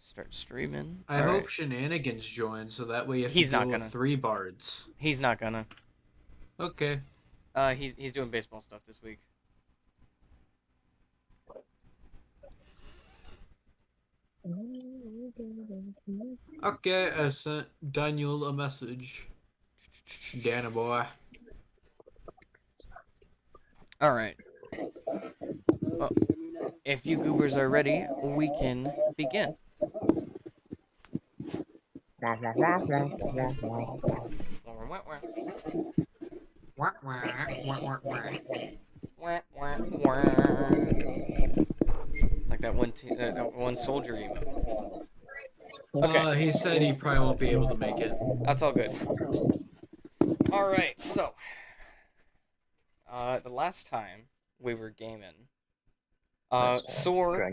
Start streaming. I All hope right. Shenanigans joins so that way you have He's to not deal with gonna. 3 bards. He's not gonna. Okay. He's doing baseball stuff this week. Okay, I sent Daniel a message. Dana boy. All right. Well, if you goobers are ready, we can begin. Wah, wah, wah, wah, wah. Like that one soldier emo. Okay, He said he probably won't be able to make it. that's all good. All right, so the last time we were gaming, Soar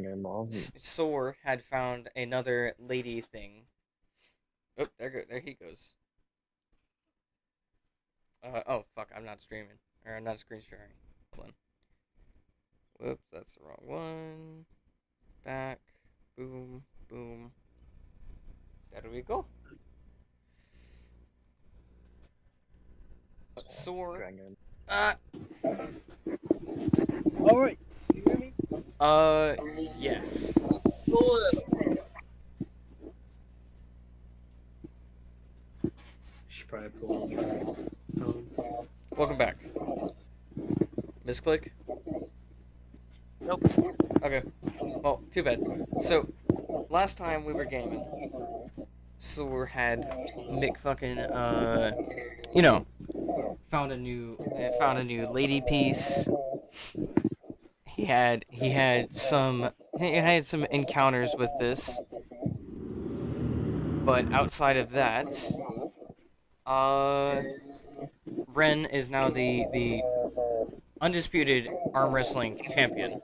had found another lady thing. Oh, there he goes. Oh fuck, I'm not streaming, or I'm not screen sharing. Hold on. Whoops, that's the wrong one. Back, boom, boom. There we go. Soar. Alright, you hear me? Yes. She probably pulled her phone. Welcome back. Misclick? Nope. Okay. Well, too bad. So, last time we were gaming, Soar had Mick fucking, found a new lady piece. He had some encounters with this, but outside of that, Ren is now the undisputed arm wrestling champion,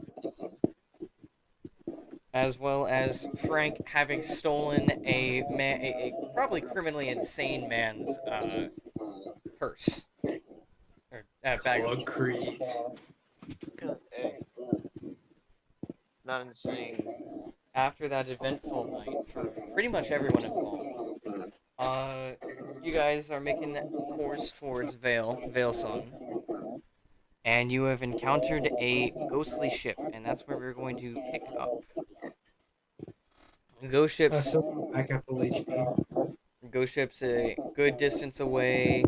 as well as Frank having stolen a probably criminally insane man's purse or bag of Concrete. Hey. Not insane. after that eventful night for pretty much everyone involved. You guys are making course towards Vale Sun, and you have encountered a ghostly ship, and that's where we're going to pick up. Ghost ships, Back at full HP. ghost ships a good distance away.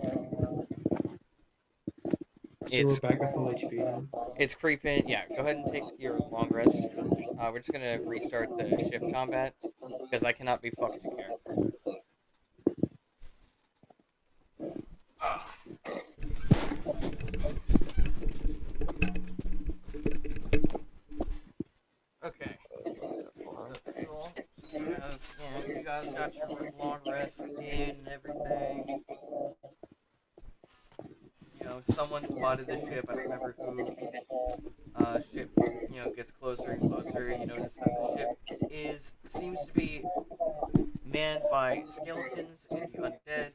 So we're back at full HP now. It's creeping. Yeah, go ahead and take your long rest. We're just gonna restart the ship combat because I cannot be fucked to care. Okay. Cool. You guys got your long rest in and everything. Someone spotted the ship. I don't remember who. Ship, gets closer and closer. You notice that the ship seems to be manned by skeletons and the undead.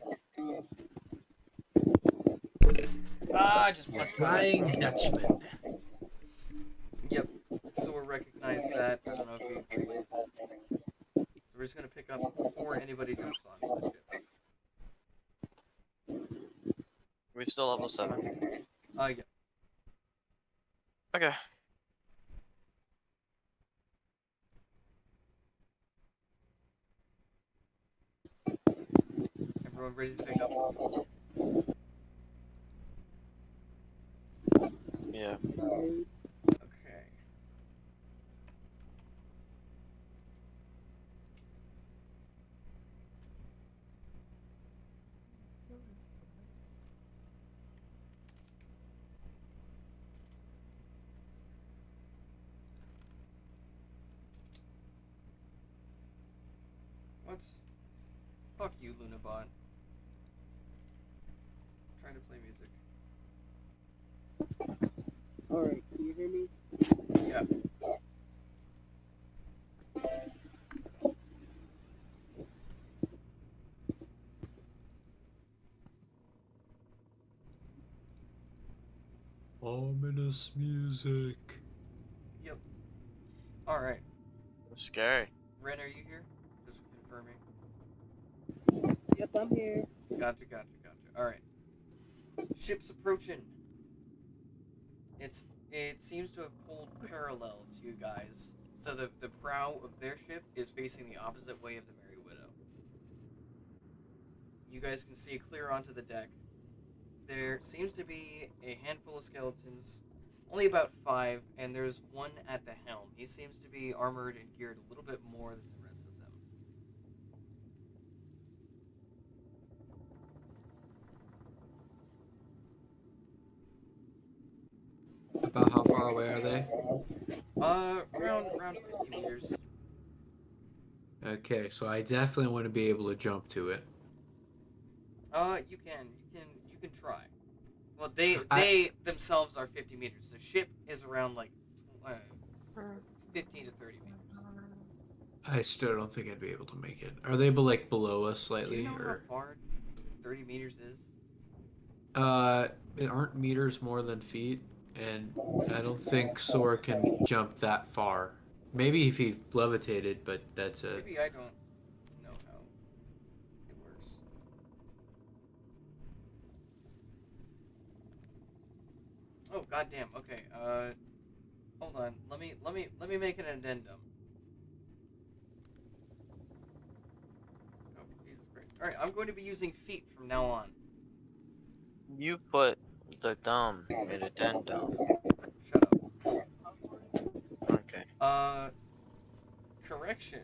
Just The Flying Dutchman. Yep. Soar recognized that. I don't know if he agrees. So we're just gonna pick up before anybody jumps onto the ship. We still level 7. Yeah. Okay. Everyone ready to pick up? Yeah. Okay. What? Fuck you, Lunabot. I'm trying to play music. Alright, can you hear me? Yeah. Ominous music. Yep. Alright. That's scary. Ren, are you here? Just confirming. Yep, I'm here. Gotcha. All right. Ship's approaching. It seems to have pulled parallel to you guys, so the prow of their ship is facing the opposite way of the Merry Widow. You guys can see clear onto the deck. There seems to be a handful of skeletons, only about 5, and there's one at the helm. He seems to be armored and geared a little bit more than the rest of them. About how far away are they? Around 50 meters. Okay, so I definitely want to be able to jump to it. You can try. Well, they themselves are 50 meters. The ship is around like 15 to 30 meters. I still don't think I'd be able to make it. Are they like below us Do slightly, you know or how far 30 meters is? it aren't meters more than feet, and I don't think Sora can jump that far. Maybe if he levitated, but that's it. Maybe I don't know how it works. Oh goddamn. Okay. Hold on. Let me make an addendum. Oh Jesus Christ! All right, I'm going to be using feet from now on. You put the dumb in addendum. Shut up. Okay. Correction.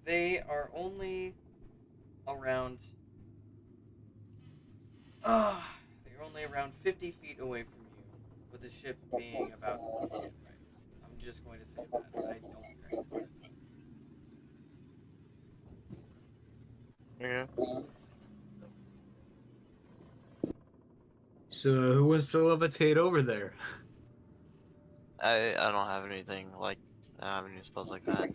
They are only around. They're only around 50 feet away from you, with the ship being about 20 feet away. I'm just going to say that. I don't care. Yeah. So who wants to levitate over there? I don't have anything like I don't have any spells like that.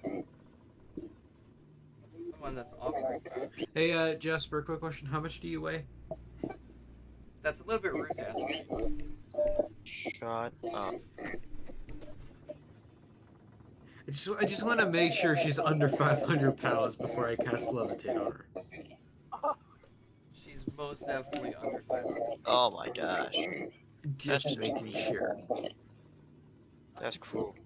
Someone that's offering. Hey, Jasper, quick question. How much do you weigh? That's a little bit rude to ask me. Shut up. I just want to make sure she's under 500 pounds before I cast levitate on her. She's most definitely under 500. Oh my gosh. Just That's making sure. That's cruel.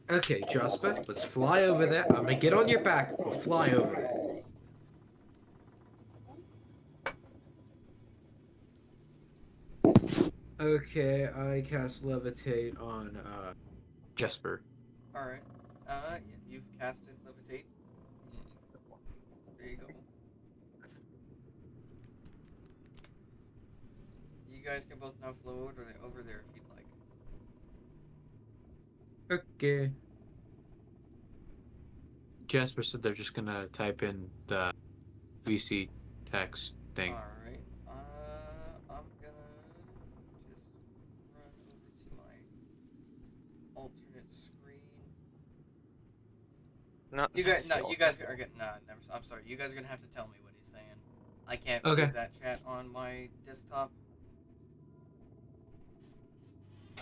Okay, Jasper, let's fly over there. I'm gonna get on your back. We'll fly over there. Okay, I cast levitate on Jasper. Alright. Yeah, you've casted levitate. There you go. You guys can both now float over there if you'd like. Okay. Jasper said they're just gonna type in the VC text thing. Alright. I'm gonna just run over to my alternate screen. No, You guys, no, you guys are gonna, no, never. I'm sorry. You guys are gonna have to tell me what he's saying. I can't Okay. put that chat on my desktop.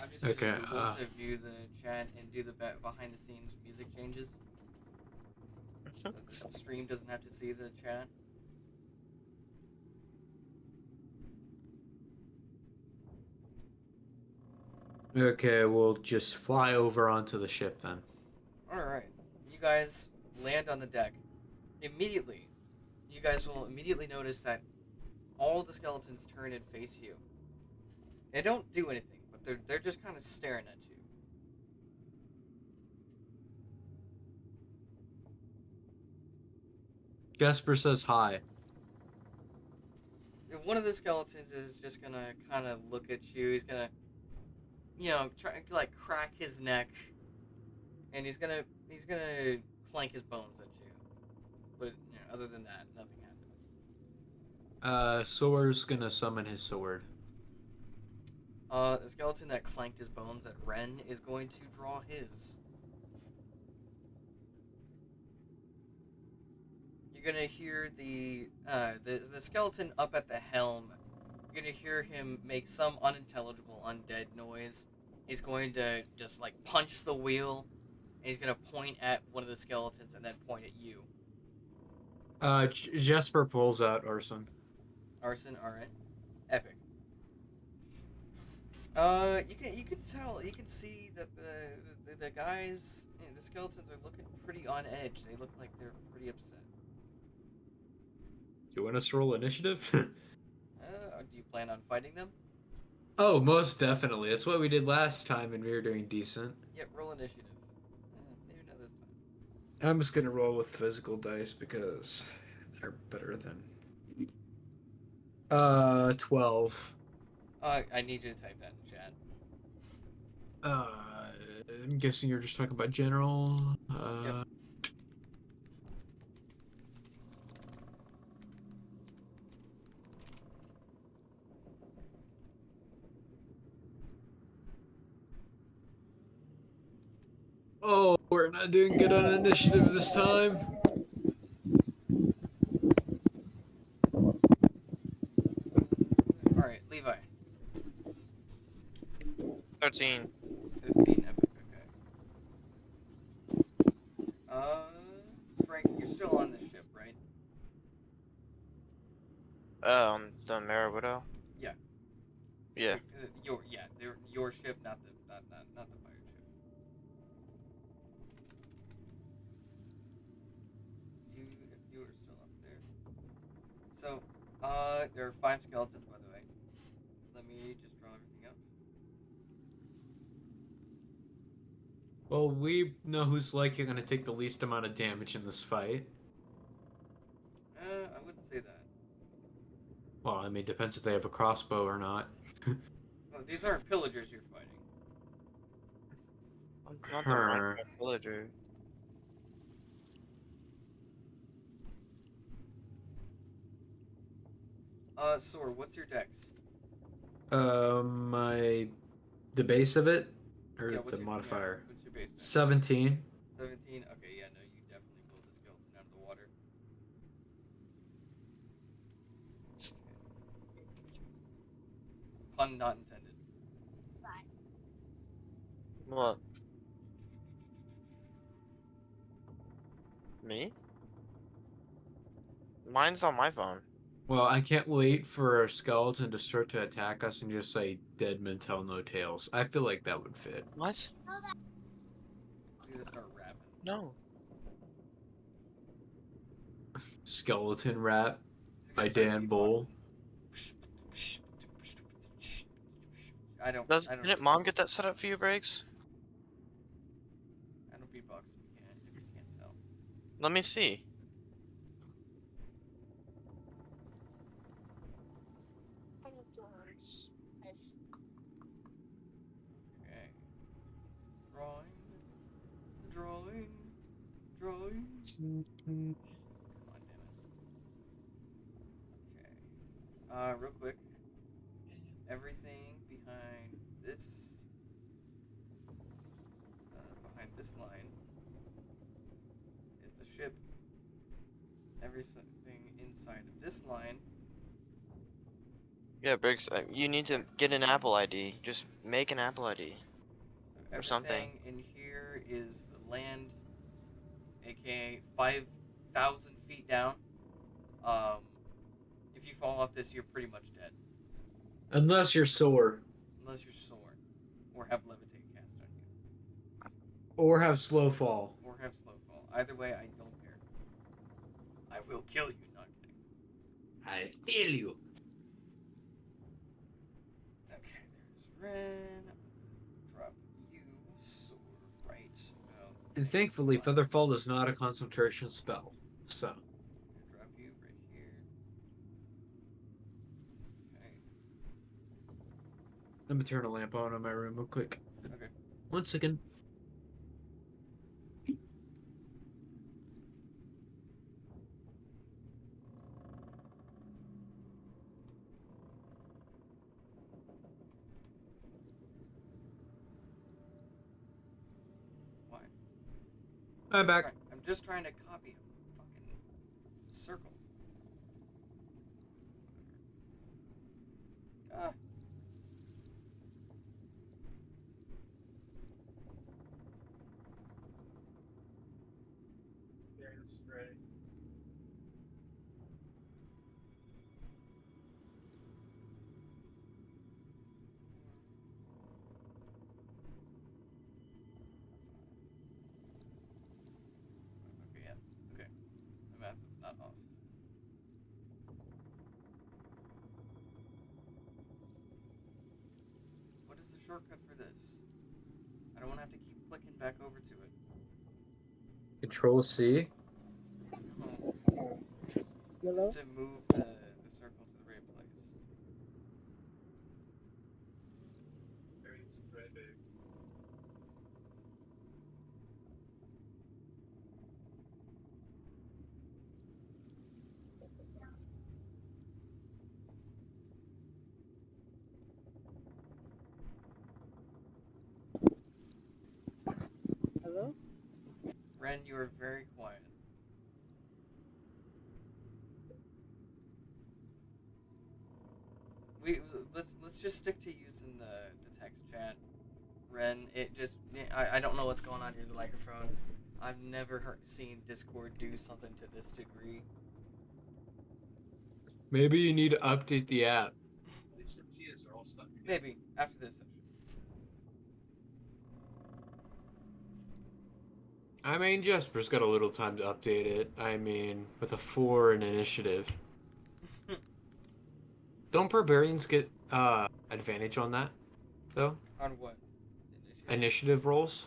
I'm just using Okay, Google to view the chat and do the behind-the-scenes music changes. So the stream doesn't have to see the chat. Okay, we'll just fly over onto the ship then. Alright. You guys land on the deck. Immediately, you guys will immediately notice that all the skeletons turn and face you. They don't do anything, but they're just kind of staring at you. Jasper says hi. One of the skeletons is just gonna kind of look at you. He's gonna, try like crack his neck, and he's gonna clank his bones at you. But other than that, nothing happens. Sora's gonna summon his sword. The skeleton that clanked his bones at Ren is going to draw his. You're gonna hear the skeleton up at the helm. You're gonna hear him make some unintelligible undead noise. He's going to just like punch the wheel, and he's gonna point at one of the skeletons and then point at you. Jesper pulls out Arson. Arson, all right, epic. You can tell, you can see that the guys, the skeletons are looking pretty on edge. They look like they're pretty upset. You want us to roll initiative? Do you plan on fighting them? Oh, most definitely. That's what we did last time, and we were doing decent. Yep, roll initiative. Maybe not this time. I'm just gonna roll with physical dice because they're better than. 12. I need you to type that in chat. I'm guessing you're just talking about general. Yep. Oh, we're not doing good on initiative this time. All right, Levi. 13. 15, epic. Okay. Frank, you're still on the ship, right? The Mara Widow? Yeah. Yeah. Your ship, not the pirate ship. You are still up there. So, there are 5 skeletons, by the way. Let me just draw everything up. Well, we know who's likely going to take the least amount of damage in this fight. I wouldn't say that. Well, I mean, it depends if they have a crossbow or not. Oh, these aren't pillagers you're fighting. Not the Her. Minecraft villager. Sor, what's your dex? The base of it, or Yeah, the modifier. What's your base dex? 17. 17? Okay, yeah, no, you definitely pulled the skeleton out of the water. Pun not intended. What? Me? Mine's on my phone. Well, I can't wait for a skeleton to start to attack us and just say, dead men tell no tales. I feel like that would fit. What? He's gonna start rapping. No. Skeleton Rap He's by gonna start Dan beatboxing. Bull. I don't Didn't Mom get that set up for you, Briggs? I don't beatbox if you can't tell. Let me see. Okay. Drawing. Come on, damn it. Okay. Real quick. Everything behind this line is the ship. Everything inside of this line. Yeah, Briggs, you need to get an Apple ID. Just make an Apple ID. So Or something. everything in here is land, aka 5,000 feet down. If you fall off this, you're pretty much dead. Unless you're sore. Unless you're sore. Or have levitate cast on you. Or have slow fall. Or have slow fall. Either way, I don't care. I will kill you, not kidding. I tell you. Okay, there's Ren. Drop you, sword, right about. And thankfully, Featherfall is not a concentration spell. So. Drop you right here. Okay. Let me turn a lamp on in my room real quick. Okay. 1 second. Why? I'm back. I'm just trying to copy a fucking circle. Ah. Okay, yeah. Okay. The math is not off. What is the shortcut for this? I don't want to have to keep clicking back over to it. Control C. No. Hello? Just to move the circle to the right place. Hello? Ren, you are very quiet. We let's just stick to using the text chat. Ren, I don't know what's going on here with the microphone. I've never seen Discord do something to this degree. Maybe you need to update the app. Maybe after this session. I mean, Jesper's got a little time to update it. I mean, with a 4 in initiative. Don't barbarians get advantage on that, though? On what? Initiative rolls?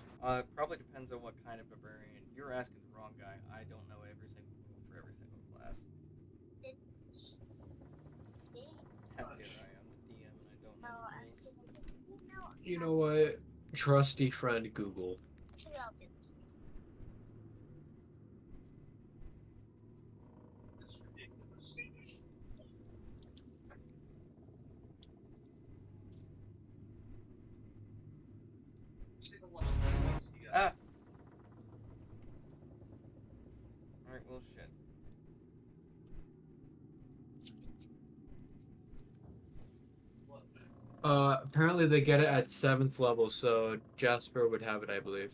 Probably depends on what kind of barbarian. You're asking the wrong guy. I don't know every single move for every single class. How dare I am the DM and I don't know the rules. You know what? Trusty friend Google. Ah! Alright, well, shit. Apparently they get it at 7th level, so Jasper would have it, I believe.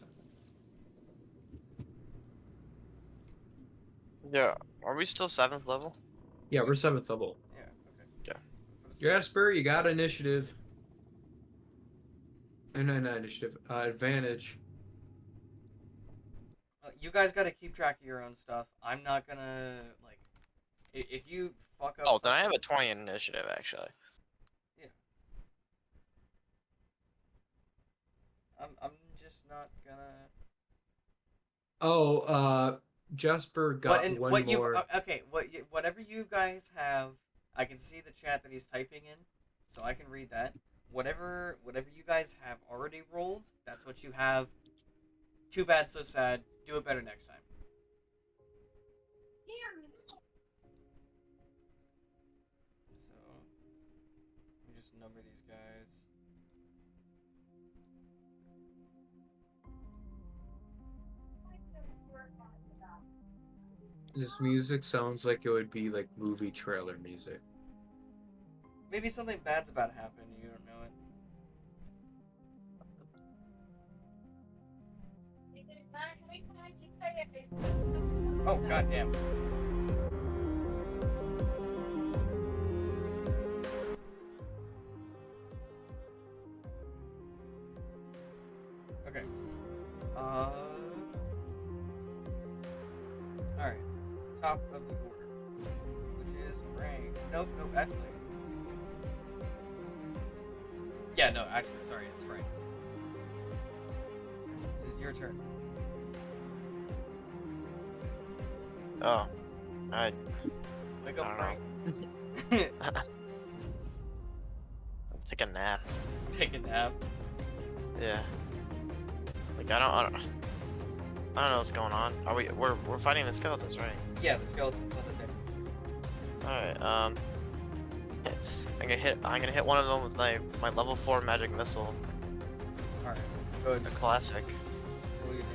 Yeah, are we still 7th level? Yeah, we're 7th level. Yeah, okay. Yeah. Jasper, you got initiative. And not initiative, advantage. You guys gotta keep track of your own stuff. I'm not gonna, like, if you fuck up Oh, then I have something- a 20 in initiative, actually. I'm just not gonna... Oh, Jasper got one more. Okay, whatever you guys have, I can see the chat that he's typing in, so I can read that. Whatever you guys have already rolled, that's what you have. Too bad, so sad. Do it better next time. So, let me just number these guys. This music sounds like it would be like movie trailer music. Maybe something bad's about to happen and you don't know it. Oh, goddamn. Okay. Alright. Top of the order. Which is Frank. Nope, actually. Yeah, no, actually, sorry, it's Frank. It's your turn. Oh, Wake up, I Frank. take a nap. Take a nap. Yeah. Like I don't know what's going on. We're fighting the skeletons, right? Yeah, the skeletons on the deck. Alright, I'm gonna hit one of them with my level 4 magic missile. Alright, go ahead. The classic. Roll your damage.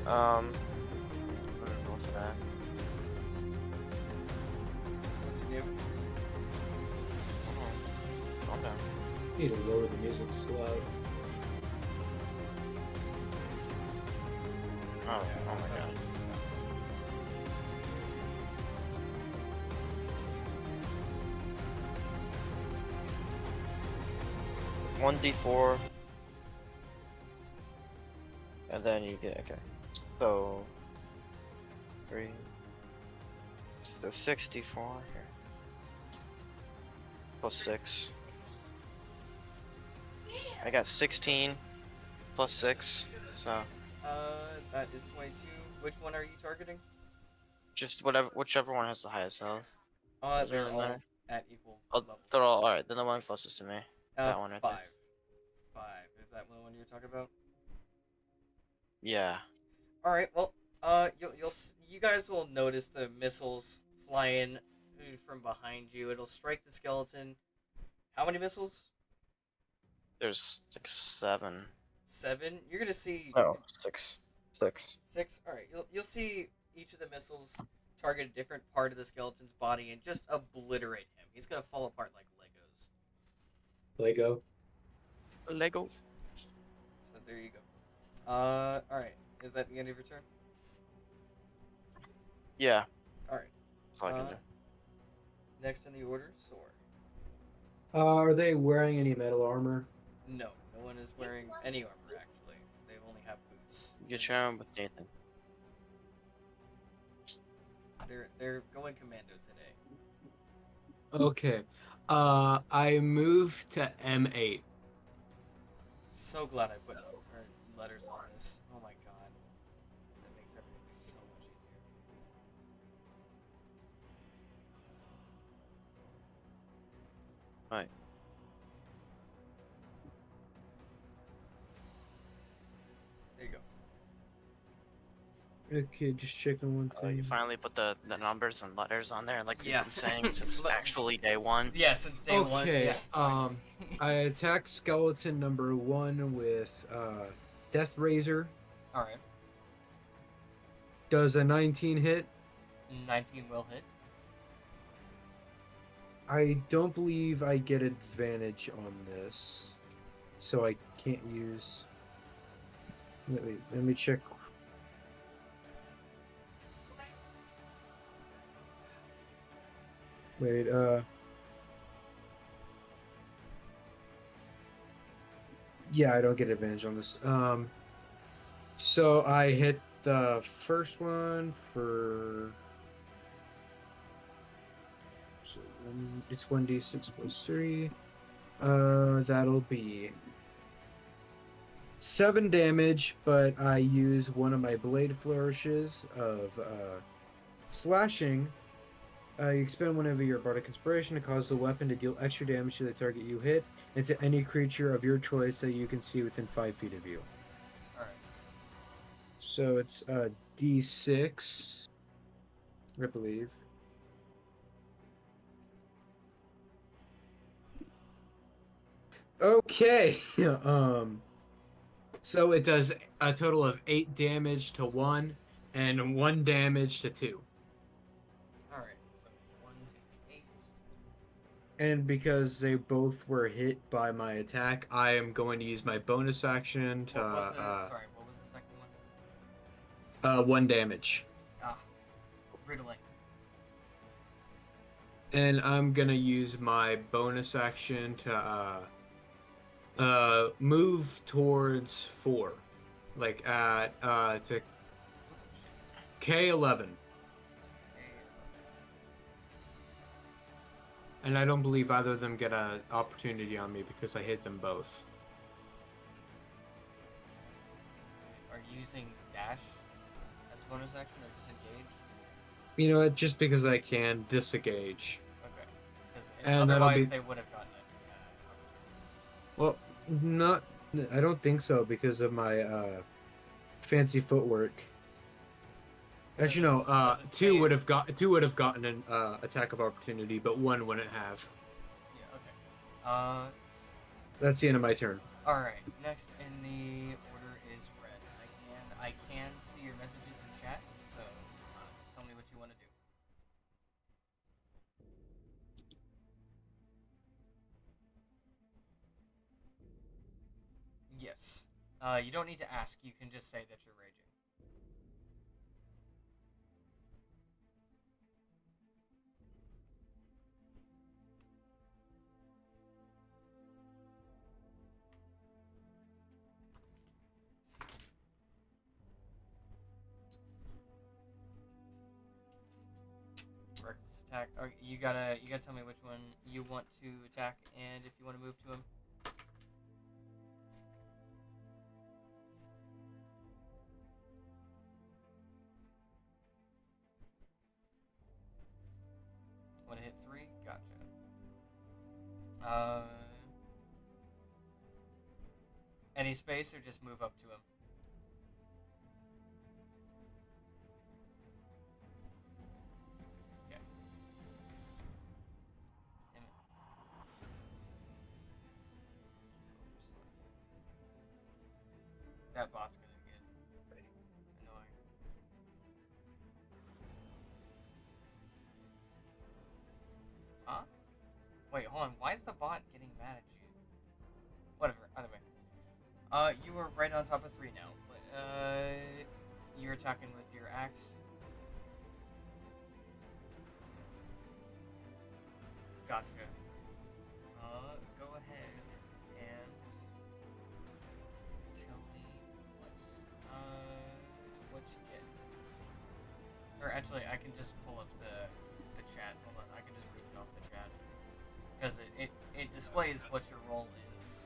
I'm gonna roll for that. What's your damage? Oh, Need to lower the music so loud. Oh, oh my god. One D4. And then you get, okay. So, 3. So 64 here. Plus 6. I got 16 plus 6. So, That is 22. Which one are you targeting? just whichever one has the highest health. They're Doesn't all matter. at equal Oh, levels. they're all alright. Then the one closest to me. That one right 5. there. 5. Is that the one you're talking about? Yeah. All right. Well, you guys will notice the missiles flying from behind you. It'll strike the skeleton. How many missiles? There's 6, 7. 7. You're gonna see Oh, 6. 6. 6. All right. You'll see each of the missiles target a different part of the skeleton's body and just obliterate him. He's gonna fall apart like Legos. Lego. Lego. So there you go. All right. Is that the end of your turn? Yeah. All right. That's all I can do. Next in the order, Soar. Are they wearing any metal armor? No, no one is wearing any armor actually. They only have boots. You can share them with Nathan. They're going commando today. Okay. I moved to M8. So glad I put letters on this. Oh my god, that makes everything so much easier. Right. There you go. Okay, just checking one thing. You finally put the numbers and letters on there, like Yeah. you've been saying since actually day 1. Yeah, since day one. Okay, Yeah. I attack skeleton number 1 with Death Razor. All right. Does a 19 hit? 19 will hit. I don't believe I get advantage on this, so I can't use. Let me check. Wait, yeah, I don't get advantage on this. So I hit the first one for. So it's 1d6 plus 3. That'll be 7 damage, but I use one of my blade flourishes of slashing. You expend one of your bardic inspiration to cause the weapon to deal extra damage to the target you hit and to any creature of your choice that you can see within 5 feet of you. All right. So it's d6, I believe. Okay. So it does a total of 8 damage to 1 and 1 damage to 2. All right. So 1 takes 8. And because they both were hit by my attack, I am going to use my bonus action to What was the second one? 1 damage. Ah, riddling. And I'm gonna use my bonus action to move towards 4, like at to K11. And I don't believe either of them get an opportunity on me because I hit them both. Are you using dash as a bonus action or disengage? You know what? Just because I can disengage. Okay. And that'll otherwise be- they would have gotten it. Well, not. I don't think so because of my fancy footwork. As you know, Does it two say- would have gotten an attack of opportunity, but 1 wouldn't have. Yeah. Okay. That's the end of my turn. All right. Next in the order is Red. I can see your messages in chat, so just tell me what you want to do. Yes. You don't need to ask. You can just say that you're raging. Reckless attack. Okay, you gotta tell me which one you want to attack and if you want to move to him. Want to hit 3? Gotcha. Any space or just move up to him? Okay. Damn it. That bot's gonna get annoying. Huh? Wait, hold on. Why is the bot getting mad at you? Whatever. Either way. You are right on top of 3 now. You're attacking with your axe. Gotcha. Go ahead and tell me what you get. Or actually, I can just pull up the chat. Hold on, I can just read it off the chat because it displays what your roll is.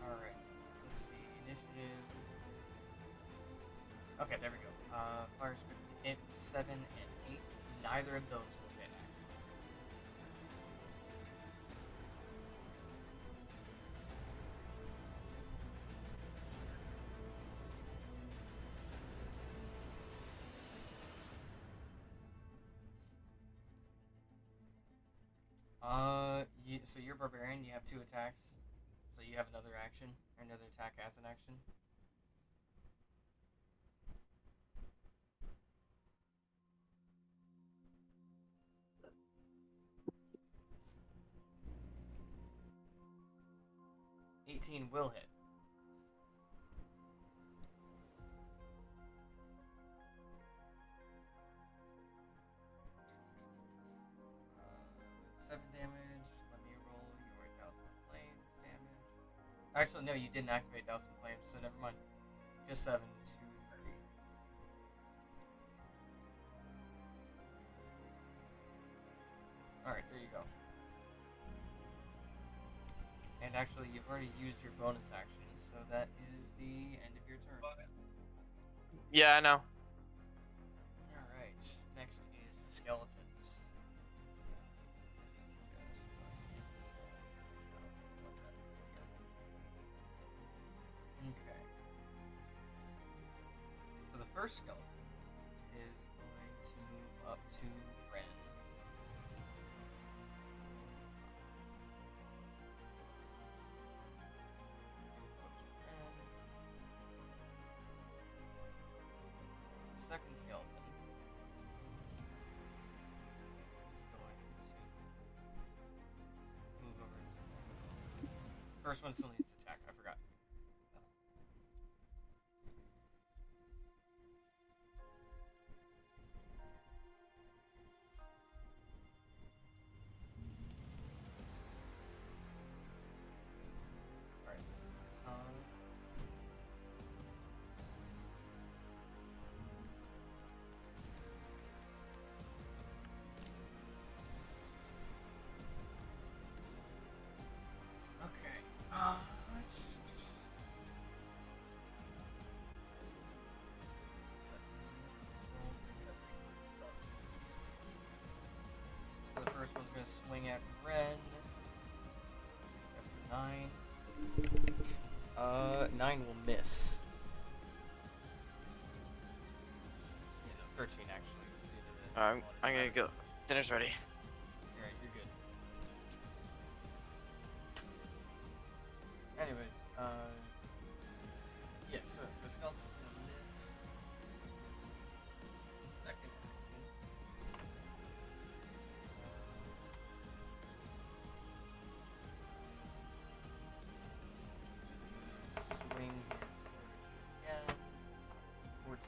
Alright, let's see, initiative. Okay, there we go. Fire spit hit 7 and 8. Neither of those will hit so you're barbarian, you have 2 attacks. So you have another action, or another attack as an action. Will hit. Uh, 7 damage. Let me roll your Thousand Flames damage. Actually, no, you didn't activate Thousand Flames, so never mind. Just 7, 2, 3. Alright, there you go. And actually, you've already used your bonus action, so that is the end of your turn. Yeah, I know. Alright, next is the skeletons. Okay. So the first skeleton is going to move up to Ren. Second skeleton is going to move over. First one still needs to attack. I forgot. All right. Okay. So the first one's gonna swing at Ren. That's a 9. 9 will miss. Yeah, no, 13 actually. I'm gonna go. Dinner's ready. Alright, you're good. Anyways, yeah, so the skeleton's gonna miss. Second action.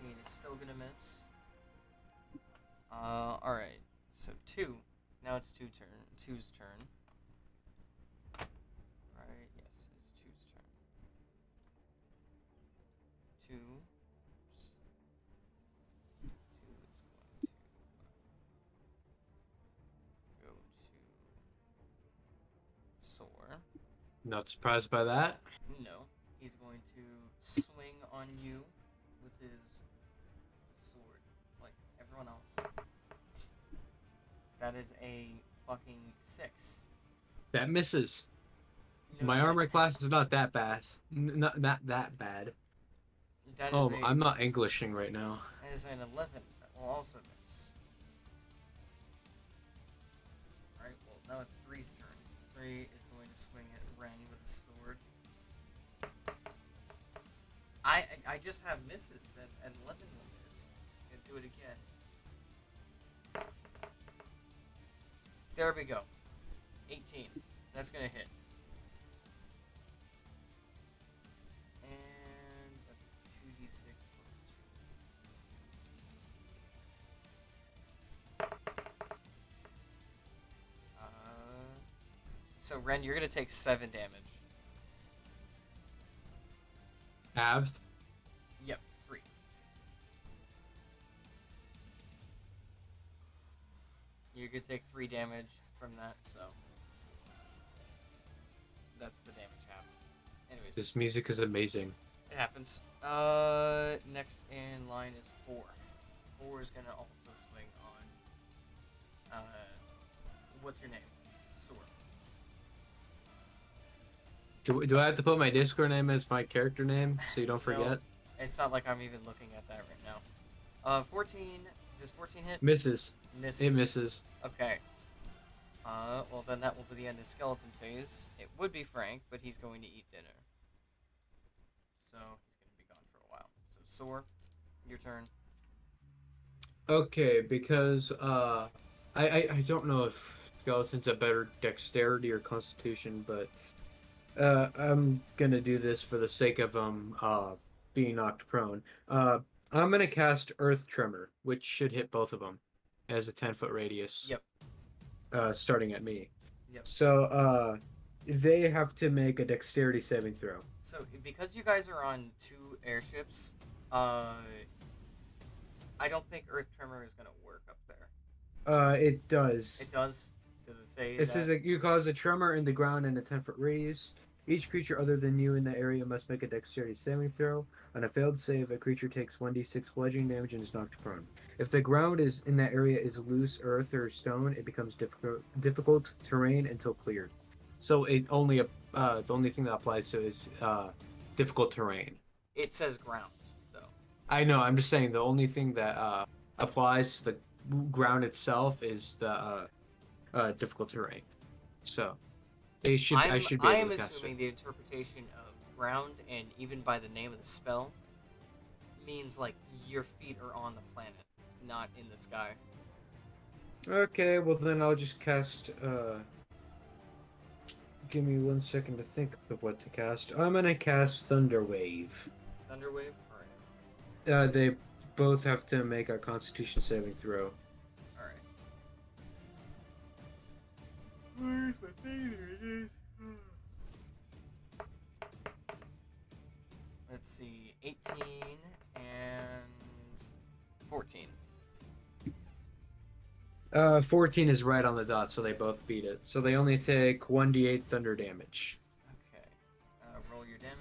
is still gonna miss. Alright. So 2. Now it's two's turn. Alright, yes, it's two's turn. 2. 2 is going to go to Soar. Not surprised by that. No, he's going to swing on you with his sword, like everyone else. That is a fucking 6. That misses. No My shit. armor class is not that bad. Not that bad. That is Oh, a, I'm not Englishing right now. That is an 11. That will also miss. Alright, well, now it's 3's turn. 3 is going to swing at Ren with his sword. I just have misses, and 11 will miss. I'm gonna do it again. There we go. 18. That's gonna hit. And that's 2d6 plus 2. So Ren, you're gonna take 7 damage. Halved. Yep, 3. You could take 3 damage from that, so that's the damage half. Anyways, This music is amazing. it happens. Next in line is 4. 4 is gonna also swing on. What's your name? Sword. Do I have to put my Discord name as my character name so you don't forget? No, it's not like I'm even looking at that right now. 14. Does 14 hit? Misses. Misses. It misses. Okay. Well then that will be the end of skeleton phase. It would be Frank, but he's going to eat dinner. So he's going to be gone for a while. So Soar, your turn. Okay, because I don't know if skeletons have better dexterity or constitution, but I'm gonna do this for the sake of being knocked prone. I'm gonna cast Earth Tremor, which should hit both of them, as a 10-foot radius. Yep. Starting at me. Yep. So they have to make a dexterity saving throw. So because you guys are on 2 airships, I don't think Earth Tremor is going to work up there. It does. It does? Does it say It says that you cause a tremor in the ground in a 10-foot radius. Each creature other than you in the area must make a dexterity saving throw. On a failed save, a creature takes 1d6 bludgeoning damage and is knocked prone. If the ground is in that area is loose earth or stone, it becomes difficult terrain until cleared. So it only the only thing that applies to is difficult terrain. It says ground, though. I know. I'm just saying the only thing that applies to the ground itself is the difficult terrain. So I should be able to cast I am it. assuming the interpretation of ground, and even by the name of the spell, means like your feet are on the planet, not in the sky. Okay, well then I'll just cast. Give me 1 second to think of what to cast. I'm gonna cast Thunder Wave. Thunderwave? Alright. They both have to make a Constitution saving throw. Alright. Where's my thing? There it is. Let's see. 18 and 14. 14 is right on the dot, so they both beat it. So they only take 1d8 thunder damage. Okay. Roll your damage.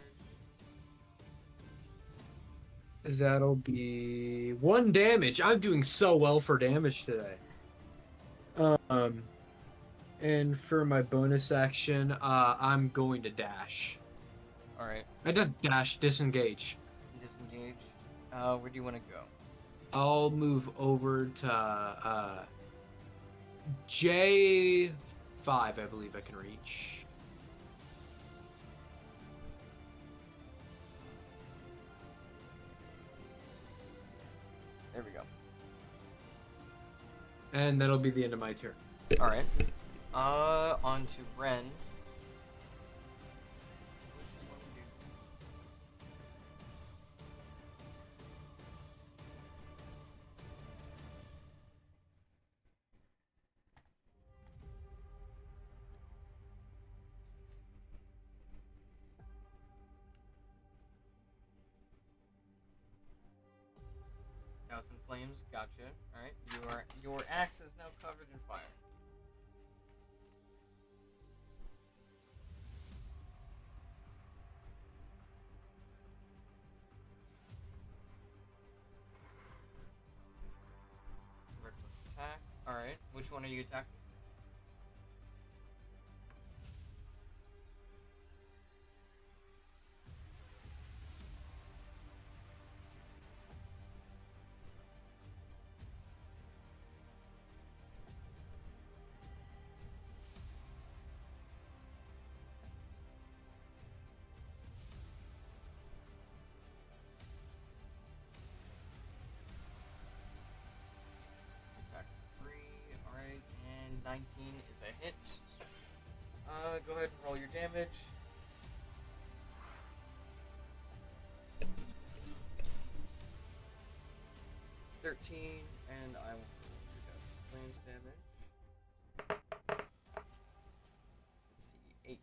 That'll be 1 damage. I'm doing so well for damage today. And for my bonus action, I'm going to dash. Alright. I did dash, disengage. Disengage. Where do you want to go? I'll move over to J5, I believe I can reach. There we go. And that'll be the end of my turn. Alright. On to Ren. What you Dust and Flames. Gotcha. Alright. Your axe is now covered in fire. Reckless attack. Alright. Which one are you attacking? Attack 3. Alright. And 19 is a hit. Go ahead and roll your damage. And I will roll your Dust and Flames damage. Let's see, 8.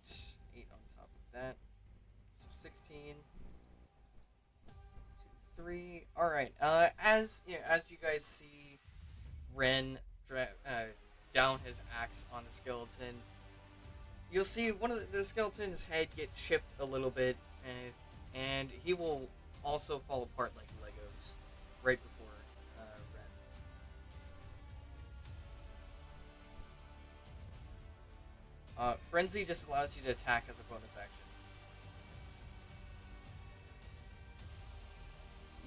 8 on top of that. So 16. 2, 3. Alright, as you guys see Ren down his axe on the skeleton, you'll see one of the skeleton's head get chipped a little bit, and he will also fall apart like Legos right before Ren. Frenzy just allows you to attack as a bonus action.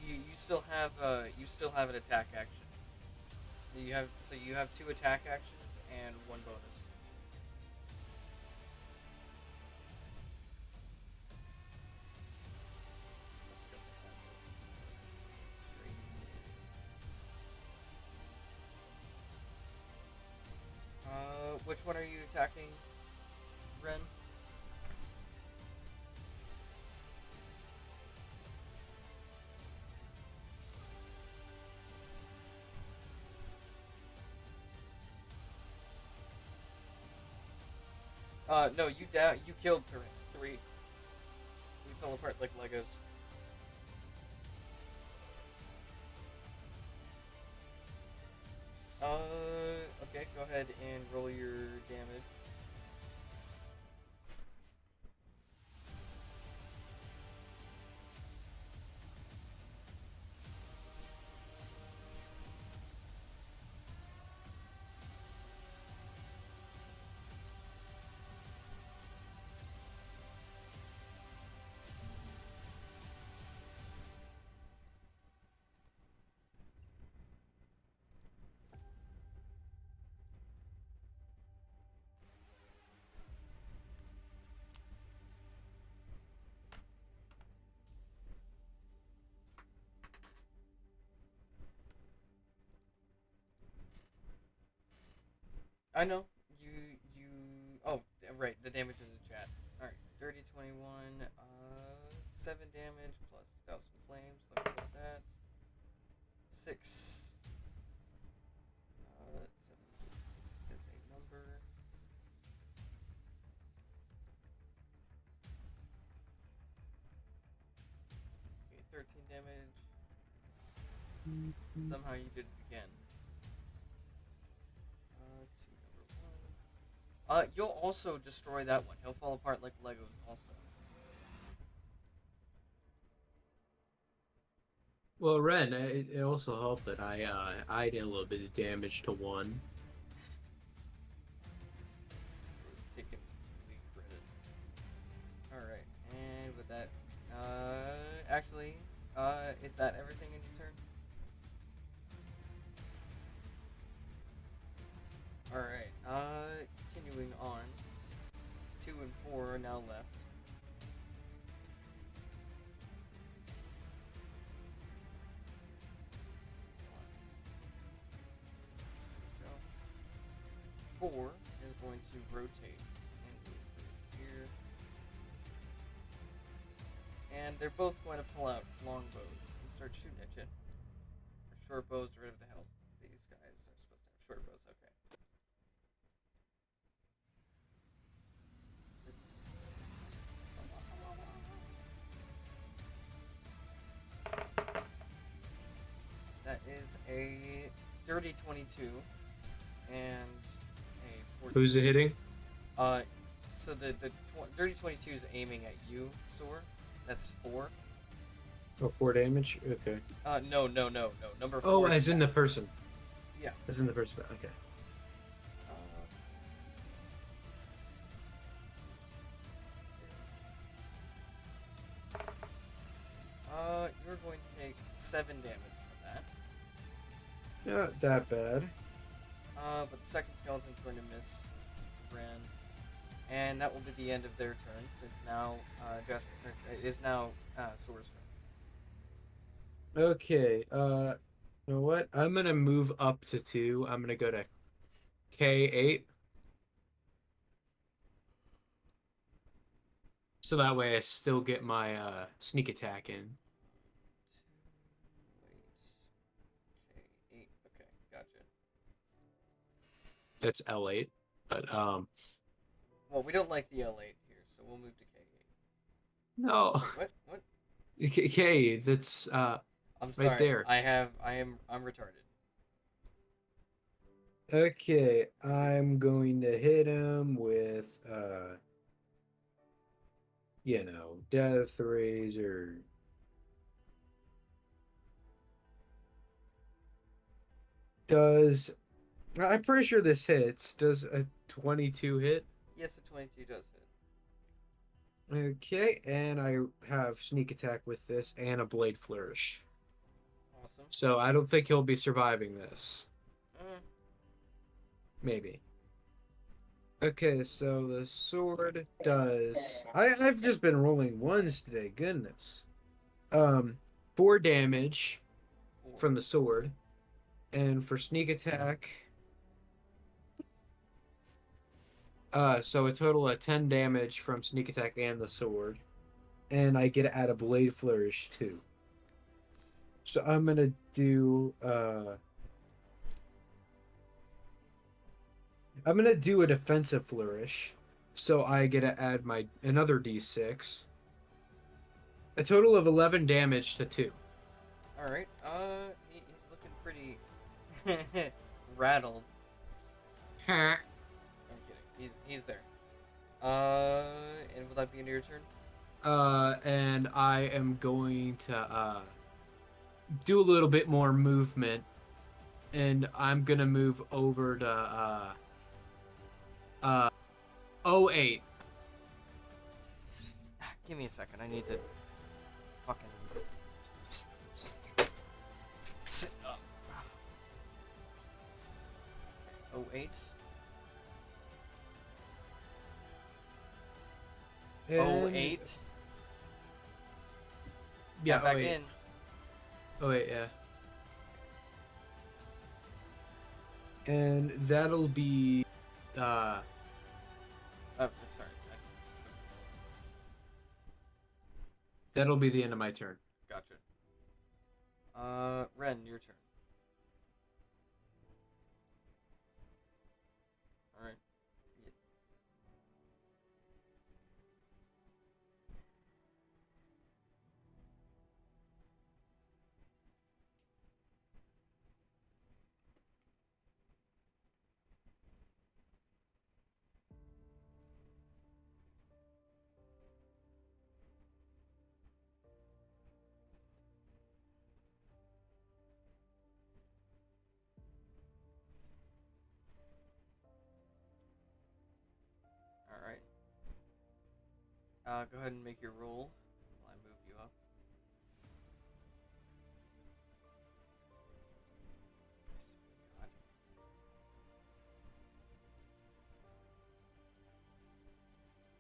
You still have an attack action. You have 2 attack actions and 1 bonus. Which one are you attacking, Ren? No, you killed 3. We fell apart like Legos. Okay, go ahead and roll your damage. I know. Oh, right. The damage is in chat. Alright. Dirty 21. 7 damage plus Douse and Flames. Let me put that. 6. 7, 6 is a number. Okay, 13 damage. Somehow you did it again. You'll also destroy that one. He'll fall apart like Legos also. Well, Ren, it also helped that I did a little bit of damage to one. It's taking complete credit. Alright, and with that, actually, is that everything in your turn? Alright, continuing on. 2 and 4 are now left. Go. 4 is going to rotate and move here. And they're both going to pull out longbows and start shooting at you. Or short bows, or whatever the hell these guys are supposed to have. Short bows, okay. That is a dirty 22 and a 14. Who's it hitting? Uh, so the dirty 22 is aiming at you, Sword. That's 4. Oh, 4 damage? Okay. No. Number 4. Oh, is as in the attack. person. Yeah. As in the person. Okay. You're going to take 7 damage from that. Not that bad. But the second skeleton's going to miss Ren. And that will be the end of their turn, since now, it is now, Sora's turn. Okay. You know what? I'm gonna move up to 2. I'm gonna go to K8. So that way I still get my sneak attack in. Wait. K8. Okay, gotcha. That's L8. But Well, we don't like the L8 here, so we'll move to K8. no. What? K, that's I'm sorry. right there. I'm retarded. Okay, I'm going to hit him with Death Razor. I'm pretty sure this hits. Does a 22 hit? Yes, the 22 does hit. Okay, and I have sneak attack with this and a blade flourish. Awesome. So I don't think he'll be surviving this. Maybe. Okay, so the sword does. I've just been rolling ones today. Goodness. 4 damage 4. from the sword, and for sneak attack. So a total of 10 damage from sneak attack and the sword, and I get to add a blade flourish too. So I'm gonna do a defensive flourish, so I get to add my another d6. A total of 11 damage to 2. All right. He's looking pretty rattled. I'm kidding. He's there. And will that be into your turn? And I am going to do a little bit more movement, and I'm gonna move over to '08. Give me a second. I need to fucking sit up. 08. And- 08. Yeah, Back 08. in. 08, yeah. And that'll be Oh, sorry. that'll be the end of my turn. Gotcha. Ren, your turn. Alright. Alright. Go ahead and make your roll while I move you up. God.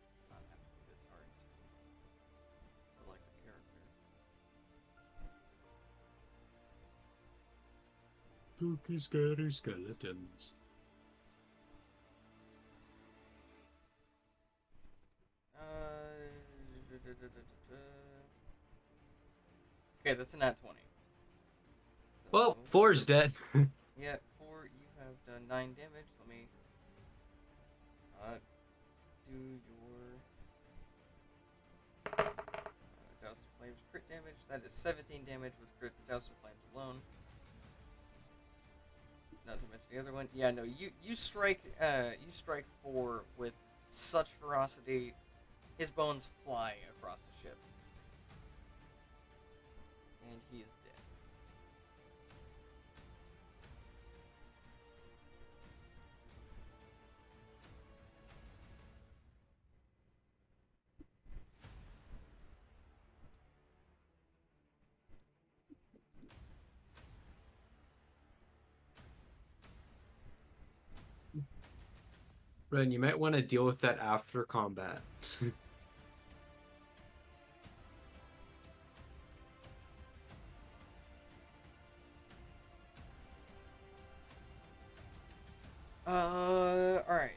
Does not have to be this hard to select a character. Spooky, scary skeletons. Okay, that's a nat 20. Well, So- 4's dead. Yeah, 4, you have done 9 damage. Let me do your Douse of Flames crit damage. That is 17 damage with crit Douse of Flames alone. Not to mention the other one. Yeah, no, you strike 4 with such ferocity, his bones fly across the ship, and he is dead. Ren, you might want to deal with that after combat. All right.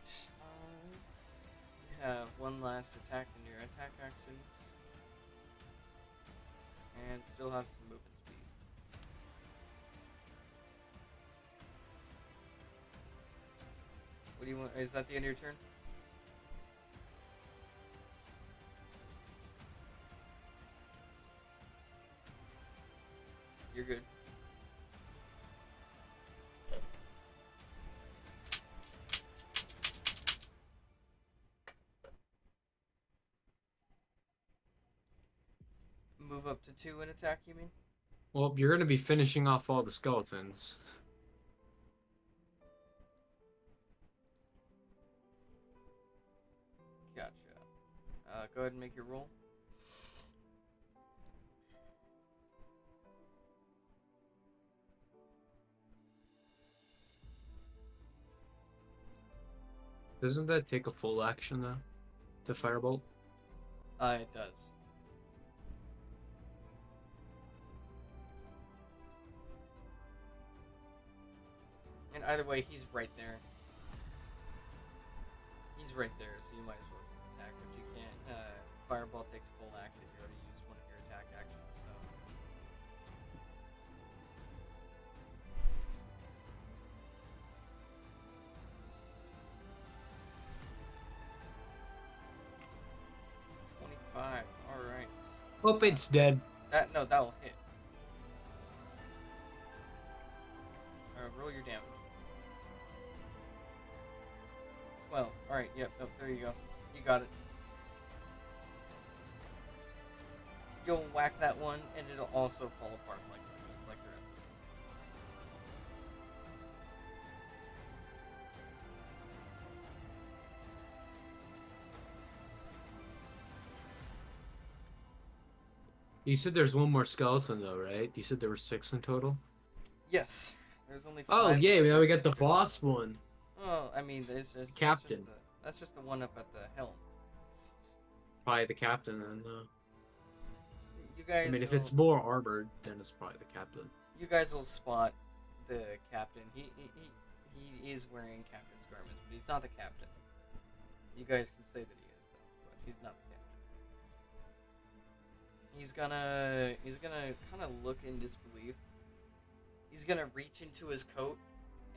You have one last attack in your attack actions, and still have some movement speed. What do you want? Is that the end of your turn? You're good. Move up to 2 and attack, you mean? Well, you're going to be finishing off all the skeletons. Gotcha. Go ahead and make your roll. Doesn't that take a full action, though? To firebolt? It does. And either way, he's right there. He's right there, so you might as well just attack, but you can't. Fireball takes a full action. You already used one of your attack actions, so. Alright. Oh, it's dead. No, that will hit. Roll your damage. 12. Alright, yep, nope, there you go. You got it. You'll whack that one, and it'll also fall apart like the rest of it. You said there's one more skeleton, though, right? You said there were 6 in total? Yes. There's only 5. Oh, yay, now we got the boss one. Well, I mean, there's just... Captain. That's just the one up at the helm. Probably the captain, then, though. You guys... I mean, if it's more armored, then it's probably the captain. You guys will spot the captain. He is wearing captain's garments, but he's not the captain. You guys can say that he is, though, but he's not the captain. He's gonna kind of look in disbelief. He's gonna reach into his coat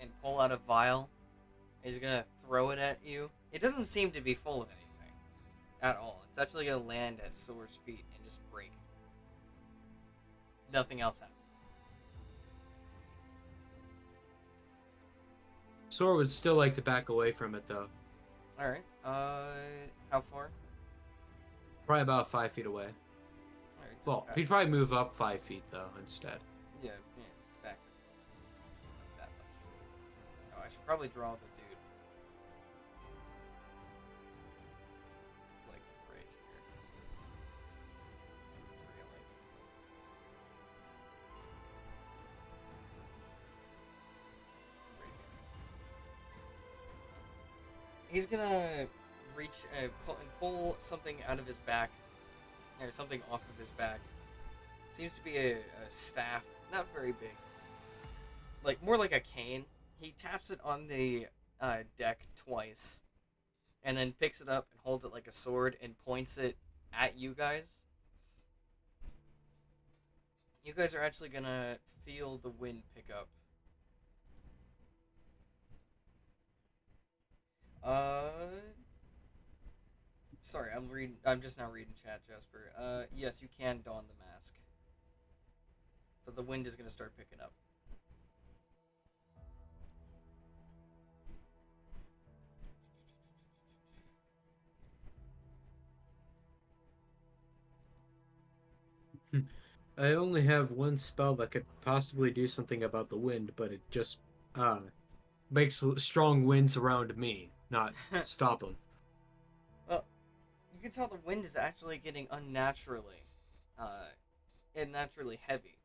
and pull out a vial. He's gonna throw it at you. It doesn't seem to be full of anything at all. It's actually gonna land at Soar's feet and just break. Nothing else happens. Sora would still like to back away from it, though. Alright, how far? Probably about 5 feet away. Alright, Well, he'd probably move up 5 feet, though, instead. yeah, back. Not that much. Oh, I should probably draw the dude. It's like right here. Really? Right here. He's gonna reach pull something out of his back, or something off of his back. Seems to be a staff, not very big. Like, more like a cane. He taps it on the deck twice, and then picks it up and holds it like a sword and points it at you guys. You guys are actually gonna feel the wind pick up. Sorry, I'm just now reading chat, Jasper. Yes, you can don the mask. But the wind is gonna start picking up. I only have one spell that could possibly do something about the wind, but it just uh makes strong winds around me, not stop them. Well, you can tell the wind is actually getting uh, unnaturally heavy,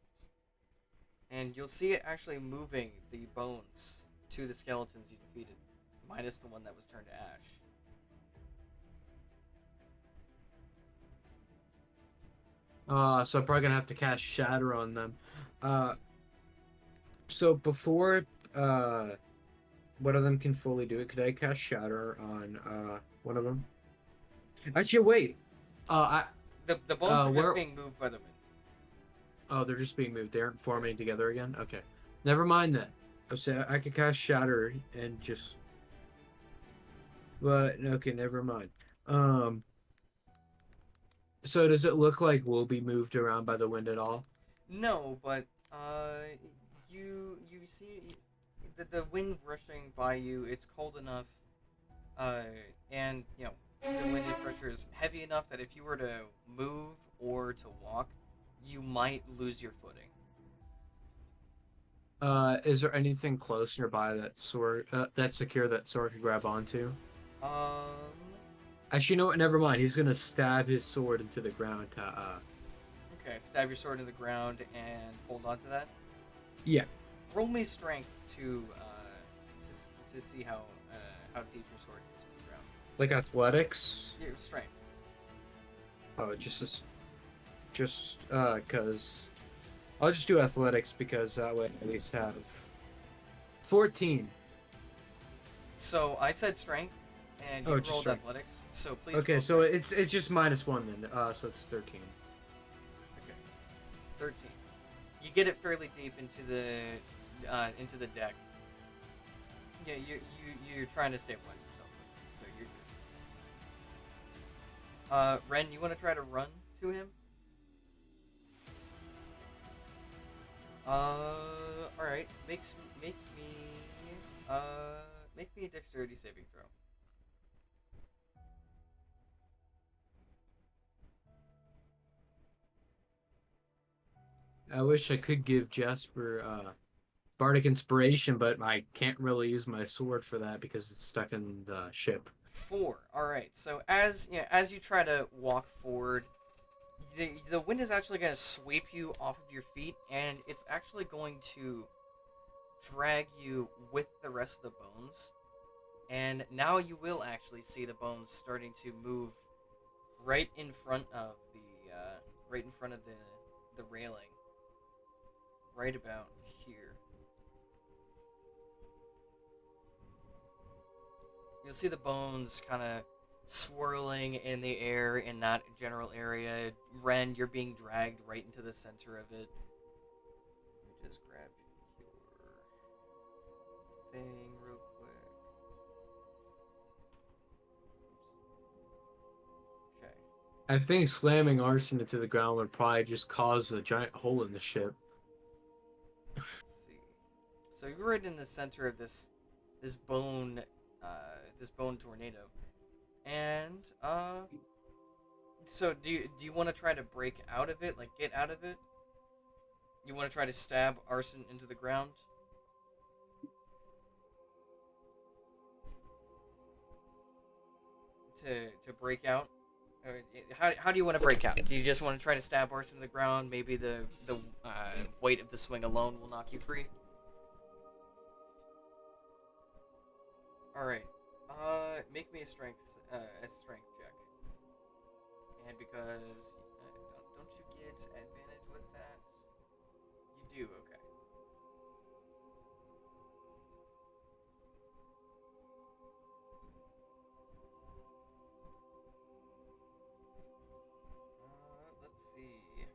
and you'll see it actually moving the bones to the skeletons you defeated, minus the one that was turned to ash. So I'm probably gonna have to cast Shatter on them. Uh, so before one of them can fully do it, could I cast Shatter on one of them? Actually, wait. I The bones are just where? being moved by the wind. Oh, they're just being moved. They aren't forming together again. Okay, never mind that. I say I could cast Shatter and just. But okay, never mind. Um. So does it look like we'll be moved around by the wind at all? No, but you see the wind rushing by you. It's cold enough, uh, and the wind pressure is heavy enough that if you were to move or to walk, you might lose your footing. Is there anything close nearby that sword that's secure that sword could grab onto? Um. Actually, you know what? Never mind. He's gonna stab his sword into the ground to Okay. Stab your sword in the ground and hold on to that. yeah, Roll me strength to see how deep your sword is in the ground. like athletics. Your strength. Oh, cause I'll just do athletics because that way I at least have 14. So I said strength, and Oh, you just rolled strength. athletics. So please. Okay, roll so strength. it's just -1 then. So it's 13. Okay. 13. You get it fairly deep into the deck. Yeah, you're trying to stabilize yourself. So you're good. Ren, you want to try to run to him? All right. Uh, make me a dexterity saving throw. I wish I could give Jasper bardic inspiration, but I can't really use my sword for that because it's stuck in the ship. 4. All right. So as you try to walk forward, the wind is actually going to sweep you off of your feet, and it's actually going to drag you with the rest of the bones. And now you will actually see the bones starting to move right in front of the railing, right about here. You'll see the bones kind of swirling in the air in that general area. Ren, you're being dragged right into the center of it. Let me just grab your thing real quick. Oops. Okay. I think slamming arson into the ground would probably just cause a giant hole in the ship. Let's see. So you're right in the center of this bone this bone tornado. And so do you want to try to break out of it, like get out of it? You want to try to stab Arson into the ground? To break out? Or, how do you want to break out? Do you just want to try to stab Arson in the ground? Maybe the weight of the swing alone will knock you free. All right. Make me a strength check. And because don't you get advantage with that? You do. Okay. Let's see.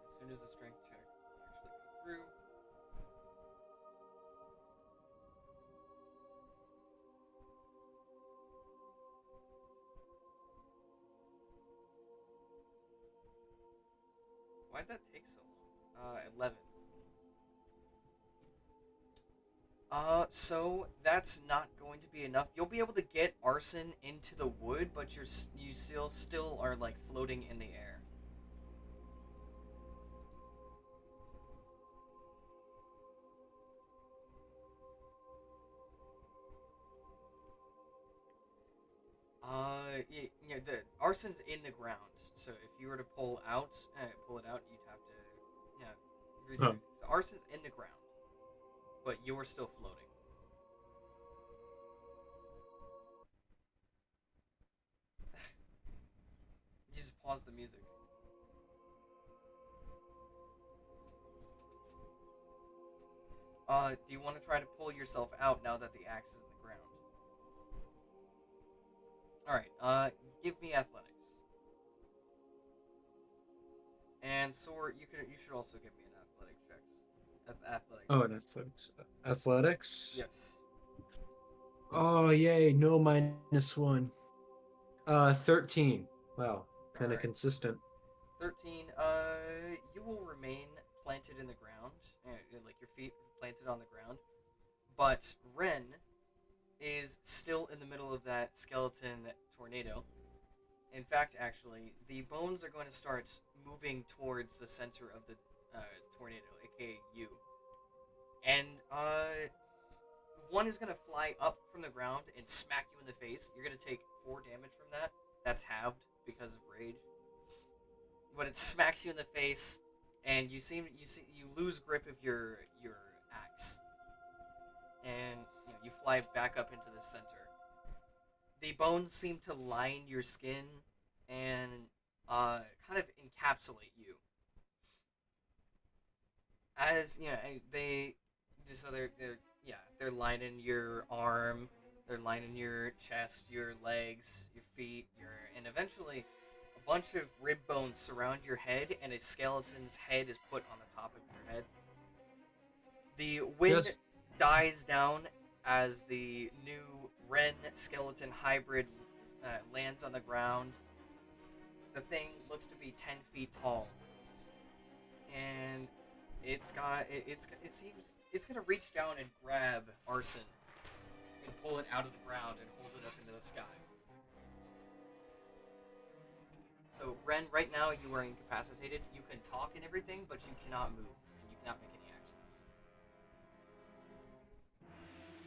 As soon as the strength check actually go through. Why'd that take so long? 11. So that's not going to be enough. You'll be able to get arson into the wood, but you still are like floating in the air. The arson's in the ground. So if you were to pull it out, you'd have to, redo Huh. it. So arson's in the ground, but you're still floating. You just pause the music. Do you want to try to pull yourself out now that the axe is in the ground? All right. Give me athletics. And Sword, you should also give me an athletic checks. Athletic. Oh, and athletics. Athletics. Yes. Oh, yay! No -1. 13. Wow, kind of Alright. consistent. 13. You will remain planted in the ground, like your feet planted on the ground. But Ren is still in the middle of that skeleton tornado. In fact, actually, the bones are going to start moving towards the center of the tornado, aka you. And one is going to fly up from the ground and smack you in the face. You're going to take 4 damage from that. That's halved because of rage. But it smacks you in the face, and you lose grip of your axe, and you fly back up into the center. The bones seem to line your skin and kind of encapsulate you. As they're lining your arm, they're lining your chest, your legs, your feet, and eventually a bunch of rib bones surround your head, and a skeleton's head is put on the top of your head. The wind Yes. dies down as the new Ren skeleton hybrid lands on the ground. The thing looks to be 10 feet tall, and it seems it's gonna reach down and grab Arson and pull it out of the ground and hold it up into the sky. So Ren, right now you are incapacitated. You can talk and everything, but you cannot move and you cannot make any actions.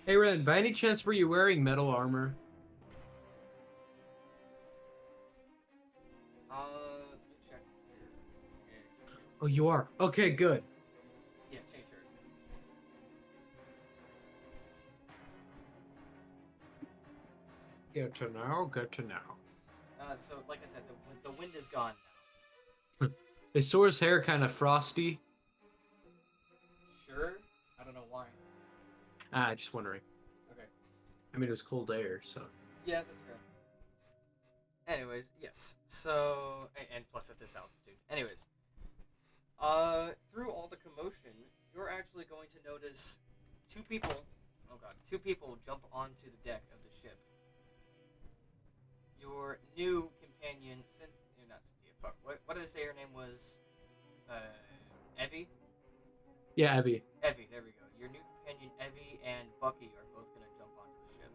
Hey, Ren, by any chance were you wearing metal armor? Let me check here. Oh, you are. Okay, good. Yeah, change shirt. Good to know. Good to know. So like I said, the wind is gone Is Sora's hair kind of frosty? now. Sure. I don't know why. Just wondering. Okay. I mean, it was cold air, so. Yeah, that's fair. Anyways, yes. So, and plus at this altitude. Anyways, through all the commotion, you're actually going to notice two people. Oh god, two people jump onto the deck of the ship. Your new companion, not Cynthia. Fuck. What did I say her name was? Evie. Yeah, Abby. Evie. There we go. Your new companion, Evie, and Bucky are both gonna jump onto the ship.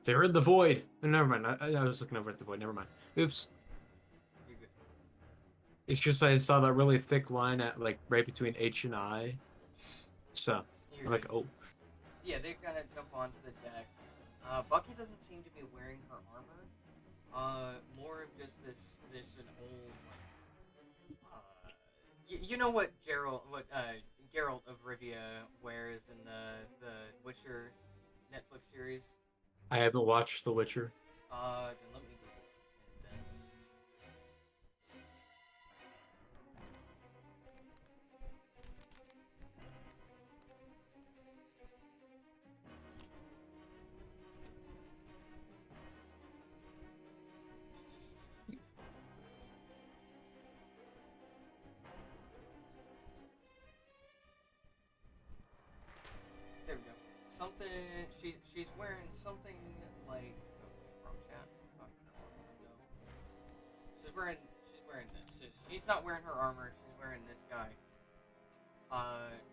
They're in the void. Never mind. I was looking over at the void. Never mind. Oops. You're good. It's just I saw that really thick line at like right between H and I. So You're I'm like, good. oh. Yeah, they're gonna jump onto the deck. Bucky doesn't seem to be wearing her armor. More of just this an old like, you know what Geralt of Rivia wears in the Witcher Netflix series. I haven't watched The Witcher. Then let me Google it. And then there we go. Something she's wearing something like wrong chat. Fuck, no. She's wearing this. She's not wearing her armor. She's wearing this guy.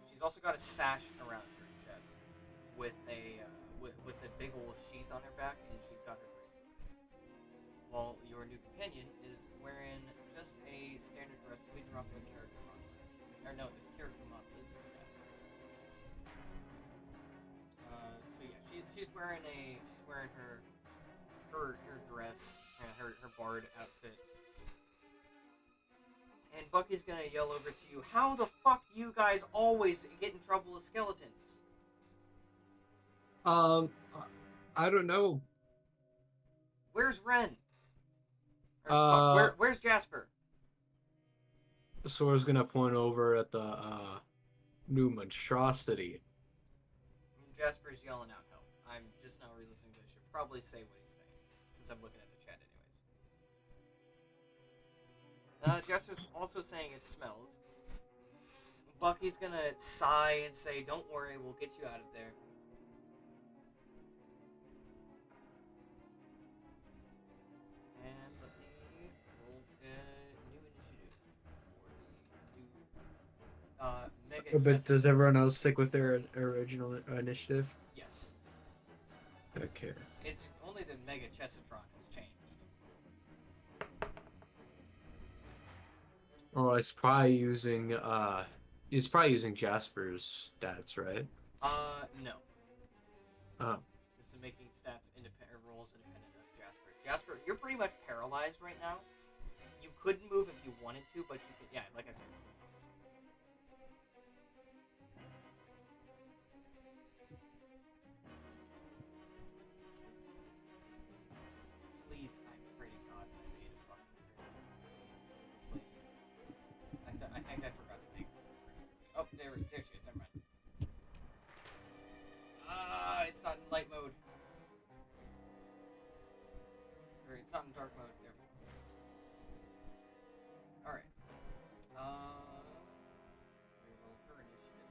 She's also got a sash around her chest with a with a big old sheath on her back, and she's got her greatsword. While your new companion is wearing just a standard dress. Let me drop the character model. Or no, the character model is in chat. So yeah, she's wearing her dress and her bard outfit. And Bucky's gonna yell over to you, "How the fuck do you guys always get in trouble with skeletons?" Um, I don't know. Where's Ren? Or, where's Jasper? Sora's gonna point over at the new monstrosity. Jasper's yelling out help. I'm just now re-listening to this. Should probably say what he's saying, since I'm looking at the chat anyways. Jasper's also saying it smells. Bucky's gonna sigh and say, "Don't worry, we'll get you out of there." And let me roll new initiative for the new Mega But Chest. does everyone else stick with their original initiative? Yes. Okay. It's only the Mega Chessatron has changed. Oh, it's probably using Jasper's stats, right? No. Oh. This is making stats independent rolls independent of Jasper. Jasper, you're pretty much paralyzed right now. You couldn't move if you wanted to, but you can. Yeah, like I said. Please, I pray to God that I made a fucking character. I think I forgot to make. Oh, there she is. Never mind. It's not in light mode. Or it's not in dark mode. There we go. Alright. Reroll her initiative.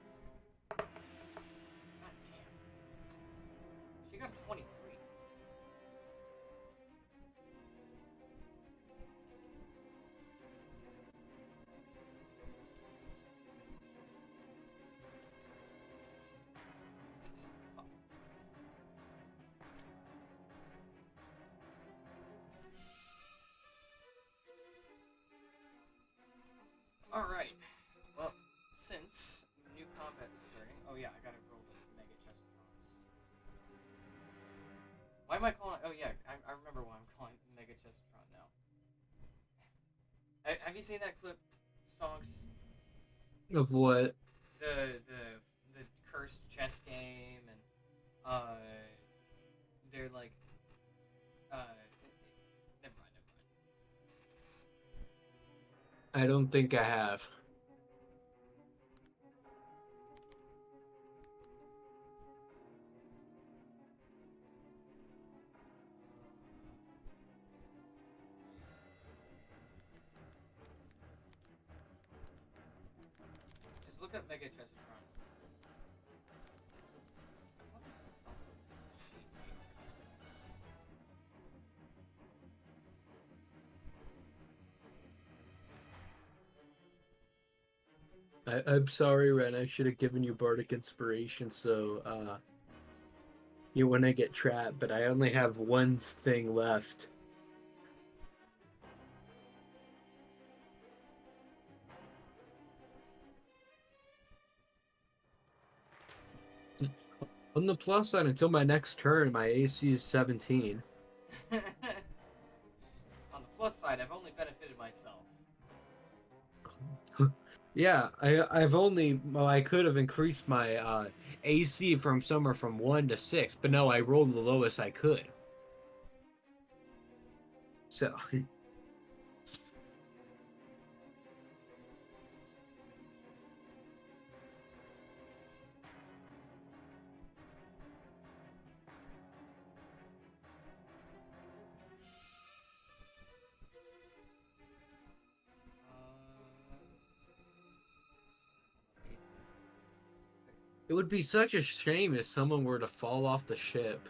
God damn. She got a 23. Alright. Well, since new combat is starting. Oh, yeah, I gotta roll the Mega Chesatrons. Why am I calling. Oh, yeah, I remember why I'm calling Mega Chesatron now. Have you seen that clip, Stonks? Of what? The cursed chess game, and, they're like, never mind. I don't think I have. Just look up Mega Chesatron. I'm sorry, Ren. I should have given you bardic inspiration, so you wouldn't get trapped. But I only have one thing left. On the plus side, until my next turn, my AC is 17. On the plus side, I've only benefited myself. Yeah, I could have increased my AC from somewhere from 1 to 6, but no, I rolled the lowest I could. So it would be such a shame if someone were to fall off the ship.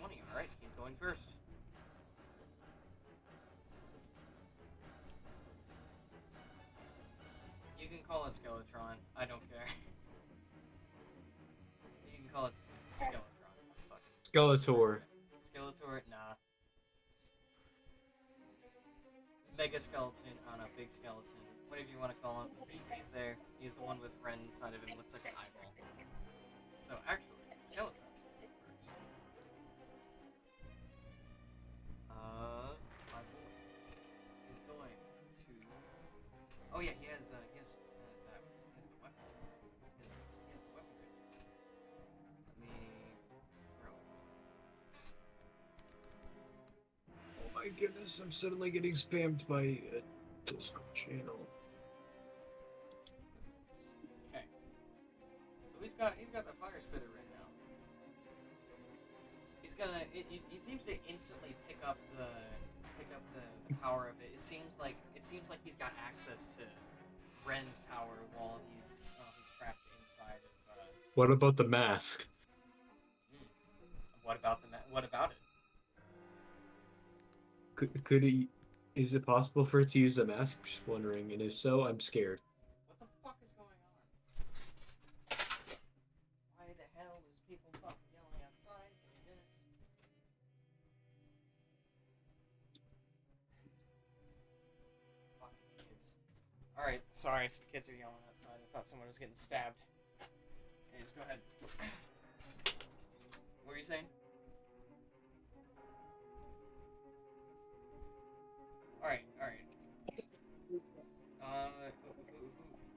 20. All right, he's going first. You can call it Skeletron. I don't care. You can call it Skeletron. Fuck. Skeletor. Skeletor, nah. Mega skeleton on a big skeleton. Whatever you want to call him. He's there. He's the one with Ren inside of him. Looks like an eyeball. So actually, Skeletron's going first. My boy is going to. Oh yeah, he has that. He has the weapon. He has the weapon. Let me throw it. Oh my goodness, I'm suddenly getting spammed by a Discord channel. Okay. So he's got the fire spitter right now. He's gonna. He seems to instantly pick up the power of it. It seems like he's got access to Ren's power while he's trapped inside of. What about the mask? What about What about it? Could he? Is it possible for it to use the mask? I'm just wondering, and if so, I'm scared. What the fuck is going on? Why the hell is people fucking yelling outside? Fucking kids. Alright, sorry, some kids are yelling outside. I thought someone was getting stabbed. Anyways, go ahead. What were you saying? Alright.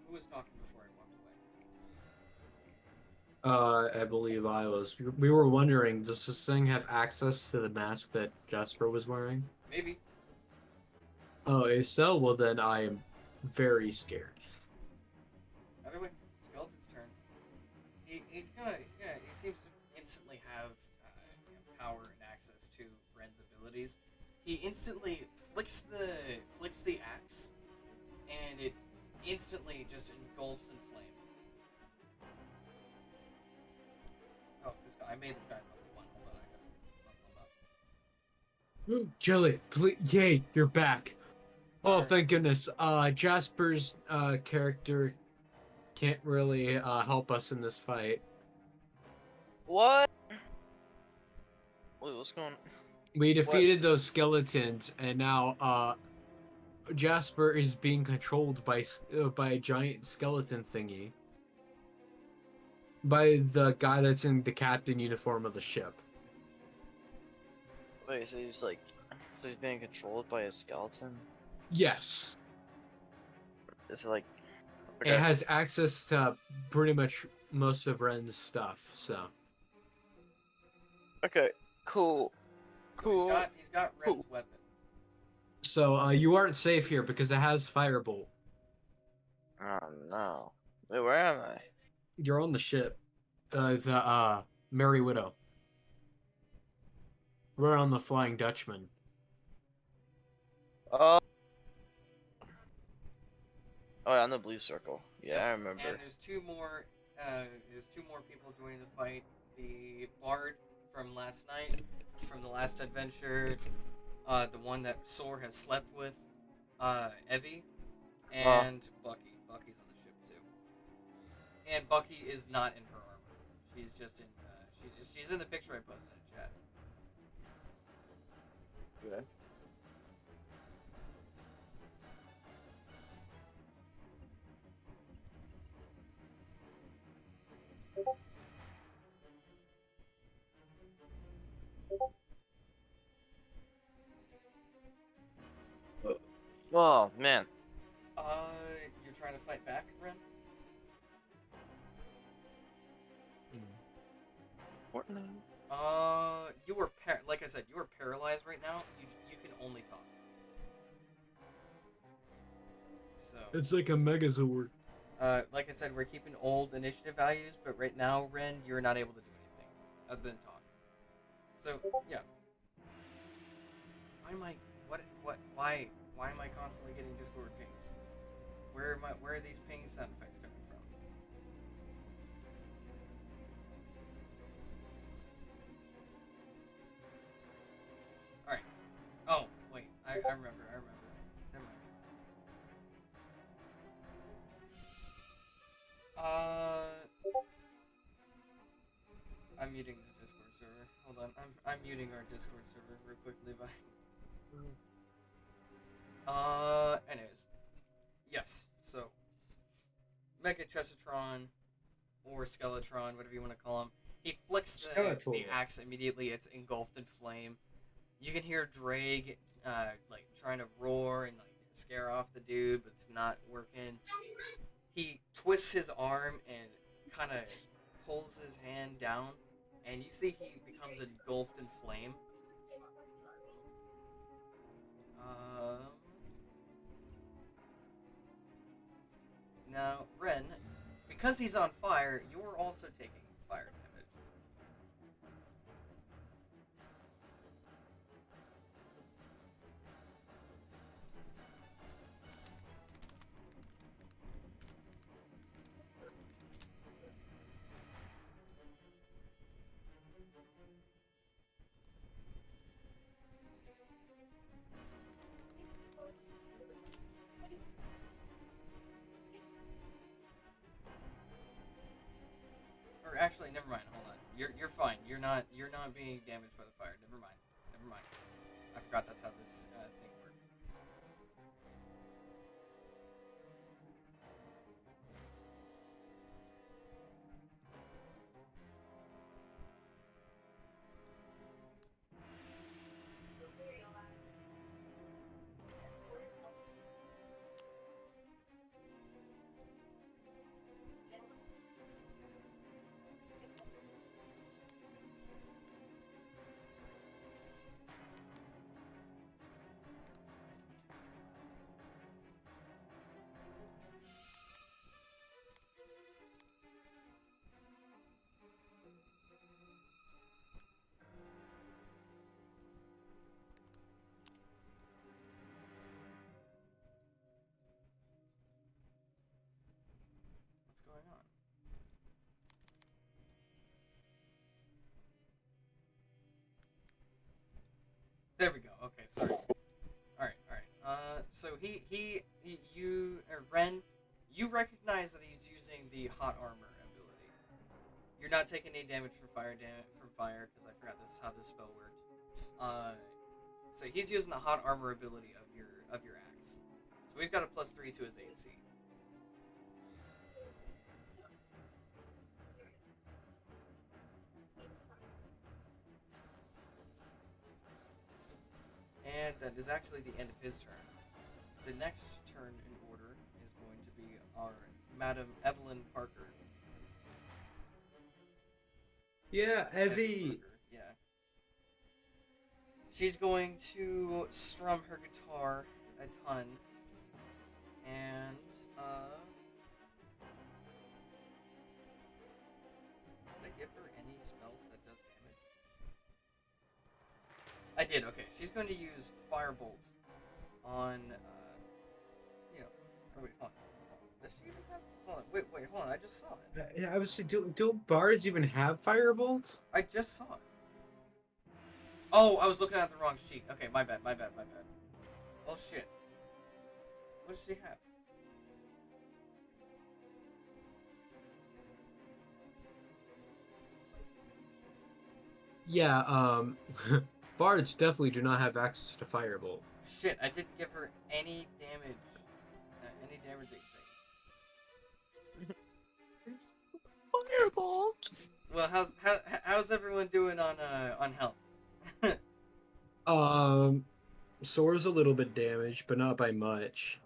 Who was talking before I walked away? I believe I was. We were wondering, does this thing have access to the mask that Jasper was wearing? Maybe. Oh, if so, well then I am very scared. Either way, Skeleton's turn. He seems to instantly have power and access to Ren's abilities. He instantly flicks the axe, and it instantly just engulfs in flame. Oh, this guy! I made this guy level 1. Hold on, I gotta level him up. Jelly, please, yay, you're back. Oh, thank goodness. Jasper's character can't really help us in this fight. What? Wait, what's going on? We defeated those skeletons, and now Jasper is being controlled by a giant skeleton thingy. By the guy that's in the captain uniform of the ship. Wait, so he's being controlled by a skeleton? Yes. Is it like... It has access to pretty much most of Ren's stuff, so. Okay, cool. So he's got Ren's weapon. So you aren't safe here because it has firebolt. Oh no. Wait, where am I? You're on the ship. The Merry Widow. We're on the Flying Dutchman. Oh, yeah, on the blue circle. Yeah, I remember. And there's two more people joining the fight. The bard from last night, from the last adventure, the one that Sor has slept with, Evie, and Bucky. Bucky's on the ship too. And Bucky is not in her armor. She's just in. She's in the picture I posted in chat. Okay. Oh man. You're trying to fight back, Ren? Fortnite. You were like I said, you are paralyzed right now. You can only talk. So. It's like a Megazord. Like I said, we're keeping old initiative values, but right now, Ren, you're not able to do anything other than talk. So yeah. Why am I constantly getting Discord pings? Where are these ping sound effects coming from? I remember. Never mind. I'm muting the Discord server. Hold on, I'm muting our Discord server real quick, Levi. Anyways, yes. So, Mega Chessatron or Skeletron, whatever you want to call him, he flicks the Skeletor. axe immediately. It's engulfed in flame. You can hear Drake, like trying to roar and like scare off the dude, but it's not working. He twists his arm and kind of pulls his hand down, and you see he becomes engulfed in flame. Um, Now, Ren, because he's on fire, you're also taking fire damage. Or actually, never mind. Hold on. You're fine. You're not being damaged by the fire. Never mind. Never mind. I forgot that's how this thing worked. What's going on? There we go. Okay, sorry. All right. So Ren, you recognize that he's using the hot armor ability. You're not taking any damage from fire because I forgot this is how this spell worked. So he's using the hot armor ability of your axe. So he's got a +3 to his AC. And that is actually the end of his turn. The next turn in order is going to be our Madam Evelyn Parker. Yeah, Evie. Parker, yeah. She's going to strum her guitar a ton. And, did I give her any spells that does damage? I did, okay. She's going to use Firebolt on, oh wait, hold on. Does she even have, hold on, I just saw it. I was do bards even have firebolt? I just saw it. Oh, I was looking at the wrong sheet. Okay, my bad. Oh shit. What does she have? Yeah, bards definitely do not have access to firebolt. Shit, I didn't give her any damage. Any damaging things. Firebolt. Well, how's everyone doing on health? Sora's a little bit damaged, but not by much.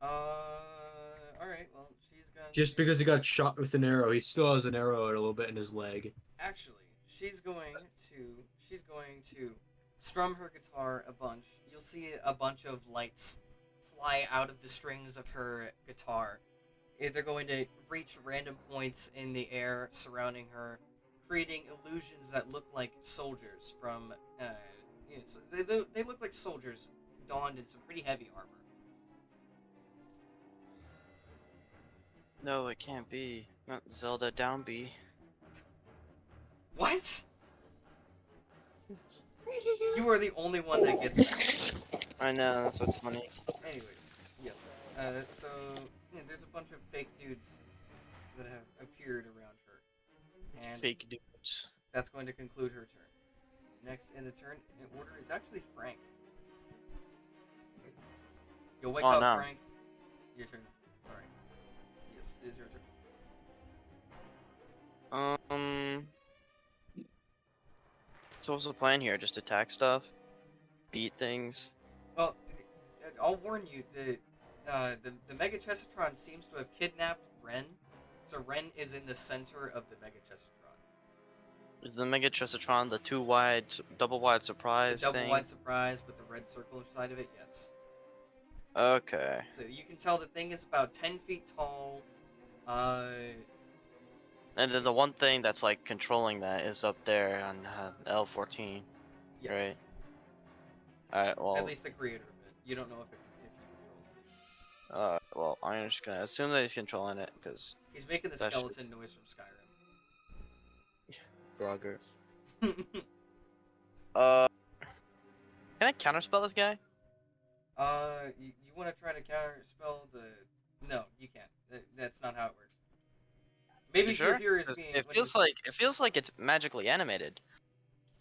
Alright, well, she's gonna... Just because he got shot with an arrow, he still has an arrow a little bit in his leg. Actually, she's going to strum her guitar a bunch. You'll see a bunch of lights fly out of the strings of her guitar. They're going to reach random points in the air surrounding her, creating illusions that look like soldiers from... they look like soldiers donned in some pretty heavy armor. No, it can't be. Not Zelda Downby. What? You are the only one that gets that. I know, that's what's funny. Anyways, yes. So there's a bunch of fake dudes that have appeared around her, and Fake dudes. that's going to conclude her turn. Next in the turn in order is actually Frank. You'll wake Oh, up, no. Frank. Your turn. Sorry. Yes, it is your turn. So what's the plan here? Just attack stuff? Beat things? Well, I'll warn you. The Mega Chessatron seems to have kidnapped Ren, so Ren is in the center of the Mega Chessatron. Is the Mega Trisatron the double wide The surprise double thing? wide surprise with the red circle inside of it. Yes. Okay. So you can tell the thing is about 10 feet tall. And then the one thing that's like controlling that is up there on L14, Yes. right? Alright, well, At least the creator of it. You don't know if you control it. well, I'm just gonna assume that he's controlling it, because He's making the That should- skeleton noise from Frogger. Skyrim. Can I counterspell this guy? You want to try to counterspell the? No, you can't. That's not how it works. Maybe You if sure? your hero is 'Cause being. it when feels you're- like it's magically animated.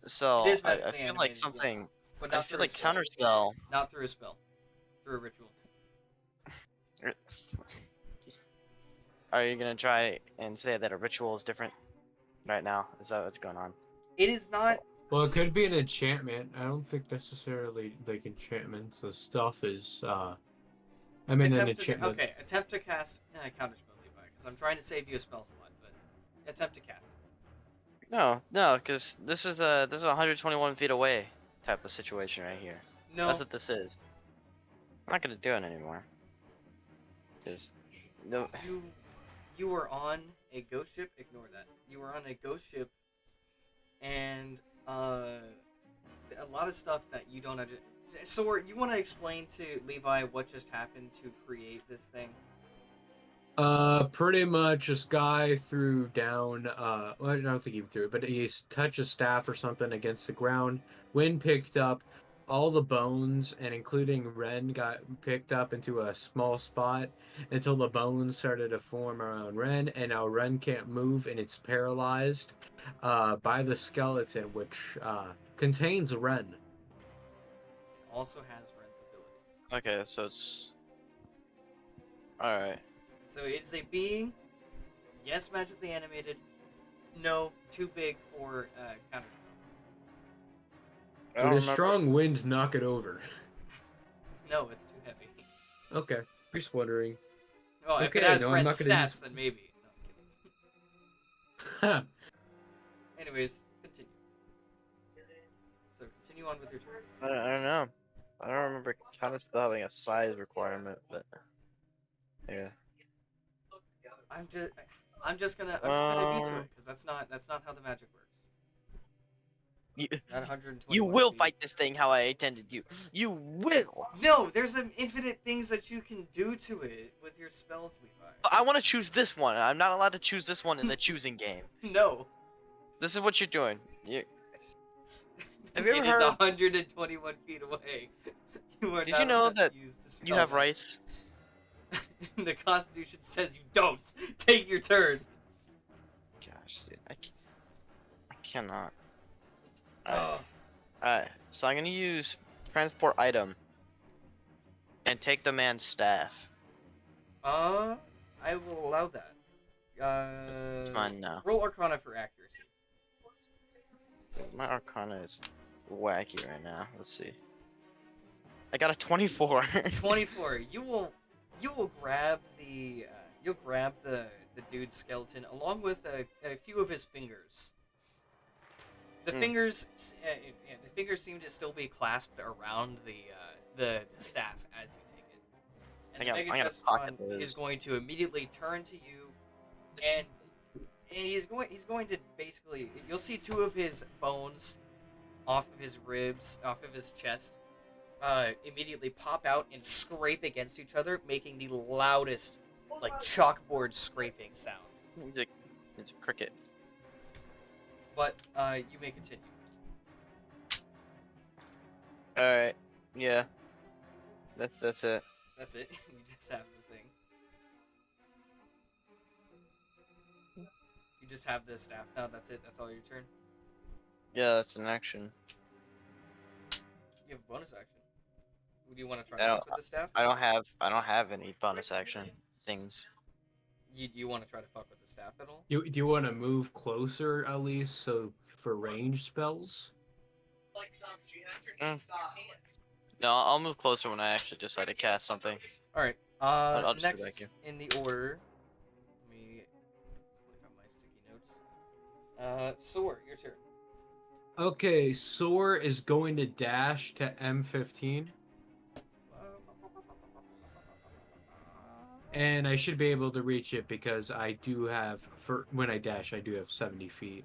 So It is I magically feel animated, like yes, something. but I not feel through a like spell. counterspell. Not through a spell. Through a ritual. Are you gonna try and say that a ritual is different right now? Is that what's going on? It is not. Well, it could be an enchantment. I don't think necessarily like enchantments. The stuff is. I mean, an enchantment. Attempt to cast counterspell, Levi, because I'm trying to save you a spell slot, but attempt to cast it. No, because this is 121 feet away type of situation right here. No. That's what this is. I'm not gonna do it anymore. Cause no. You were on a ghost ship. Ignore that. You were on a ghost ship, and a lot of stuff that you don't understand. So, you want to explain to Levi what just happened to create this thing? Pretty much this guy threw down, well, I don't think he threw it, but he touched a staff or something against the ground. Wind picked up all the bones, and including Ren got picked up into a small spot until the bones started to form around Ren, and now Ren can't move and it's paralyzed, by the skeleton, which, contains Ren. It also has Ren's abilities. Okay, so it's. All right. So it's a being. Yes, magically animated. No, too big for counterspell. I don't Would a remember. strong wind knock it over? No, it's too heavy. Okay, just wondering. Well, if Okay, it has no, I'm Ren's not gonna stats, use- then maybe. No, I'm kidding. Ha! Anyways, continue. So continue on with your turn. I don't know. I don't remember counterspell having a size requirement, but yeah. I'm just gonna veto it because that's not how the magic works. You, It's not 120. you will fight this thing how I intended you. You will. No, there's infinite things that you can do to it with your spells, Levi. But I want to choose this one. I'm not allowed to choose this one in the choosing game. No. This is what you're doing. Have you ever It is heard? 121 feet away. You are Did not you know allowed to that use the You spell have now. rights. The Constitution says you don't. Take your turn. Gosh, dude, I cannot. Ugh. Alright, so I'm gonna use transport item and take the man's staff. I will allow that. It's mine now. Roll Arcana for accuracy. My Arcana is wacky right now. Let's see. I got a 24. 24. You will grab the the dude's skeleton along with a few of his fingers. The fingers seem to still be clasped around the staff as you take it. And the I'm Mega gonna pocket Chestron those. is going to immediately turn to you, and he's going to basically, you'll see two of his bones off of his ribs, off of his chest, immediately pop out and scrape against each other, making the loudest, like, chalkboard scraping sound. It's a cricket. But you may continue. Alright. Yeah. That's it. That's it. You just have the thing. You just have the staff. No, that's it. That's all your turn. Yeah, that's an action. You have a bonus action. Do you want to try I to don't. fuck with the staff? I don't have any bonus action things. You want to try to fuck with the staff at all? Do you want to move closer at least so for range spells? Mm. No, I'll move closer when I actually decide to cast something. All right. I'll just do Next back here. in the order. Let me click on my sticky notes. Soar, your turn. Okay, Soar is going to dash to M15, and I should be able to reach it because I do have, for when I dash, I do have 70 feet.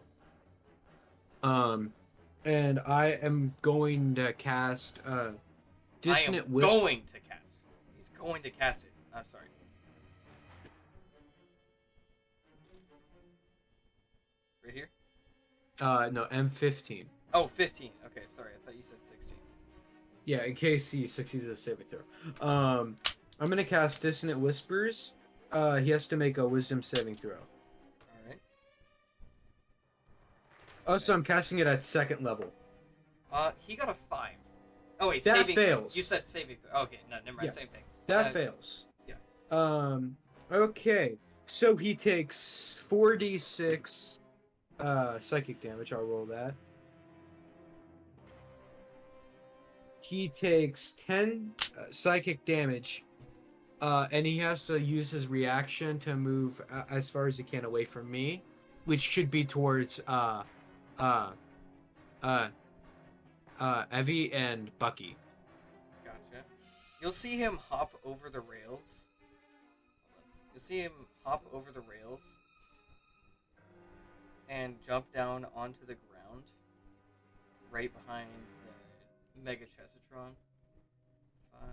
And I am going to cast Dissonant I am Whisper. going to cast. He's going to cast it. I'm sorry. Right here? No, M15. Oh, 15. Okay, sorry. I thought you said 16. Yeah, in case he succeeds at a saving throw. I'm gonna cast Dissonant Whispers. He has to make a Wisdom saving throw. Alright. Also, I'm casting it at second level. He got a 5. Oh, wait, That saving. fails. You said saving throw. Okay, no, never mind. Yeah. Same thing. That fails. yeah. Okay. So he takes 4d6 psychic damage. I'll roll that. He takes 10 psychic damage, and he has to use his reaction to move as far as he can away from me, which should be towards Evie and Bucky. Gotcha. You'll see him hop over the rails. You'll see him hop over the rails and jump down onto the ground right behind the Mega Chessitron. 5, 10,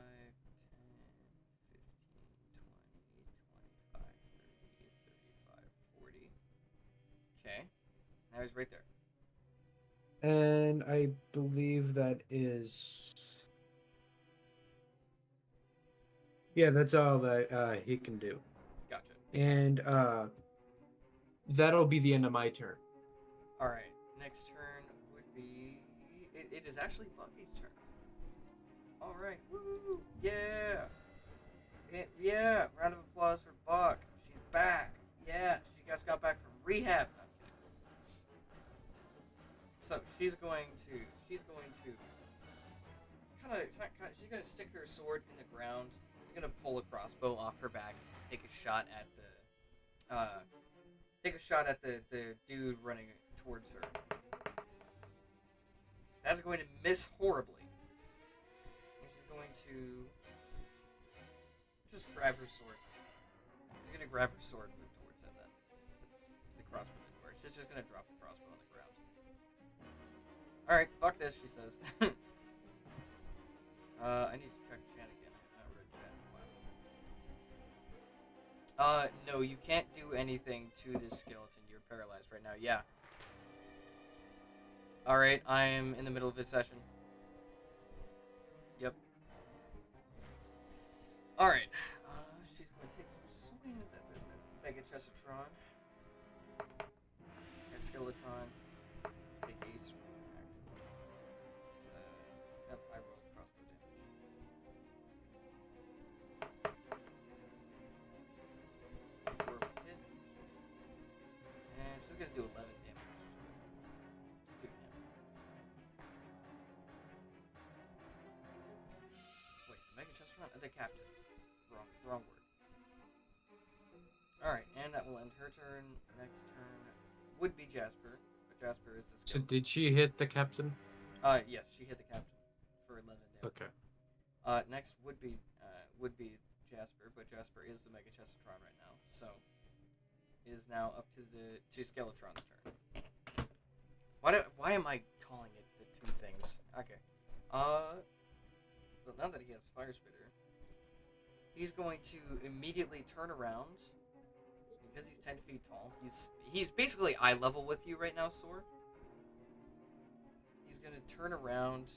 15, 20, 25, 30, 35, 40. Okay. Now he's right there. And I believe that is... Yeah, that's all that he can do. Gotcha. And that'll be the end of my turn. Alright. Next turn would be... It is actually Bucky's turn. Alright. Woo! Yeah! Yeah! Round of applause for Buck. She's back. Yeah! She just got back from rehab. No, I'm kidding. So she's going to she's gonna stick her sword in the ground. She's gonna pull a crossbow off her back and take a shot at the dude running towards her. That's going to miss horribly. And she's going to just grab her sword. She's gonna grab her sword and move towards him then. The crossbow didn't work. She's just gonna drop the crossbow on the ground. Alright, fuck this, she says. I need to check chat again. I have not read chat in a while. No, you can't do anything to this skeleton. You're paralyzed right now. Yeah. Alright, I am in the middle of a session. Yep. Alright. She's going to take some swings at the Mega Chessitron. And Skeletron. Take a swing, actually. Yep, I rolled crossbow damage. Let's see. 4 hit. And she's going to do 11 damage. 2 now. Wait, Mega Chessitron? The captain. Wrong word. Alright, and that will end her turn. Next turn would be Jasper, but Jasper is the So skeleton. did she hit the captain? Yes, she hit the captain for 11 damage. Okay. Next would be Jasper, but Jasper is the Mega Chessitron right now, so it is now up to Skeletron's turn. Why am I calling it the two things? Okay. Well, now that he has Fire Spitter, he's going to immediately turn around because he's 10 feet tall. He's basically eye level with you right now, Sor. He's gonna turn around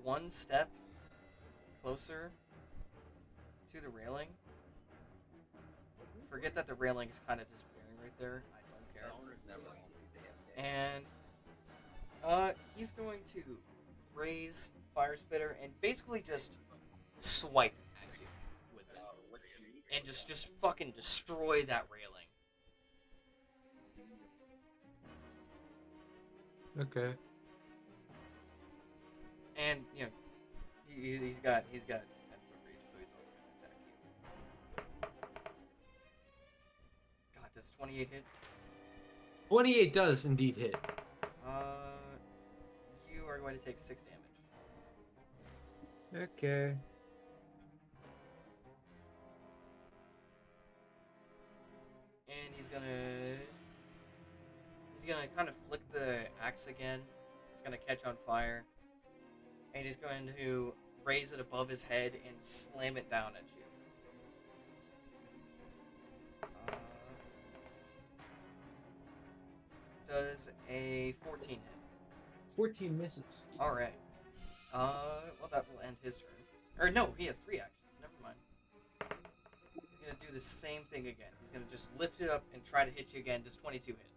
one step closer to the railing. Forget that the railing is kind of disappearing right there. I don't care. And he's going to raise Fire Spitter and basically just swipe at you with it, and just fucking destroy that railing. Okay. And you know, he's got 10-foot reach, so he's also gonna attack you. God, does 28 hit? 28 does indeed hit. You are going to take 6 damage. Okay. And he's gonna kind of flick the axe again. It's gonna catch on fire, and he's going to raise it above his head and slam it down at you. Does a 14 hit? 14 misses. All right. Well, that will end his turn. Or no, he has 3 actions. Never mind. He's gonna do the same thing again. He's gonna just lift it up and try to hit you again. Does 22 hit?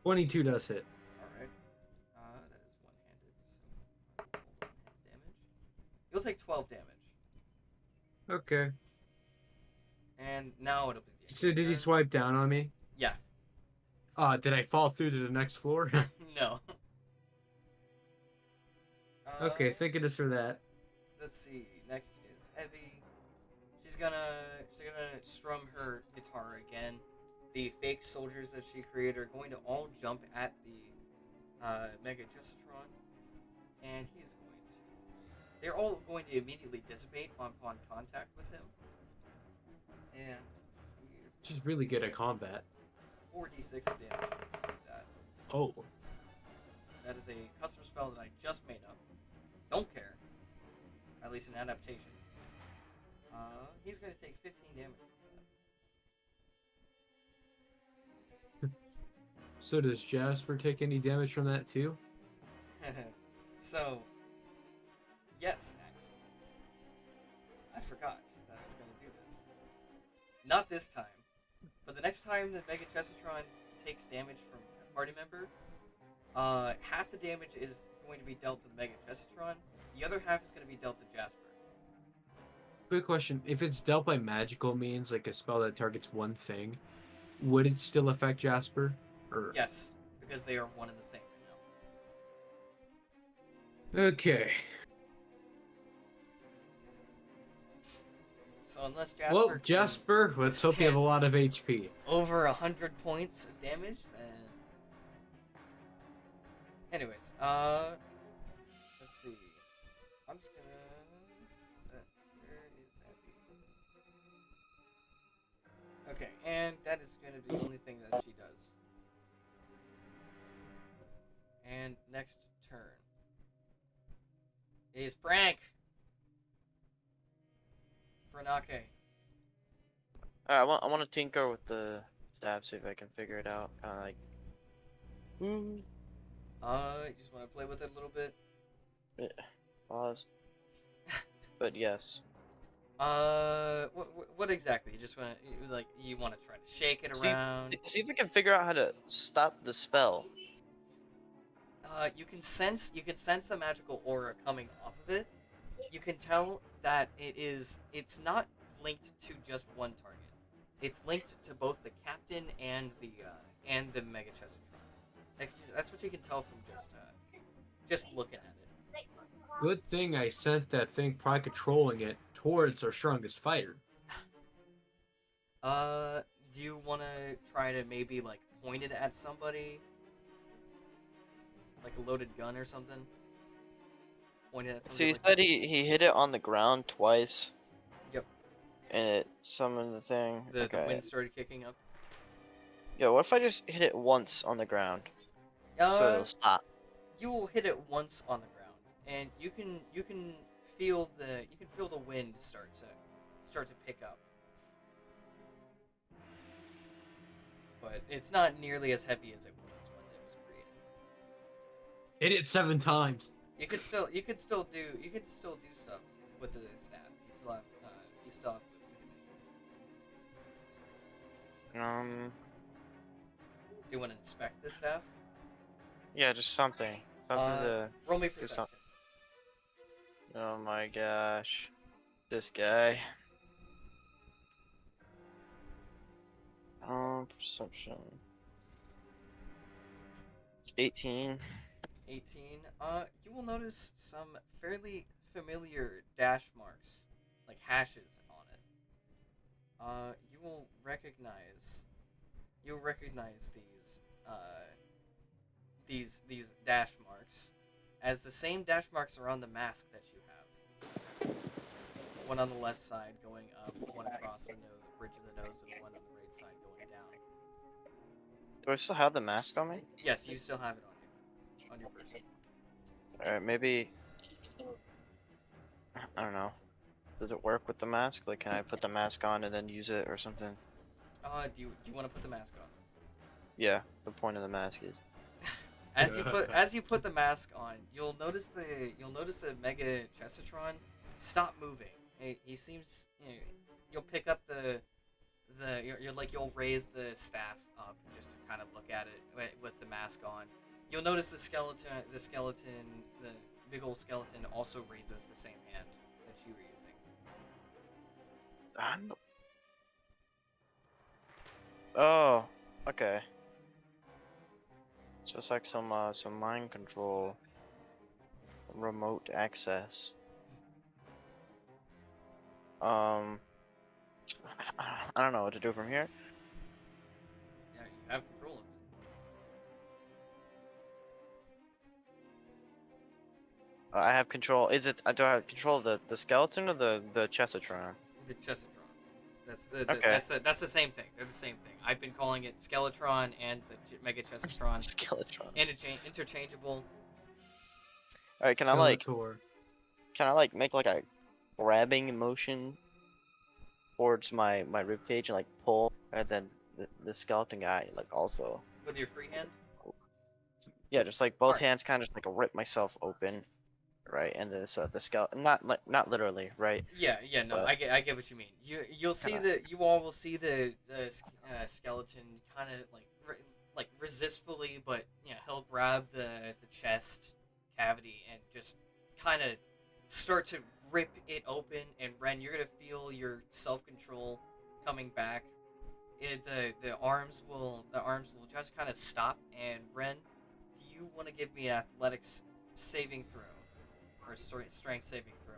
22 does hit. All right. That is one-handed, so one-handed damage. You'll take 12 damage. Okay. And now it'll be the So did he swipe down on me? Yeah. Did I fall through to the next floor? No. Okay, thank goodness for that. Let's see. Next is Evie. She's gonna strum her guitar again. The fake soldiers that she created are going to all jump at the Mega Justitron, and he is going to. They're all going to immediately dissipate upon contact with him. And he is She's really good at combat. 4d6 of damage. That. Oh. That is a custom spell that I just made up. Don't care. At least an adaptation. He's going to take 15 damage from So does Jasper take any damage from that too? that. So, yes, actually. I forgot that I was going to do this. Not this time. But the next time the Mega Chestitron takes damage from a party member, half the damage is going to be dealt to the Mega Chestitron. The other half is going to be dealt to Jasper. Quick question. If it's dealt by magical means, like a spell that targets one thing, would it still affect Jasper? Or... Yes, because they are one and the same right now. Okay. So unless Jasper Well, Jasper, let's hope you have a lot of HP. over 100 points of damage, then... Anyways, let's see. I'm just gonna... where is Abby? Okay, and that is gonna be the only thing that she does. And next turn is Frank! Franake. Alright, I want to tinker with the staff, see if I can figure it out. Kind of like... You just want to play with it a little bit? Pause. But yes. What exactly? You just want to, you want to try to shake it around? See if we can figure out how to stop the spell. You can sense the magical aura coming off of it. You can tell that it's not linked to just one target. It's linked to both the captain and the Mega Chestitron. That's what you can tell from just looking at it. Good thing I sent that thing probably controlling it towards our strongest fighter. Do you want to try to maybe like point it at somebody? Like a loaded gun or something? Point it at somebody. So he like said he hit it on the ground twice. Yep. And it summoned the thing. The Okay. wind started kicking up. Yeah, what if I just hit it once on the ground? So it'll stop. You will hit it once on the ground, and you can feel the wind start to pick up. But it's not nearly as heavy as it was when it was created. Hit it 7 times. you could still do stuff with the staff. You still have moves you can Um, do. Do you want to inspect the staff? yeah, just something. Something to Roll me do perception. something. Oh my gosh. This guy. Perception. 18. 18. You will notice some fairly familiar dash marks, like hashes on it. You will recognize. You'll recognize these dash marks as the same dash marks are on the mask that you have. One on the left side going up, one across the nose, bridge of the nose, and one on the right side going down. Do I still have the mask on me? Yes, you still have it on your person. Alright, maybe. I don't know. Does it work with the mask? Like, can I put the mask on and then use it or something? Do you want to put the mask on? Yeah, the point of the mask is. As you put the mask on, you'll notice the Mega Chestatron stop moving. He seems, you'll pick up you'll raise the staff up just to kind of look at it with the mask on. You'll notice the big old skeleton also raises the same hand that you were using. Oh, okay. So it's like some mind control, remote access. I don't know what to do from here. Yeah, you have control of it. I have control. Is it? Do I have control of the skeleton or the Chestatron? The Chestatron. Okay. That's the same thing. They're the same thing. I've been calling it Skeletron and the Mega Chestatron Skeletron. interchangeable. All right. Skeletor. Can I like make like a grabbing motion towards my rib cage and like pull, and then the skeleton guy like also. With your free hand? Yeah, just like both Alright. hands, kind of just like rip myself open, right? And this the skeleton, not literally, right? Yeah, no, But I get what you mean. You'll see kinda- you all will see the skeleton kind of like resistfully, but he'll grab the chest cavity and just kind of start to rip it open. And Ren, you're gonna feel your self control coming back. The arms will just kind of stop. And Ren, do you want to give me an athletics saving throw or strength saving throw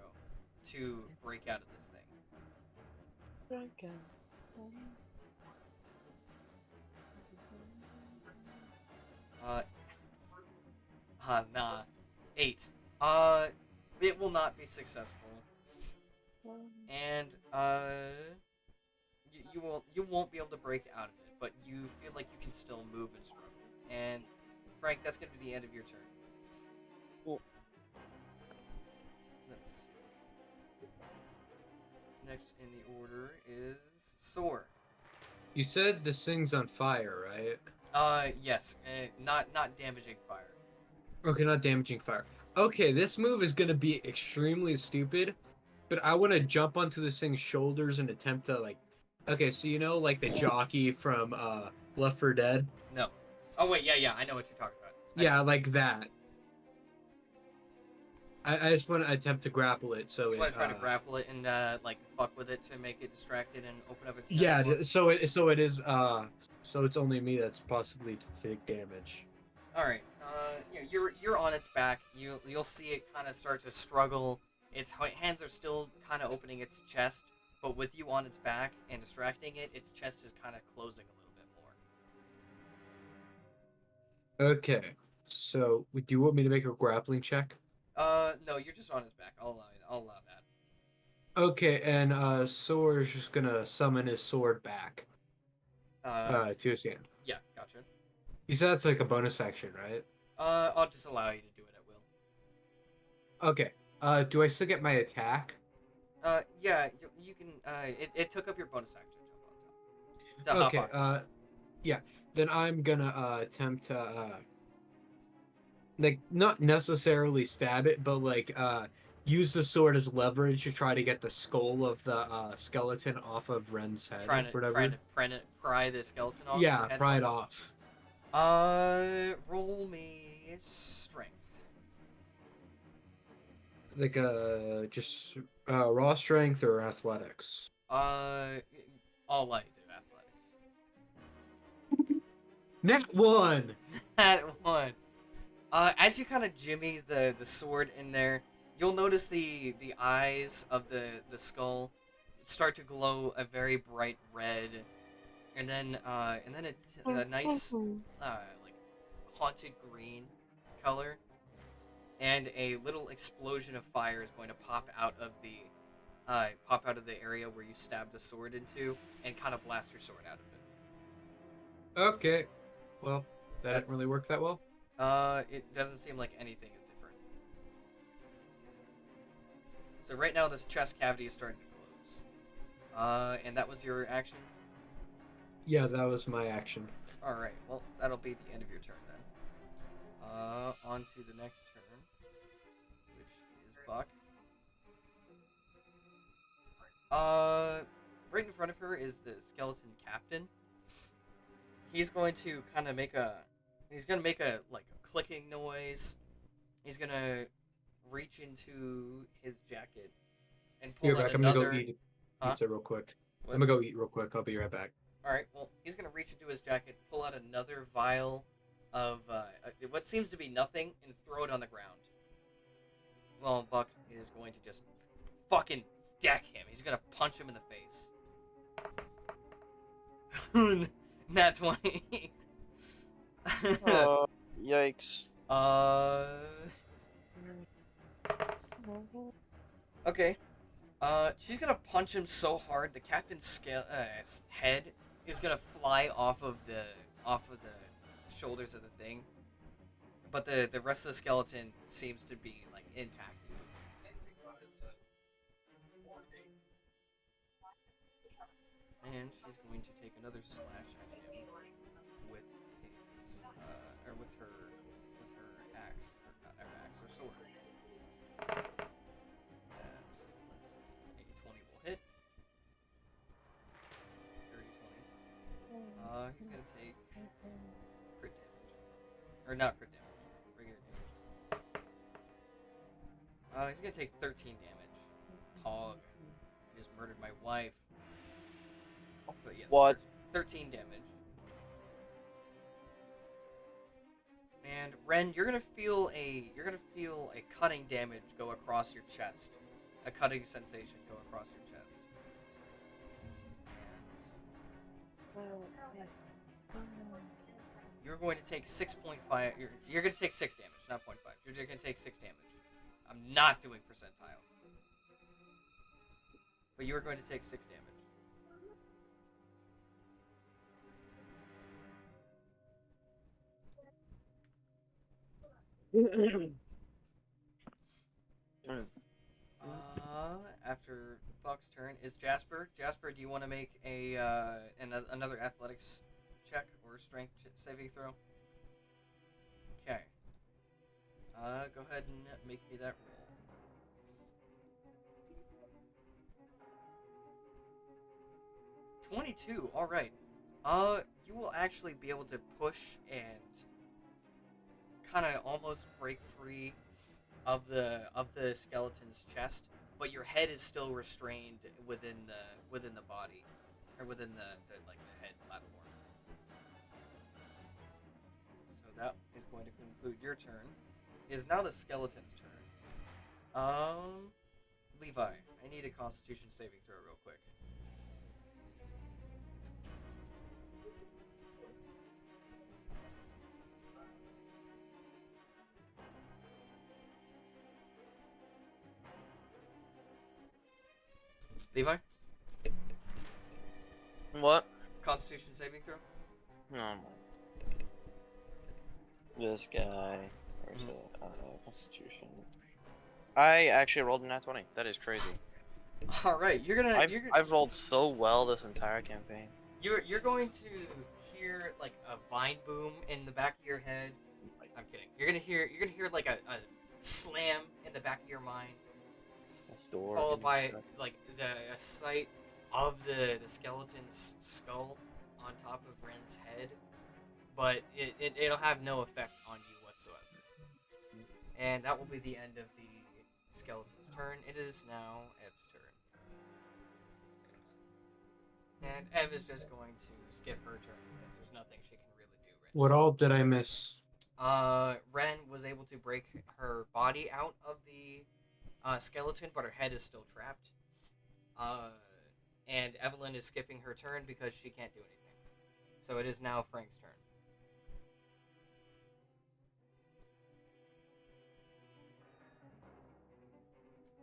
to break out of this thing? Nah, 8. It will not be successful, and you won't be able to break out of it, but you feel like you can still move and struggle. And Frank, that's gonna be the end of your turn. Cool. Let's see. Next in the order is Soar. You said this thing's on fire, right? Yes, not damaging fire. Okay, not damaging fire. Okay, this move is gonna be extremely stupid, but I want to jump onto this thing's shoulders and attempt to like. Okay, so you know like the jockey from Left 4 Dead. No. Oh wait, yeah, I know what you're talking about. Yeah, like that. I just want to attempt to grapple it. So You it, want to try to grapple it and like fuck with it to make it distracted and open up its. Yeah, tentacle? so it is so it's only me that's possibly to take damage. All right. You're on its back. You'll see it kind of start to struggle. Its hands are still kind of opening its chest, but with you on its back and distracting it, its chest is kind of closing a little bit more. Okay, so do you want me to make a grappling check? No, you're just on its back. I'll allow that. Okay, and Sword is just gonna summon his sword back to his hand. Yeah, gotcha. You said that's like a bonus action, right? I'll just allow you to do it at will. Okay. Do I still get my attack? Yeah, you can. It took up your bonus action to jump on top. To hop Okay. on. Yeah. Then I'm gonna attempt to like not necessarily stab it, but like use the sword as leverage to try to get the skull of the skeleton off of Ren's head, Trying or to whatever. pry the skeleton off Yeah, the head. pry it off. Roll me strength. Like just raw strength or athletics. Uh, all I do athletics. Net one. That one. As you kind of jimmy the sword in there, you'll notice the eyes of the skull start to glow a very bright red, and then it's a nice like haunted green color, and a little explosion of fire is going to pop out of the area where you stabbed the sword into, and kind of blast your sword out of it. Okay. Well, that didn't really work that well. It doesn't seem like anything is different. So right now this chest cavity is starting to close. And that was your action? Yeah, that was my action. Alright, well, that'll be the end of your turn then. On to the next turn, which is Buck. Right in front of her is the skeleton captain. He's going to kind of make a like a clicking noise. He's gonna reach into his jacket and pull Here, out back. I'm gonna another. go eat Huh? pizza real quick. What? I'm gonna go eat real quick. I'll be right back. All right. Well, he's gonna reach into his jacket, pull out another vial of what seems to be nothing, and throw it on the ground. Well, Buck is going to just fucking deck him. He's gonna punch him in the face. Nat 20. Yikes. Okay. She's gonna punch him so hard the captain's head is gonna fly off of the shoulders of the thing, but the rest of the skeleton seems to be like intact. And she's going to take another slash at him with his or with her axe, or not her axe, her sword. That's a 20 will hit. Dirty 20. He's gonna take crit damage, or not crit damage, regular damage. He's gonna take 13 damage. Pog, he just murdered my wife. But yes, What? 13 damage. And Ren, you're gonna feel a cutting damage go across your chest, a cutting sensation go across your chest. And you're going to take 6.5. You're going to take 6 damage, not 0.5. You're just going to take 6 damage. I'm not doing percentiles, but you are going to take 6 damage. After Buck's turn is Jasper. Jasper, do you want to make another athletics check or strength saving throw? Okay. Go ahead and make me that roll. 22. All right. You will actually be able to push and kind of almost break free of the skeleton's chest, but your head is still restrained within the body, or within the head platform. So that is going to conclude your turn. It is now the skeleton's turn. Levi, I need a Constitution saving throw real quick. Levi? What? Constitution saving throw? No. This guy. Where's the Constitution? I actually rolled a nat 20. That is crazy. All right, I've rolled so well this entire campaign. You're going to hear like a vine boom in the back of your head, I'm kidding. You're gonna hear like a slam in the back of your mind, A sword followed and by stuff. like a sight of the skeleton's skull on top of Ren's head, but it'll have no effect on you whatsoever. And that will be the end of the skeleton's turn. It is now Ev's turn. And Ev is just going to skip her turn because there's nothing she can really do right What all did I miss? now. Ren was able to break her body out of the skeleton, but her head is still trapped. And Evelyn is skipping her turn because she can't do anything. So it is now Frank's turn.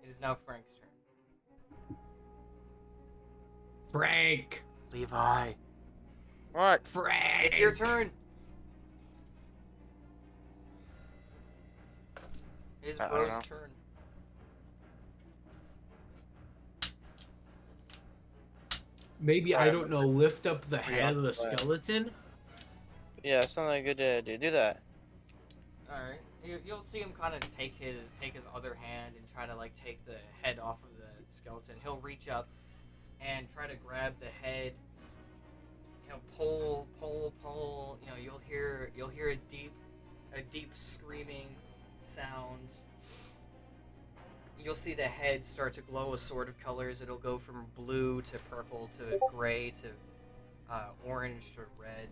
It is now Frank's turn. Frank! Levi, What? Frank! it's your turn. It is I don't Bro's know. turn. Maybe, Sorry, I don't know, lift up the head of the Preoccupied. skeleton? Yeah, it's not a good idea. Do that. All right, you'll see him kind of take his other hand and try to like take the head off of the skeleton. He'll reach up and try to grab the head. Pull. You'll hear a deep screaming sound. You'll see the head start to glow a sort of colors. It'll go from blue to purple to gray to orange to red.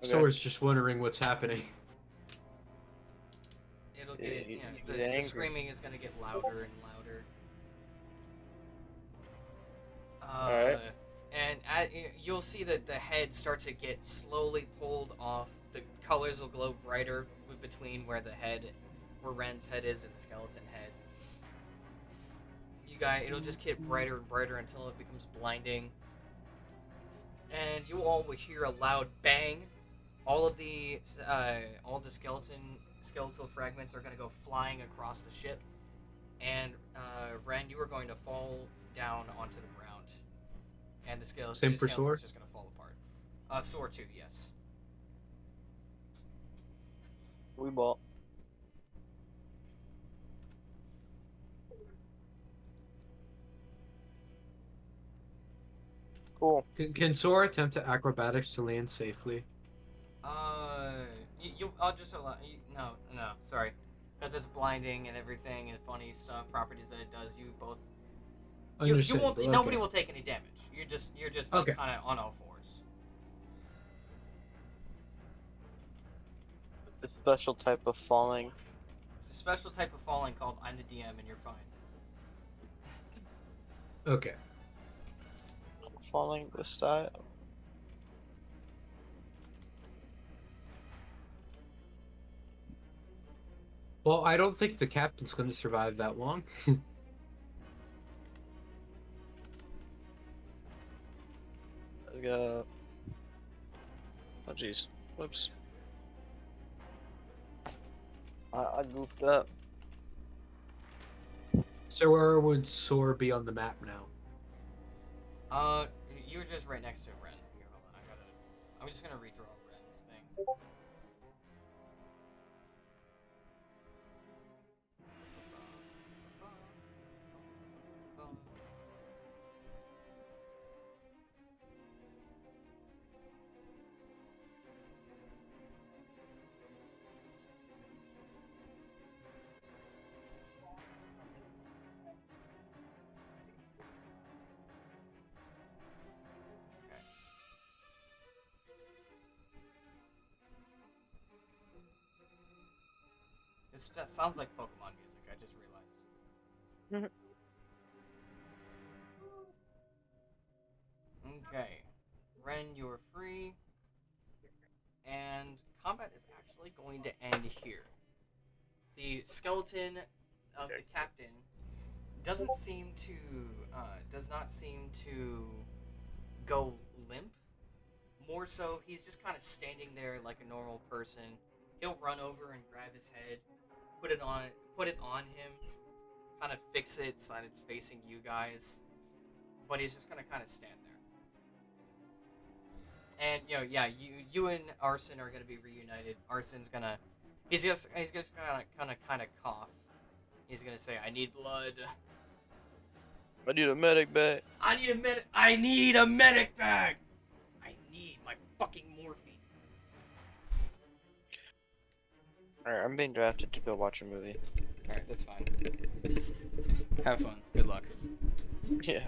Okay. Sora's just wondering what's happening. It'll Yeah, get, you the, get the angry. screaming is going to get louder and louder. Alright. And you'll see that the head start to get slowly pulled off. The colors will glow brighter between where Ren's head is and the skeleton head. It'll just get brighter and brighter until it becomes blinding. And you all will hear a loud bang. All the skeletal fragments are going to go flying across the ship, and Ren, you are going to fall down onto the ground, and the Same for skeleton's Sora? just going to fall apart. Sora too, yes. We bought. Cool. Can Sora attempt to acrobatics to land safely? I'll just allow you. No, sorry, because it's blinding and everything and funny stuff, properties that it does. You both. You won't. Understandable, Nobody okay. will take any damage. You're just like, Okay. kind of on all fours. A special type of falling. It's a special type of falling called I'm the DM and you're fine. Okay. Falling this style. Well, I don't think the captain's going to survive that long. I got. Oh jeez. Whoops. I goofed up. So where would Sora be on the map now? You're just right next to Ren. Here, hold on. I'm just gonna redraw Ren's thing. That sounds like Pokemon music, I just realized. Okay. Ren, you're free. And combat is actually going to end here. The skeleton of the captain does not seem to go limp. More so, he's just kind of standing there like a normal person. He'll run over and grab his head, put it on him, kind of fix it so that it's facing you guys. But he's just gonna kind of stand And yeah, you and Arson are gonna be reunited. Arson's gonna, he's just gonna kind of cough. He's gonna say, "I need blood. I need a medic bag. I need a medic. I need a medic bag. I need my fucking morphine." Alright, I'm being drafted to go watch a movie. All right, that's fine. Have fun. Good luck. Yeah.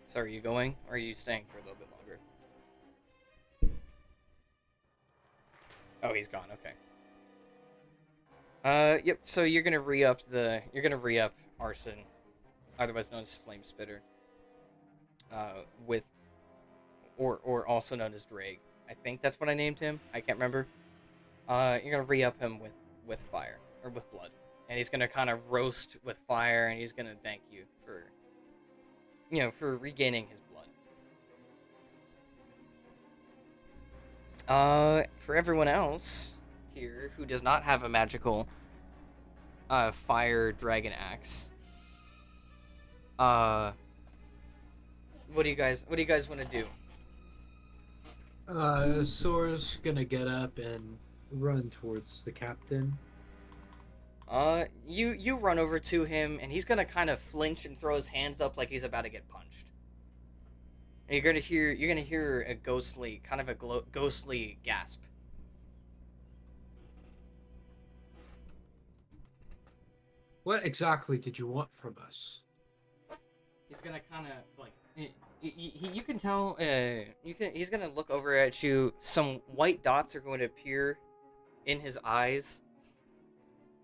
So are you going, or are you staying for a little bit longer? Oh, he's gone. Okay. Yep. So you're gonna re-up Arson, otherwise known as Flame Spitter. With, or also known as Drake. I think that's what I named him. I can't remember. You're gonna re-up him with fire or with blood, and he's gonna kind of roast with fire, and he's gonna thank you for, for regaining his blood. For everyone else here who does not have a magical fire dragon axe, what do you guys want to do? Sora's gonna get up and run towards the captain. You run over to him, and he's gonna kind of flinch and throw his hands up like he's about to get punched. And you're gonna hear a ghostly gasp. What exactly did you want from us? He's gonna kind of like you can tell he's gonna look over at you. Some white dots are going to appear in his eyes,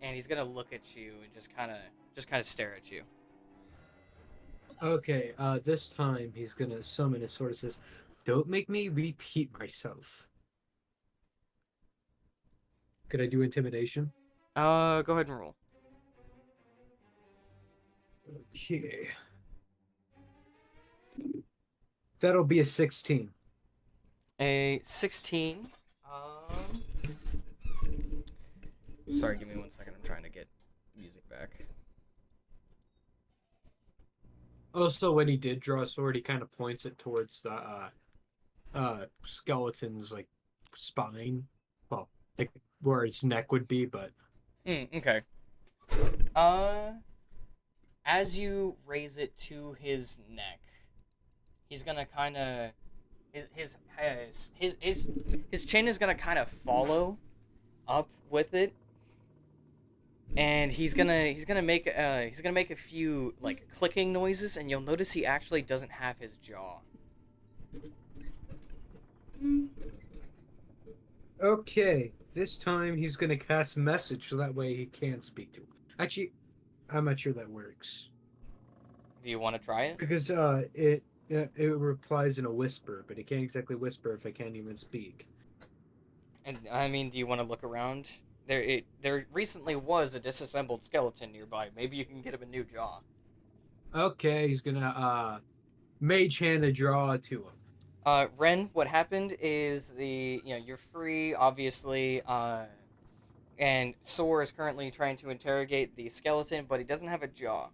and he's gonna look at you and just kind of stare at you. Okay, this time he's gonna summon his sword and says, "Don't make me repeat myself." Could I do intimidation? Go ahead and roll. Okay. That'll be a 16. A 16. Sorry, give me 1 second. I'm trying to get music back. Also, when he did draw a sword, he kind of points it towards the skeleton's like spine. Well, like where its neck would be, but Okay. As you raise it to his neck, he's gonna kind of his chin is gonna kind of follow up with it, and he's gonna make a few like clicking noises, and you'll notice he actually doesn't have his jaw. okay. This time he's gonna cast message so that way he can speak to him. Actually, I'm not sure that works Do you want to try it? because it replies in a whisper, but it can't exactly whisper if I can't even speak. And I mean, do you want to look around? There recently was a disassembled skeleton nearby. Maybe you can get him a new jaw. Okay, he's gonna mage hand a draw to him. Ren, what happened is you're free, obviously, and Sora is currently trying to interrogate the skeleton, but he doesn't have a jaw.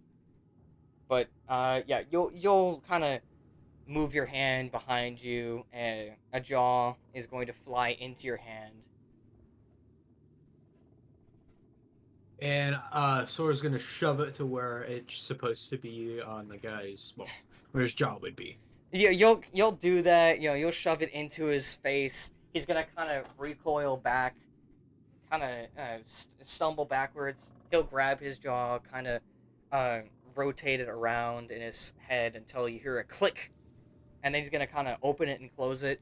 But, yeah, you'll kind of move your hand behind you, and a jaw is going to fly into your hand. And Sora's gonna shove it to where it's supposed to be on the guy's, well, where his jaw would be. Yeah, you'll do that. You'll shove it into his face. He's gonna kind of recoil back, kind of stumble backwards. He'll grab his jaw, kind of rotate it around in his head until you hear a click, and then he's gonna kind of open it and close it,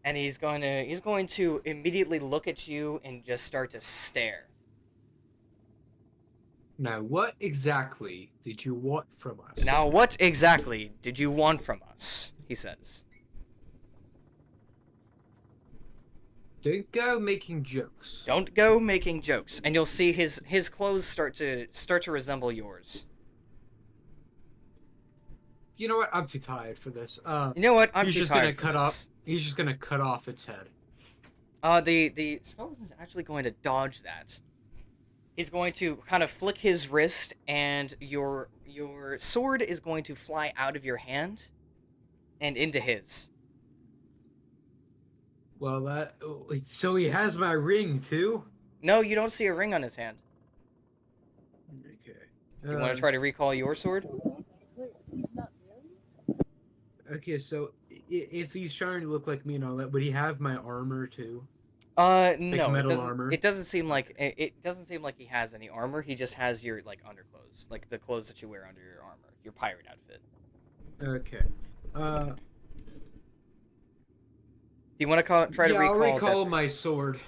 and he's going to immediately look at you and just start to stare. Now, what exactly did you want from us? Now, what exactly did you want from us? He says. Don't go making jokes. Don't go making jokes, and you'll see his clothes start to resemble yours. You know what? I'm too tired for this. You know what? I'm he's too just tired gonna for cut this. off. He's just gonna cut off its head. The skeleton's actually going to dodge that. He's going to kind of flick his wrist, and your sword is going to fly out of your hand and into his. Well, so he has my ring too. No, you don't see a ring on his hand. Okay. Do you want to try to recall your sword? Wait, he's not married? Okay, so if he's trying to look like me and all that, would he have my armor too? Like No, it metal doesn't. armor? It doesn't seem like it doesn't seem like he has any armor. He just has your like underclothes, like the clothes that you wear under your armor, your pirate outfit. Okay. Uh, Do you want to try to yeah, I'll recall? recall Desert? my sword.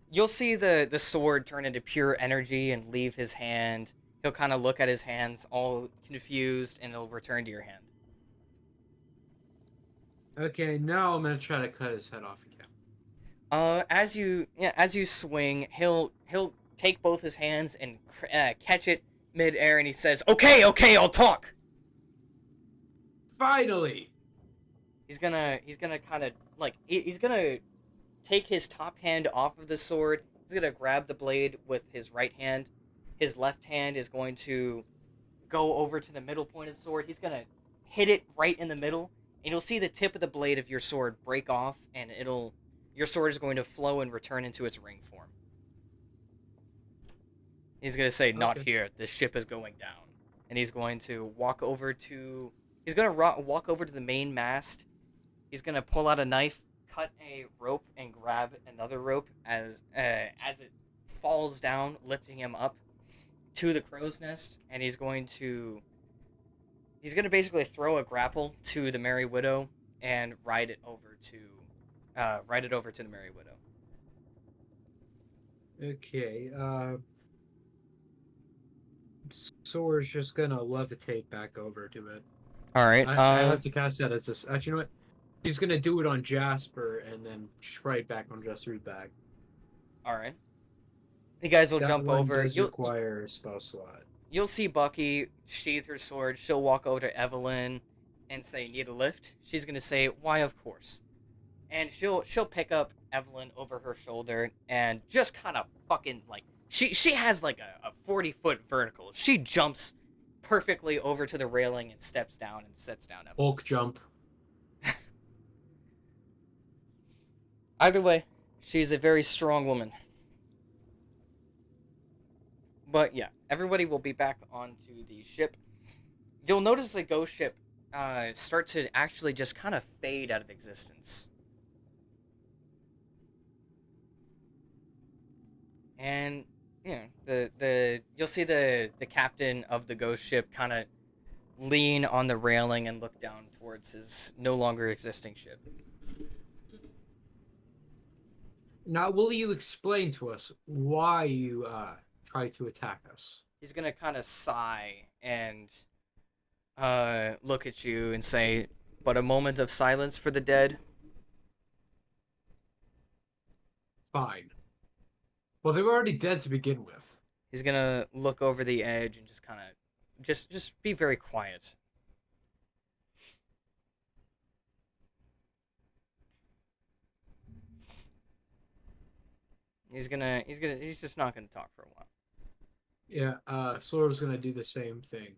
You'll see the sword turn into pure energy and leave his hand. He'll kind of look at his hands, all confused, and it'll return to your hand. Okay, now I'm gonna try to cut his head off again. As you swing, he'll take both his hands and catch it mid-air, and he says, "Okay, okay, I'll talk." Finally. He's gonna kind of like he's gonna take his top hand off of the sword. He's gonna grab the blade with his right hand. His left hand is going to go over to the middle point of the sword. He's gonna hit it right in the middle, and you'll see the tip of the blade of your sword break off, and your sword is going to flow and return into its ring form. He's gonna say, "Not Okay. here. This ship is going down," and he's going to walk over to. He's gonna walk over to the main mast. He's gonna pull out a knife, cut a rope, and grab another rope as it falls down, lifting him up to the crow's nest, and he's gonna basically throw a grapple to the Merry Widow and ride it over to the Merry Widow. Okay. Sword's just gonna levitate back over to it. All right. I have to cast that as a. Actually, you know what? He's gonna do it on Jasper and then right back on Jasper's back. All right. You guys will That jump one over. does require a spell slot. You'll see Bucky sheath her sword. She'll walk over to Evelyn and say, "Need a lift?" She's gonna say, "Why, of course." And she'll pick up Evelyn over her shoulder and just kind of fucking like she has like a 40-foot vertical. She jumps perfectly over to the railing and steps down and sets down Evelyn. Bulk jump. Either way, she's a very strong woman. But yeah, everybody will be back onto the ship. You'll notice the ghost ship start to actually just kind of fade out of existence. And yeah, you'll see the captain of the ghost ship kind of lean on the railing and look down towards his no longer existing ship. Now, will you explain to us why you try to attack us? He's gonna kind of sigh and look at you and say, "But a moment of silence for the dead." Fine. Well, they were already dead to begin with. He's gonna look over the edge and just kind of just be very quiet. He's just not gonna talk for a while. Yeah, Sword's gonna do the same thing.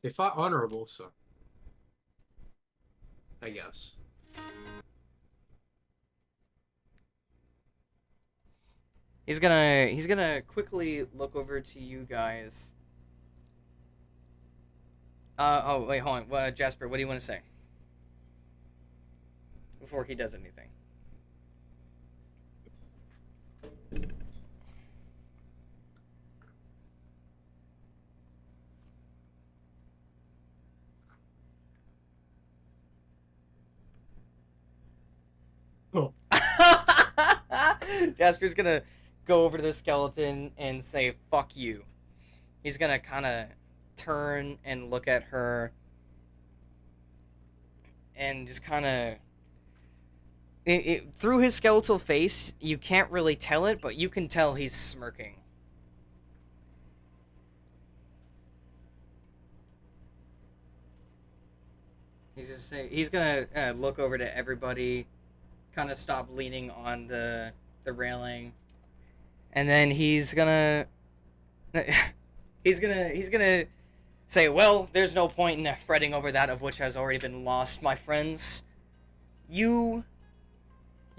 They fought honorable, so I guess. He's gonna quickly look over to you guys. Oh wait, hold on. Jasper, what do you want to say before he does anything? Oh. Jasper's gonna go over to the skeleton and say, "Fuck you." He's gonna kind of turn and look at her and just kind of through his skeletal face, you can't really tell it, but you can tell he's smirking. He's gonna look over to everybody, kind of stop leaning on the railing, and then he's gonna he's gonna say, well, there's no point in fretting over that of which has already been lost, my friends. You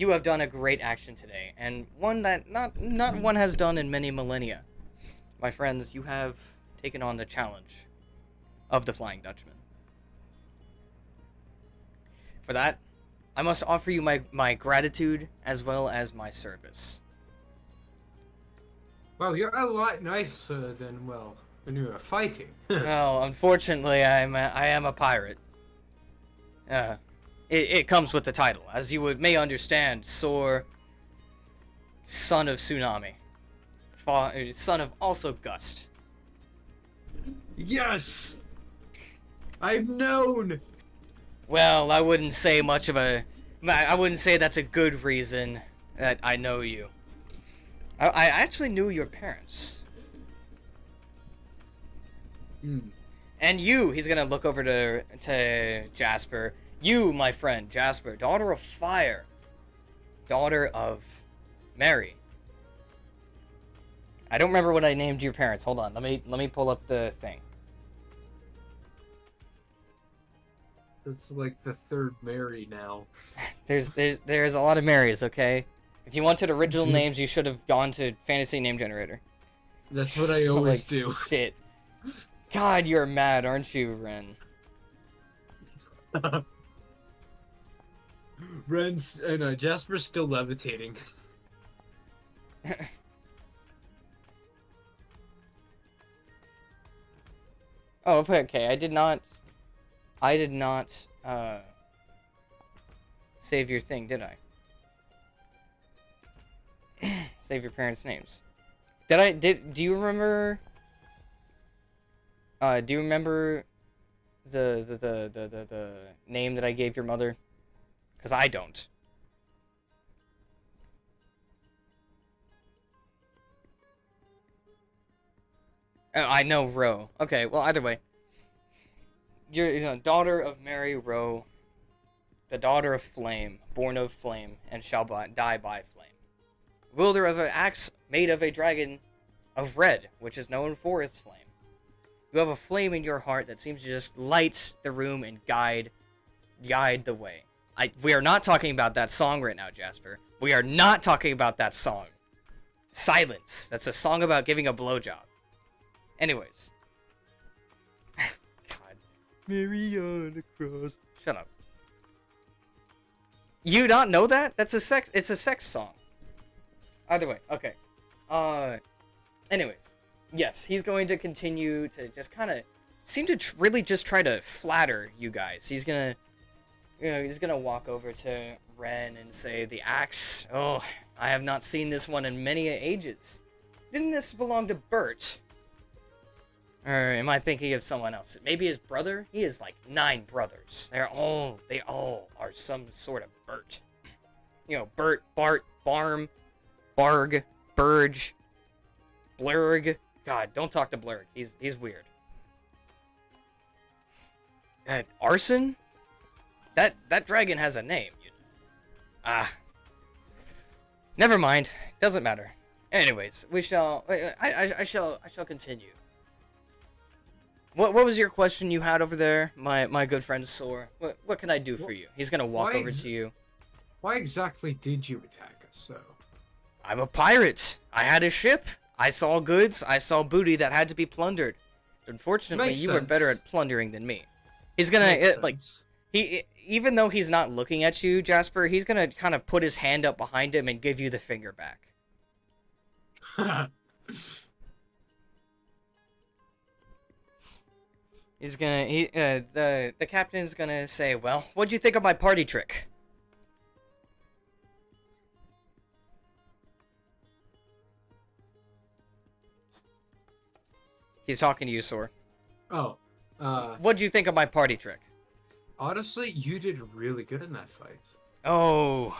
have done a great action today, and one that not one has done in many millennia. My friends, you have taken on the challenge of the Flying Dutchman. For that, I must offer you my gratitude as well as my service. Well, you're a lot nicer than, well, when you were fighting. Well, unfortunately, I am a pirate. It comes with the title, as you may understand. Sor, son of Tsunami, son of also Gust. Yes! I've known! Well, I wouldn't say much of a. I wouldn't say that's a good reason that I know you. I actually knew your parents. And you, he's gonna look over to Jasper. You, my friend, Jasper, daughter of fire, daughter of Mary. I don't remember what I named your parents. Hold on, let me pull up the thing. It's like the third Mary now. There's a lot of Marys, okay? If you wanted original names, you should have gone to Fantasy Name Generator. That's what I always do. Shit. God, you're mad, aren't you, Ren? Ren's no, Jasper's still levitating. Oh, okay. I did not save your thing, did I? Save your parents' names. Do you remember the name that I gave your mother? Cuz I don't. Oh, I know Ro. Okay, well, either way. You're the daughter of Mary Ro, the daughter of Flame, born of Flame, and shall die by Flame. Wielder of an axe made of a dragon of red, which is known for its flame. You have a flame in your heart that seems to just light the room and guide the way. We are not talking about that song right now, Jasper. We are not talking about that song. Silence. That's a song about giving a blowjob. Anyways. God. Mary on the cross. Shut up. You not know that? It's a sex song. Either way, okay. Anyways. Yes, he's going to continue to just kind of seem to really just try to flatter you guys. He's gonna walk over to Ren and say, the axe, oh, I have not seen this one in many ages. Didn't this belong to Bert? Or am I thinking of someone else? Maybe his brother? He has like 9 brothers. They all are some sort of Bert. You know, Bert, Bart, Barm, Barg, Burge, Blurg. God, don't talk to Blurg. He's weird. Arson? That dragon has a name, you know. Never mind. Doesn't matter. Anyways, I shall continue. What was your question you had over there, my good friend Sor? What can I do for you? He's gonna walk over to you. Why exactly did you attack us, so? I'm a pirate. I had a ship. I saw goods. I saw booty that had to be plundered. Unfortunately, Makes you were sense. better at plundering than me. He's gonna even though he's not looking at you, Jasper, he's gonna kind of put his hand up behind him and give you the finger back. He's gonna the captain's gonna say, "Well, what'd you think of my party trick?" He's talking to you, Sor. Oh, What'd you think of my party trick? honestly, you did really good in that fight. Oh,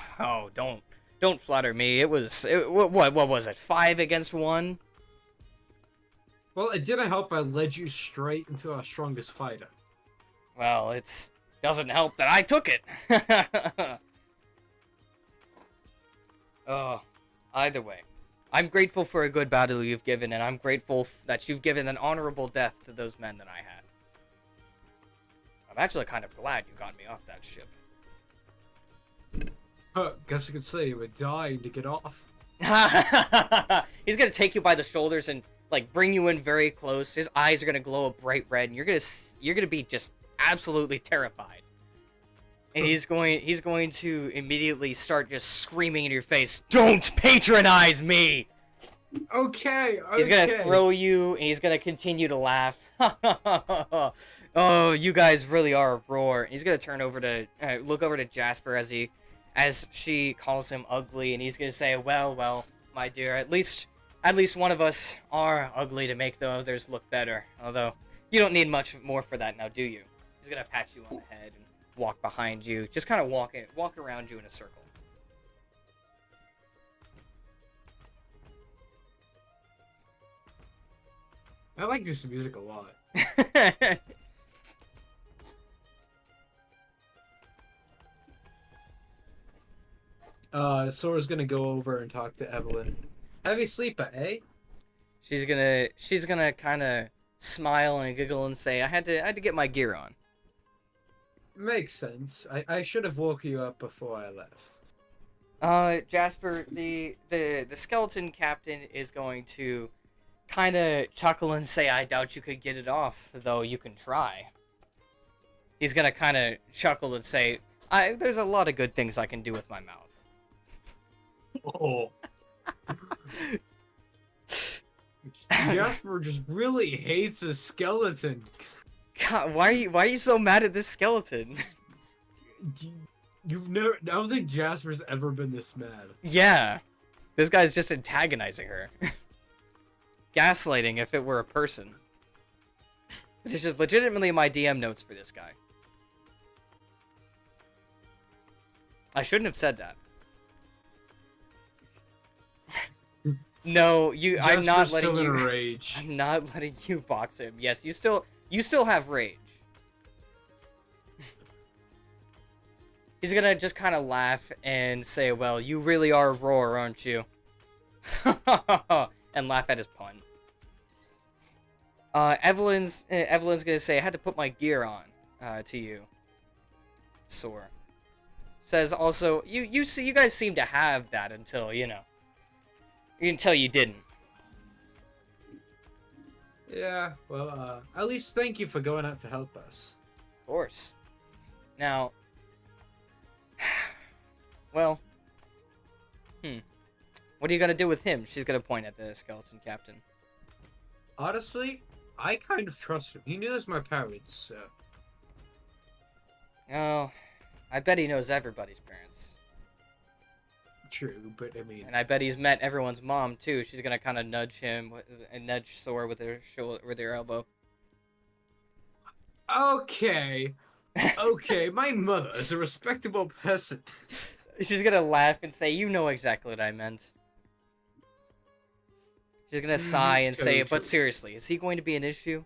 don't flatter me. What was it? 5 against 1? Well, it didn't help I led you straight into our strongest fighter. Well, it doesn't help that I took it. Oh, either way, I'm grateful for a good battle you've given, and I'm grateful that you've given an honorable death to those men that I had. I'm actually kind of glad you got me off that ship. Guess you could say you were dying to get off. He's gonna take you by the shoulders and like bring you in very close. His eyes are gonna glow a bright red, and you're gonna be just absolutely terrified. And he's going to immediately start just screaming in your face, "Don't patronize me!" Okay. He's gonna throw you, and he's gonna continue to laugh. Oh, you guys really are a roar. And he's gonna turn over to look over to Jasper as she calls him ugly, and he's gonna say, well, my dear, at least one of us are ugly to make the others look better. Although you don't need much more for that now, do you? He's gonna pat you on the head and walk behind you, just kind of walk around you in a circle. I like this music a lot. Sora's gonna go over and talk to Evelyn. Heavy sleeper, eh? She's gonna kind of smile and giggle and say, I had to get my gear on. Makes sense. I should have woke you up before I left. Jasper, the skeleton captain is going to kind of chuckle and say, I doubt you could get it off, though you can try. He's gonna kind of chuckle and say, there's a lot of good things I can do with my mouth. Oh. Jasper just really hates a skeleton. God, why are you so mad at this skeleton? You've never. I don't think Jasper's ever been this mad. Yeah, this guy's just antagonizing her, gaslighting if it were a person. This is just legitimately my DM notes for this guy. I shouldn't have said that. No, Jasper's I'm not letting still you. in a rage. I'm not letting you box him. Yes, you still have rage. He's gonna just kind of laugh and say, "Well, you really are a roar, aren't you?" And laugh at his pun. Evelyn's gonna say, "I had to put my gear on." To you, Sore. Says also, you guys seem to have that until you didn't. Yeah, well, at least thank you for going out to help us. Of course. Now, well, what are you gonna do with him? She's gonna point at the skeleton captain. Honestly, I kind of trust him. He knows my parents, so. Oh, I bet he knows everybody's parents. True, but I mean. And I bet he's met everyone's mom too. She's gonna kind of nudge him and nudge Sore with her elbow. Okay. Okay, my mother is a respectable person. She's gonna laugh and say, "You know exactly what I meant." She's gonna sigh and say, true. "But seriously, is he going to be an issue?"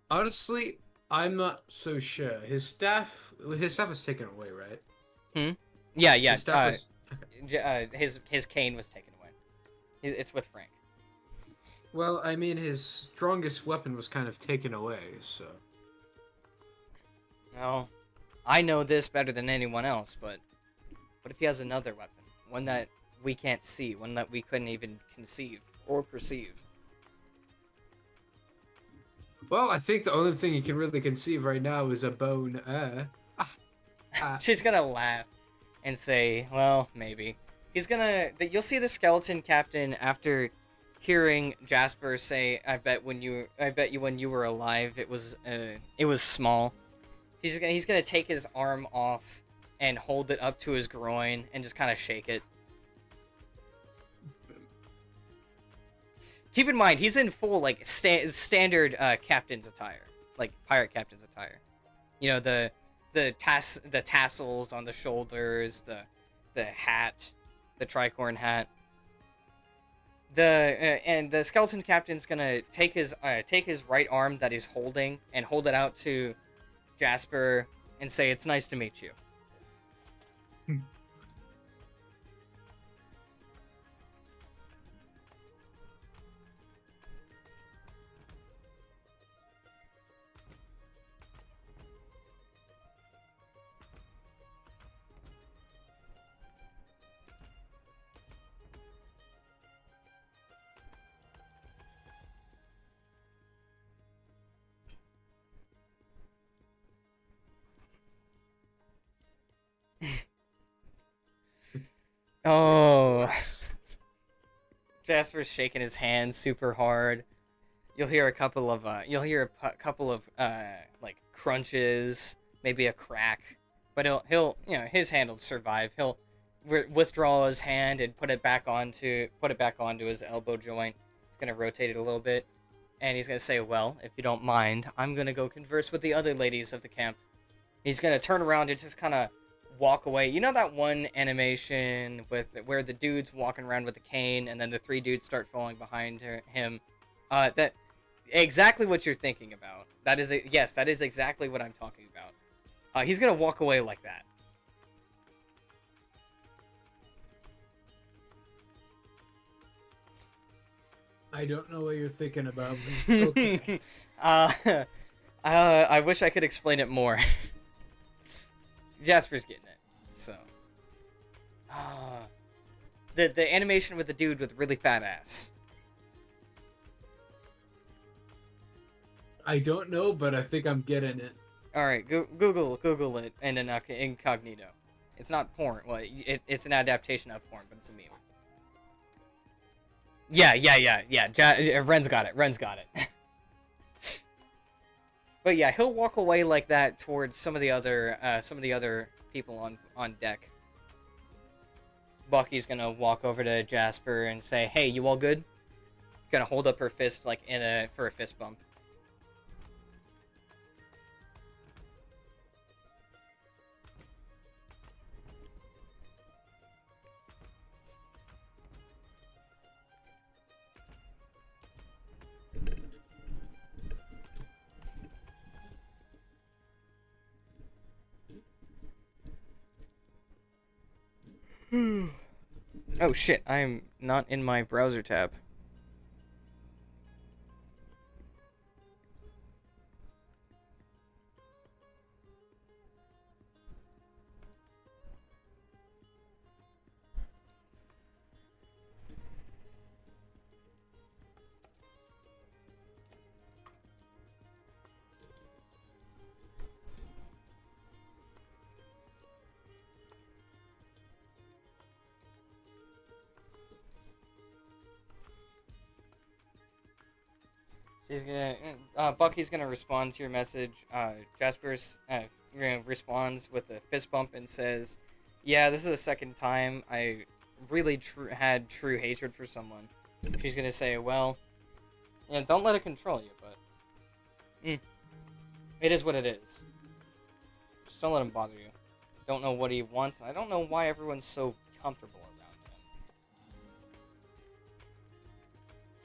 Honestly, I'm not so sure. His staff was taken away, right? Yeah. His staff was... His cane was taken away. It's with Frank. Well, I mean, his strongest weapon was kind of taken away, so. Well, I know this better than anyone else, but what if he has another weapon? One that we can't see, one that we couldn't even conceive or perceive. Well, I think the only thing you can really conceive right now is a bone. She's gonna laugh and say, "Well, maybe." You'll see the skeleton captain after hearing Jasper say, I bet you when you were alive it was small." He's gonna take his arm off and hold it up to his groin and just kind of shake it. Keep in mind, he's in full like standard captain's attire, like pirate captain's attire. You know, the tassels on the shoulders, the hat, the tricorn hat. And the skeleton captain's gonna take his right arm that he's holding and hold it out to Jasper and say, "It's nice to meet you." Oh. Jasper's shaking his hand super hard. You'll hear a couple of couple of like crunches, maybe a crack, but he'll his hand will survive. He'll withdraw his hand and put it back onto his elbow joint. He's gonna rotate it a little bit, and he's gonna say, "Well, if you don't mind, I'm gonna go converse with the other ladies of the camp." He's gonna turn around and just kind of walk away. You know that one animation with where the dude's walking around with the cane, and then the three dudes start falling behind him. That exactly what you're thinking about. Yes, that is exactly what I'm talking about. He's gonna walk away like that. I don't know what you're thinking about. But okay. I wish I could explain it more. Jasper's getting it. So, the animation with the dude with really fat ass. I don't know, but I think I'm getting it. All right, Google it and then incognito. It's not porn. Well, it's an adaptation of porn, but it's a meme. Yeah. Ren's got it. But yeah, he'll walk away like that towards some of the other people on deck. Bucky's gonna walk over to Jasper and say, "Hey, you all good?" Gonna hold up her fist like for a fist bump. Oh shit, I'm not in my browser tab. Bucky's gonna respond to your message. Jasper's responds with a fist bump and says, "Yeah, this is the second time I really had true hatred for someone." She's gonna say, "Well, yeah, don't let it control you, but it is what it is. Just don't let him bother you. Don't know what he wants. I don't know why everyone's so comfortable around him."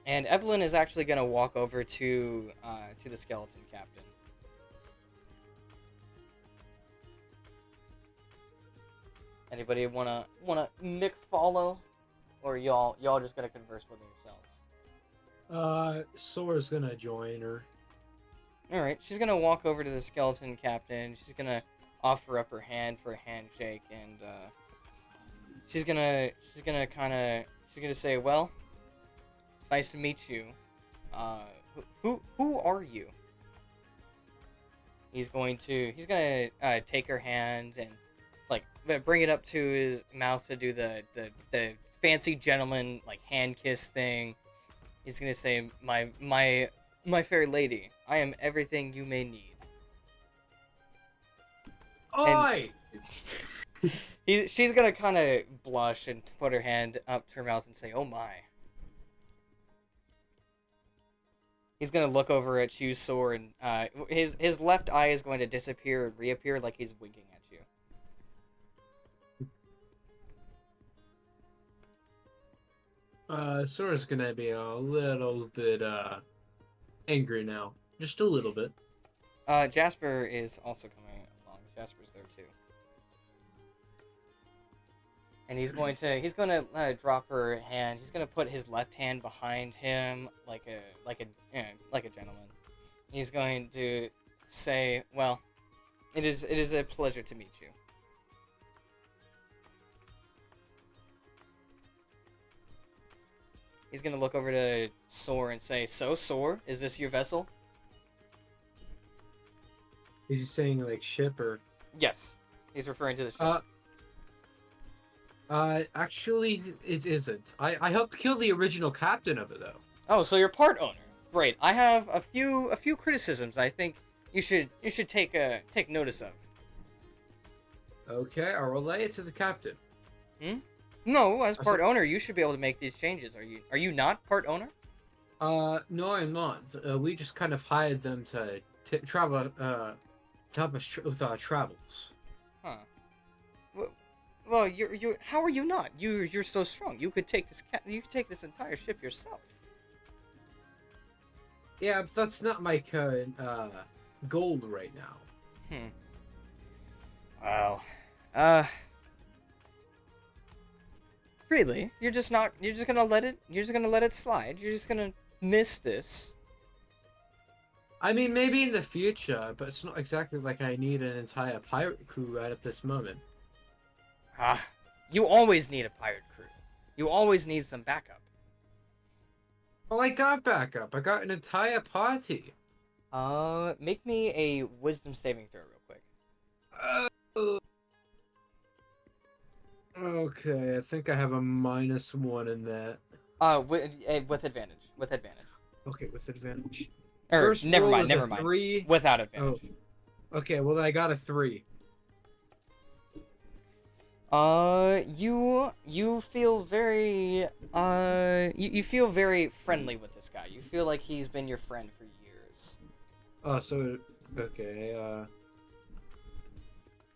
And Evelyn is actually gonna walk over to the skeleton captain. Anybody wanna Mick follow, or y'all just gonna converse with yourselves? Sora's gonna join her. All right, she's gonna walk over to the skeleton captain. She's gonna offer up her hand for a handshake, and she's gonna say, "Well, it's nice to meet you. Who are you?" He's gonna take her hand and like bring it up to his mouth to do the fancy gentleman like hand kiss thing. He's gonna say, my fair lady, I am everything you may need." Oi! She's gonna kind of blush and put her hand up to her mouth and say, "Oh my." He's gonna look over at you, Sor, and his left eye is going to disappear and reappear like he's winking at you. Sora's gonna be a little bit angry now, just a little bit. Jasper is also coming along. Jasper's there too, and he's gonna drop her hand. He's gonna put his left hand behind him like a gentleman. He's going to say, "Well, it is a pleasure to meet you." He's gonna look over to Sor and say, "So, Sor, is this your vessel?" Is he saying like ship or? Yes. He's referring to the ship. Actually, it isn't. I helped kill the original captain of it, though. Oh, so you're part owner. Great. I have a few criticisms I think you should take notice of. Okay, I'll relay it to the captain. No, as I part said- owner, you should be able to make these changes. Are you not part owner? No, I'm not. We just kind of hired them to travel, to help us with our travels. Huh. Well, you're. How are you not? You're so strong. You could take this entire ship yourself. Yeah, but that's not my current, goal right now. Wow. Really? You're just gonna let it slide? You're just gonna miss this? I mean, maybe in the future, but it's not exactly like I need an entire pirate crew right at this moment. You always need a pirate crew. You always need some backup. Oh, I got backup. I got an entire party. Make me a wisdom saving throw real quick. Okay, I think I have a -1 in that. With advantage. With advantage. Okay, with advantage. Or First never roll mind, is never a mind. 3. Without advantage. Okay, well I got a 3. You feel very you feel very friendly with this guy. You feel like he's been your friend for years. Oh, so okay,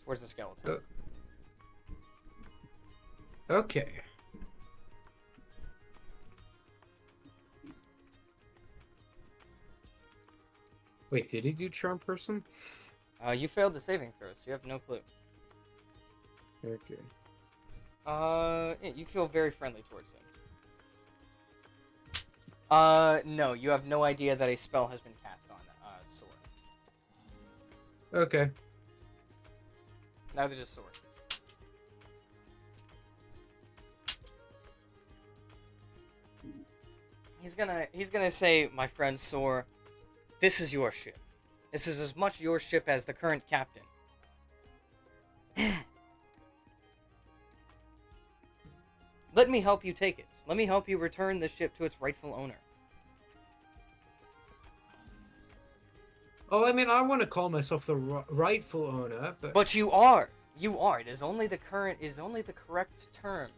Towards the skeleton. Okay. Wait, did he do charm person? You failed the saving throw, so you have no clue. Okay. Yeah, you feel very friendly towards him. No, you have no idea that a spell has been cast on Sword. Okay. Neither does Sword. He's gonna say, my friend Sor, this is your ship. This is as much your ship as the current captain. Let me help you take it. Let me help you return the ship to its rightful owner. Oh, I mean, I want to call myself the rightful owner, but... But you are. You are. It is only the correct term.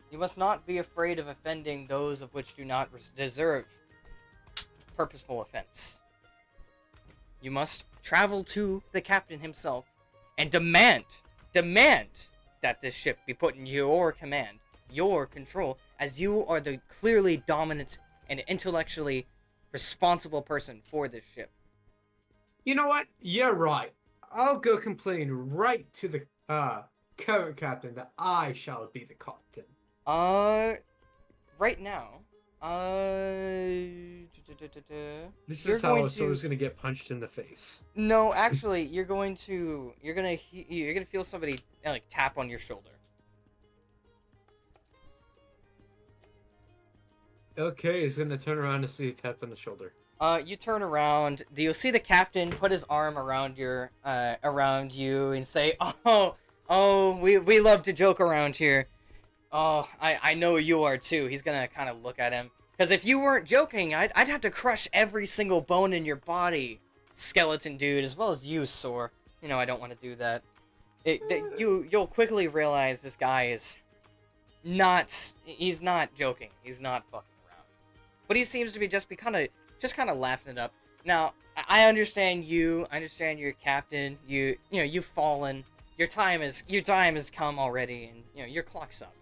You must not be afraid of offending those of which do not deserve purposeful offense. You must travel to the captain himself and demand that this ship be put in your command, your control, as you are the clearly dominant and intellectually responsible person for this ship. You know what? You're right. I'll go complain right to the current captain that I shall be the captain. Right now, This you're is how going Sora's gonna get punched in the face. No, actually, you're gonna feel somebody like tap on your shoulder. Okay, he's gonna turn around to see tapped on the shoulder. You turn around. You'll see the captain put his arm around you and say, "Oh, we love to joke around here. Oh, I know you are too." He's gonna kind of look at him, because if you weren't joking, I'd have to crush every single bone in your body, skeleton dude, as well as you, Sor. You know I don't want to do that. You'll quickly realize this guy is not. He's not joking. He's not fucking around. But he seems to be just kind of laughing it up. Now, I understand you. I understand you're a captain. You've fallen. Your time has come already, and your clock's up.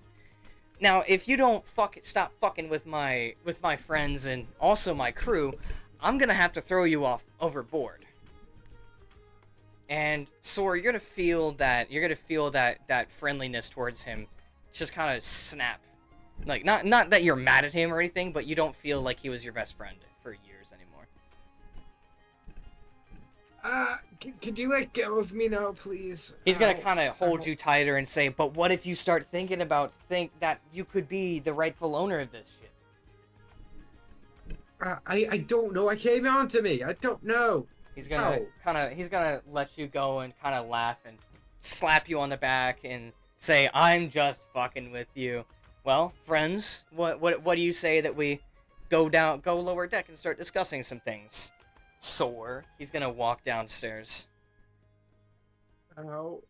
Now, if you don't stop fucking with my friends and also my crew, I'm gonna have to throw you off overboard. And Sora, you're gonna feel that friendliness towards him just kind of snap. Like, not that you're mad at him or anything, but you don't feel like he was your best friend for years anymore. Could you let go of me now, please? He's gonna kind of hold you tighter and say, "But what if you start think that you could be the rightful owner of this ship?" I don't know. I came on to me. I don't know. He's gonna let you go and kind of laugh and slap you on the back and Say, I'm just fucking with you. Well, friends, what do you say that we go lower deck and start discussing some things? Sore. He's gonna walk downstairs. Ow.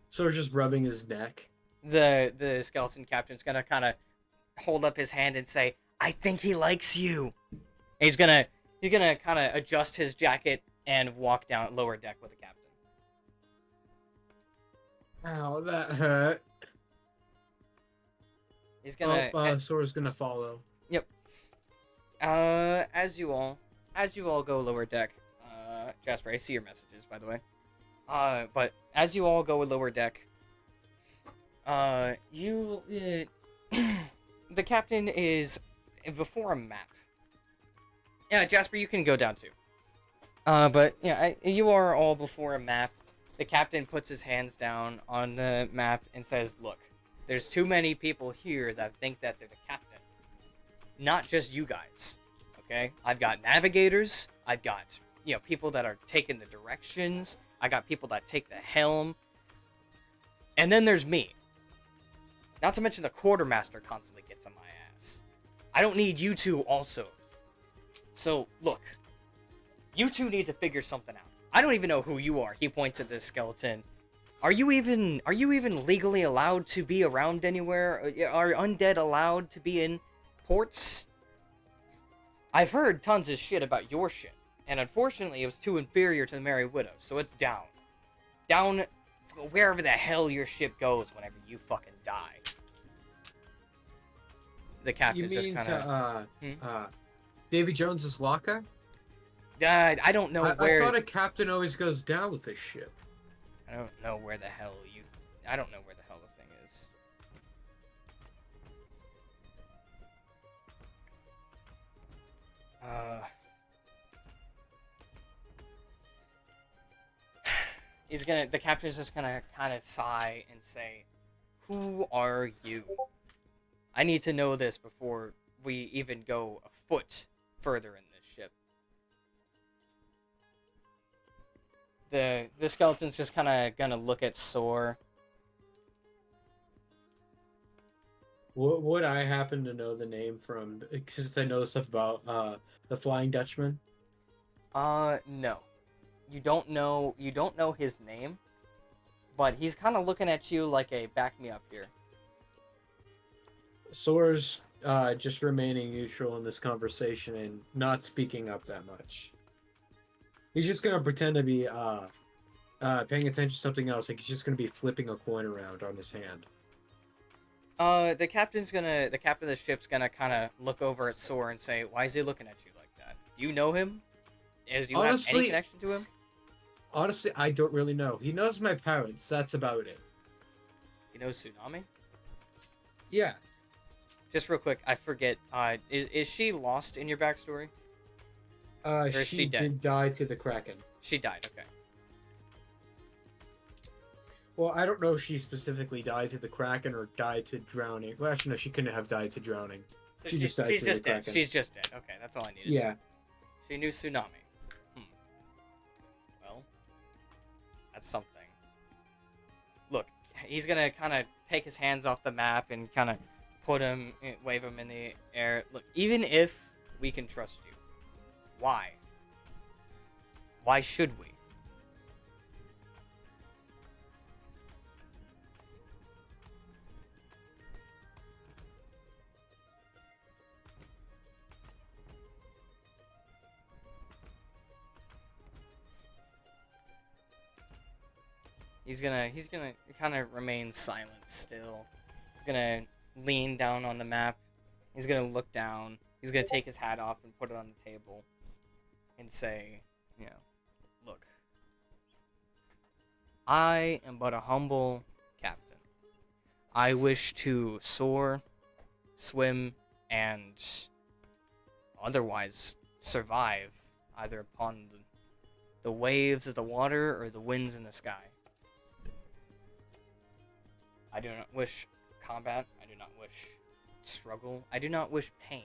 Sora's just rubbing his neck. The skeleton captain's gonna kind of hold up his hand and say, "I think he likes you." And he's gonna kind of adjust his jacket and walk down lower deck with the captain. Ow, that hurt. He's gonna. Sora's gonna follow. Yep. As you all go lower deck, Jasper, I see your messages, by the way. But as you all go lower deck, the captain is before a map. Yeah, Jasper, you can go down too. But yeah, you are all before a map. The captain puts his hands down on the map and says, "Look, there's too many people here that think that they're the captain. Not just you guys. Okay? I've got navigators. I've got, people that are taking the directions. I got people that take the helm. And then there's me. Not to mention the quartermaster constantly gets on my ass. I don't need you two also. So, look. You two need to figure something out. I don't even know who you are." He points at this skeleton. Are you even legally allowed to be around anywhere? Are undead allowed to be in ports? I've heard tons of shit about your ship, and unfortunately it was too inferior to the Merry Widow, so it's down. Down wherever the hell your ship goes whenever you fucking die. The captain's just kind of... Davy Jones's locker? I don't know where... I thought a captain always goes down with his ship. I don't know where the hell I don't know where the hell the thing is. The captain's just gonna kind of sigh and say, "Who are you? I need to know this before we even go a foot further in this ship." The skeleton's just kind of gonna look at Sore. Would I happen to know the name from? Because I know stuff about the Flying Dutchman. No, you don't know his name, but he's kind of looking at you like a back me up here. Sora's just remaining neutral in this conversation and not speaking up that much. He's just gonna pretend to be paying attention to something else. Like he's just gonna be flipping a coin around on his hand. The captain of the ship's gonna kind of look over at Sore and say, "Why is he looking at you like that? Do you know him? Do you have any connection to him?" Honestly, I don't really know. He knows my parents. That's about it. You know Tsunami? Yeah. Just real quick, I forget. Is she lost in your backstory? She did die to the Kraken. She died. Okay. Well, I don't know if she specifically died to the Kraken or died to drowning. Well, actually, no, she couldn't have died to drowning. So she just died to the dead. Kraken. She's just dead. Okay, that's all I needed. Yeah. She knew Tsunami. Well, that's something. Look, he's gonna kind of take his hands off the map and kind of wave him in the air. Look, even if we can trust you, why? Why should we? He's gonna kind of remain silent still. He's gonna lean down on the map. He's gonna look down. He's gonna take his hat off and put it on the table and say, look, I am but a humble captain. I wish to soar, swim, and otherwise survive either upon the waves of the water or the winds in the sky. I do not wish combat. I do not wish struggle. I do not wish pain.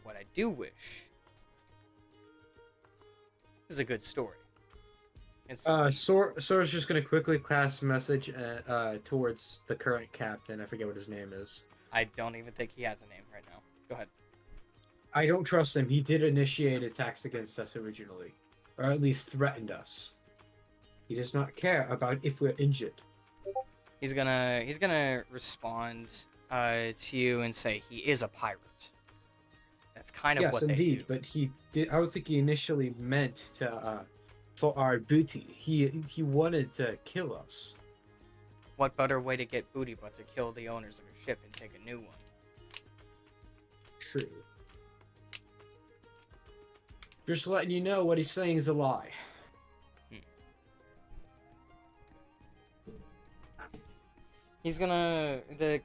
What I do wish is a good story. It's Sora's just gonna quickly cast message towards the current captain. I forget what his name is. I don't even think he has a name right now. Go ahead. I don't trust him. He did initiate attacks against us originally, or at least threatened us. He does not care about if we're injured. He's gonna respond to you and say he is a pirate. That's kind of Yes, what indeed, they do. but he did. I don't think he initially meant to for our booty. He wanted to kill us. What better way to get booty but to kill the owners of a ship and take a new one? True. Just letting you know what he's saying is a lie. He's gonna the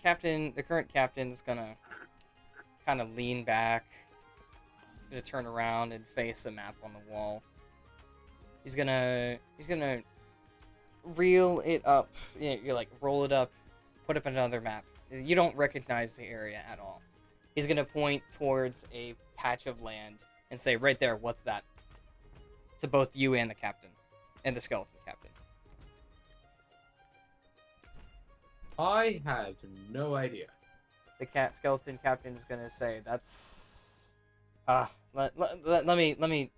current captain's gonna kind of lean back, to turn around and face the map on the wall. He's gonna reel it up. You're like roll it up, put up another map. You don't recognize the area at all. He's gonna point towards a patch of land and say, "Right there, what's that?" To both you and the captain, and the skeleton captain. I have no idea. The skeleton captain is gonna say, "That's let me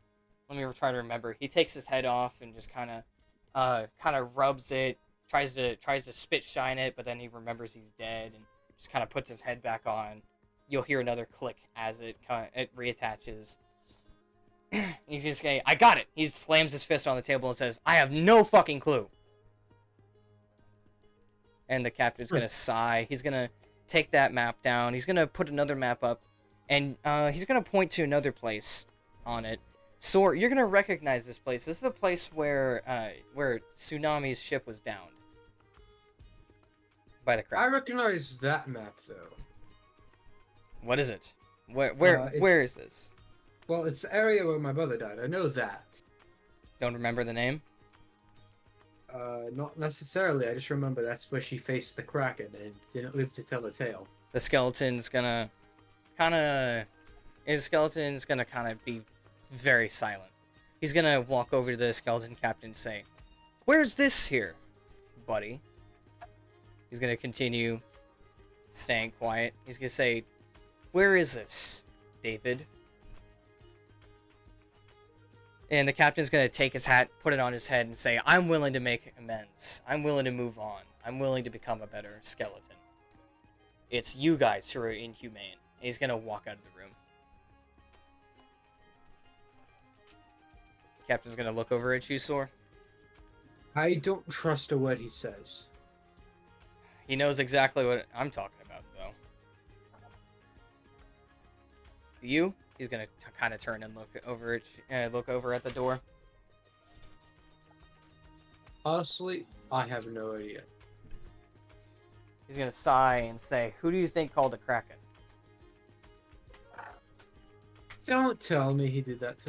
try to remember." He takes his head off and just kind of rubs it, tries to spit shine it, but then he remembers he's dead and just kind of puts his head back on. You'll hear another click as it reattaches. He's just saying, "I got it." He slams his fist on the table and says, "I have no fucking clue." And the captain's gonna sigh. He's gonna take that map down. He's gonna put another map up, and he's gonna point to another place on it. Sor, you're gonna recognize this place. This is the place where Tsunami's ship was downed by the I crowd. recognize that map though. What is it? Where it's- where is this? Well, it's the area where my brother died. I know that. Don't remember the name. Not necessarily. I just remember that's where she faced the Kraken and didn't live to tell the tale. The skeleton's gonna kind of be very silent. He's gonna walk over to the skeleton captain and say, "Where's this here, buddy?" He's gonna continue staying quiet. He's gonna say, "Where is this, David?" And the captain's gonna take his hat, put it on his head, and say, "I'm willing to make amends. I'm willing to move on. I'm willing to become a better skeleton. It's you guys who are inhumane." And he's gonna walk out of the room. Captain's gonna look over at you, Sor. I don't trust a word he says. He knows exactly what I'm talking about, though. You? He's gonna kind of turn and look over at the door. Honestly, I have no idea. He's gonna sigh and say, "Who do you think called the Kraken?" Don't tell me he did that.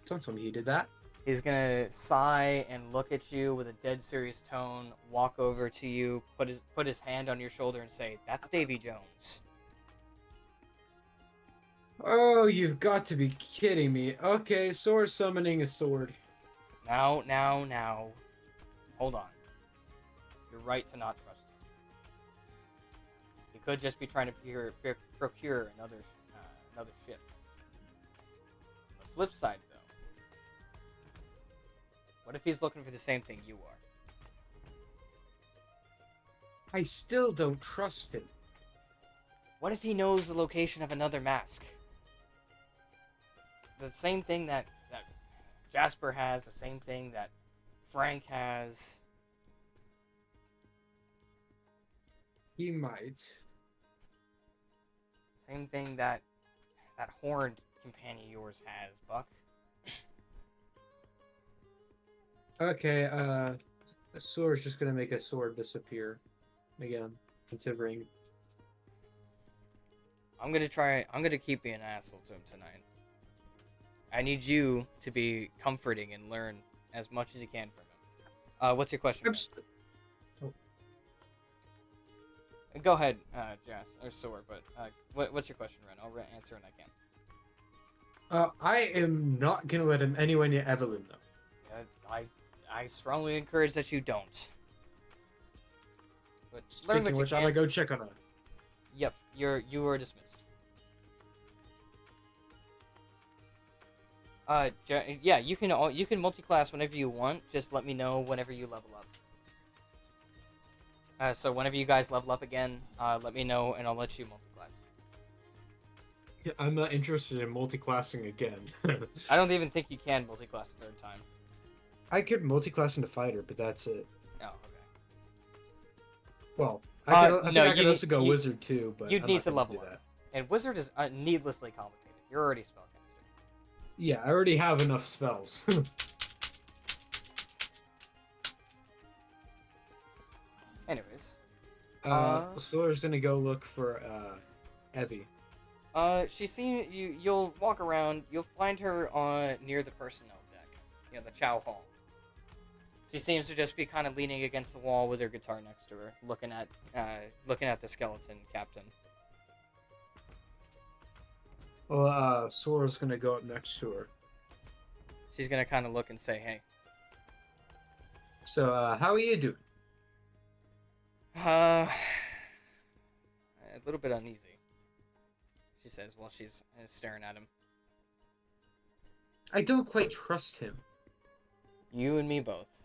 Don't tell me he did that. He's gonna sigh and look at you with a dead serious tone, walk over to you, put his hand on your shoulder and say, "That's Davy Jones." Oh, you've got to be kidding me. Okay, sword summoning a sword. Now. Hold on. You're right to not trust him. He could just be trying to procure another ship. On the flip side, though, what if he's looking for the same thing you are? I still don't trust him. What if he knows the location of another mask? The same thing that Jasper has, the same thing that Frank has. He might. Same thing that horned companion of yours has, Buck. Okay, a sword's just gonna make a sword disappear. Again, considering. I'm gonna keep being an asshole to him tonight. I need you to be comforting and learn as much as you can from him. What's your question? Go ahead, Jas or Sor. But what's your question, Ren? I'll answer when I can. I am not gonna let him anywhere near Evelyn though. I strongly encourage that you don't. But learn Speaking what of you which, I'm can. gonna go check on her. Yep, you are dismissed. Yeah, you can multi-class whenever you want. Just let me know whenever you level up. So whenever you guys level up again, let me know and I'll let you multi-class. Yeah, I'm not interested in multi-classing again. I don't even think you can multi-class a third time. I could multi-class into fighter, but that's it. Oh, okay. Well, I think no, I could you also go need- wizard too, but you'd I'm need not to gonna level do up. that. And wizard is needlessly complicated. You're already spellcaster. Yeah, I already have enough spells. Anyways, Solar's gonna go look for Evie. you'll walk around. You'll find her on near the personnel deck. You know, the chow hall. She seems to just be kind of leaning against the wall with her guitar next to her, looking at the skeleton captain. Well, Solar's gonna go up next to her. She's gonna kind of look and say, "Hey, So, how are you doing? a little bit uneasy," she says while she's staring at him. I don't quite trust him. You and me both.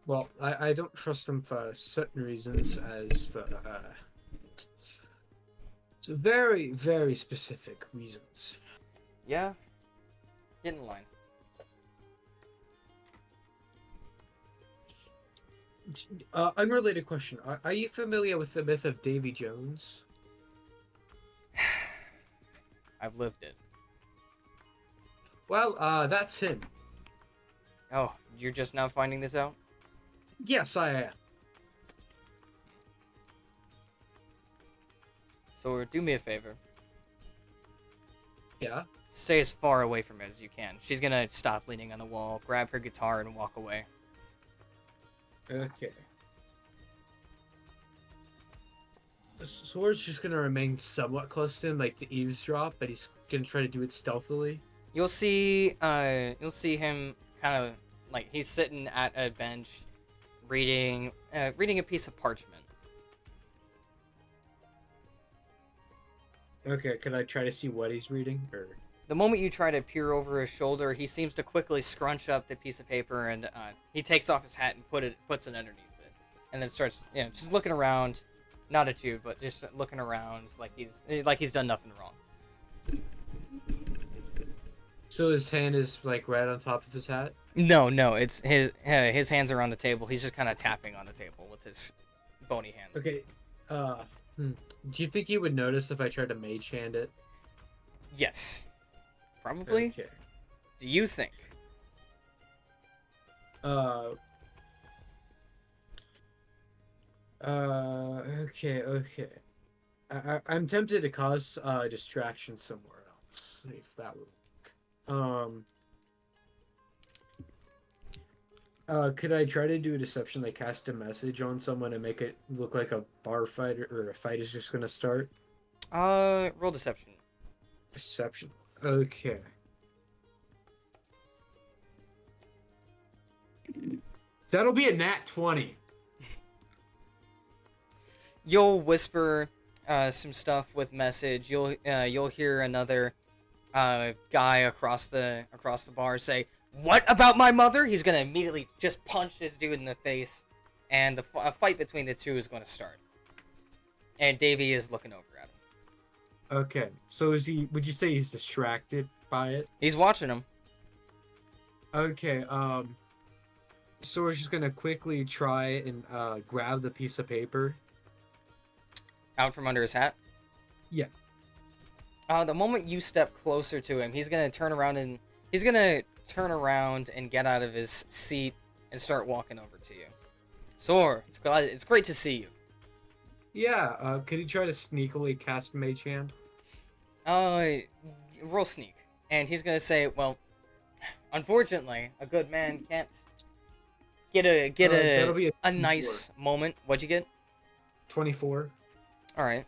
Well, I don't trust him for certain reasons, as for so very, very specific reasons. Yeah, get in line. Unrelated question: are you familiar with the myth of Davy Jones? I've lived it. Well, that's him. Oh, you're just now finding this out? Yes, I am. So do me a favor. Yeah. Stay as far away from it as you can. She's gonna stop leaning on the wall, grab her guitar, and walk away. Okay. Sword's just gonna remain somewhat close to him, like to eavesdrop, but he's gonna try to do it stealthily. You'll see him kind of like he's sitting at a bench, reading a piece of parchment. Okay, can I try to see what he's reading? Or The moment you try to peer over his shoulder, he seems to quickly scrunch up the piece of paper and he takes off his hat and puts it underneath it, and then starts just looking around, not at you, but just looking around like he's done nothing wrong. so his hand is like right on top of his hat. No, it's his hands are on the table. He's just kind of tapping on the table with his bony hands. Okay. Do you think he would notice if I tried to mage hand it? Yes. Probably. Okay. Do you think? Okay. I'm tempted to cause distraction somewhere else, if that would work. Could I try to do a deception, like cast a message on someone and make it look like a bar fight or a fight is just gonna start? Roll deception. Deception. Okay. That'll be a nat 20. You'll whisper some stuff with message. You'll hear another guy across the bar say, "What about my mother?" He's gonna immediately just punch this dude in the face, and a fight between the two is going to start. And Davey is looking over at him. Okay. So would you say he's distracted by it? He's watching him. Okay, so we're just gonna quickly try and grab the piece of paper. Out from under his hat. Yeah. The moment you step closer to him, he's gonna turn around and get out of his seat and start walking over to you. Sor, it's great to see you. Yeah, could he try to sneakily cast Mage Hand? Roll sneak, and he's gonna say, "Well, unfortunately, a good man can't get that'll be a nice moment." What'd you get? 24. All right.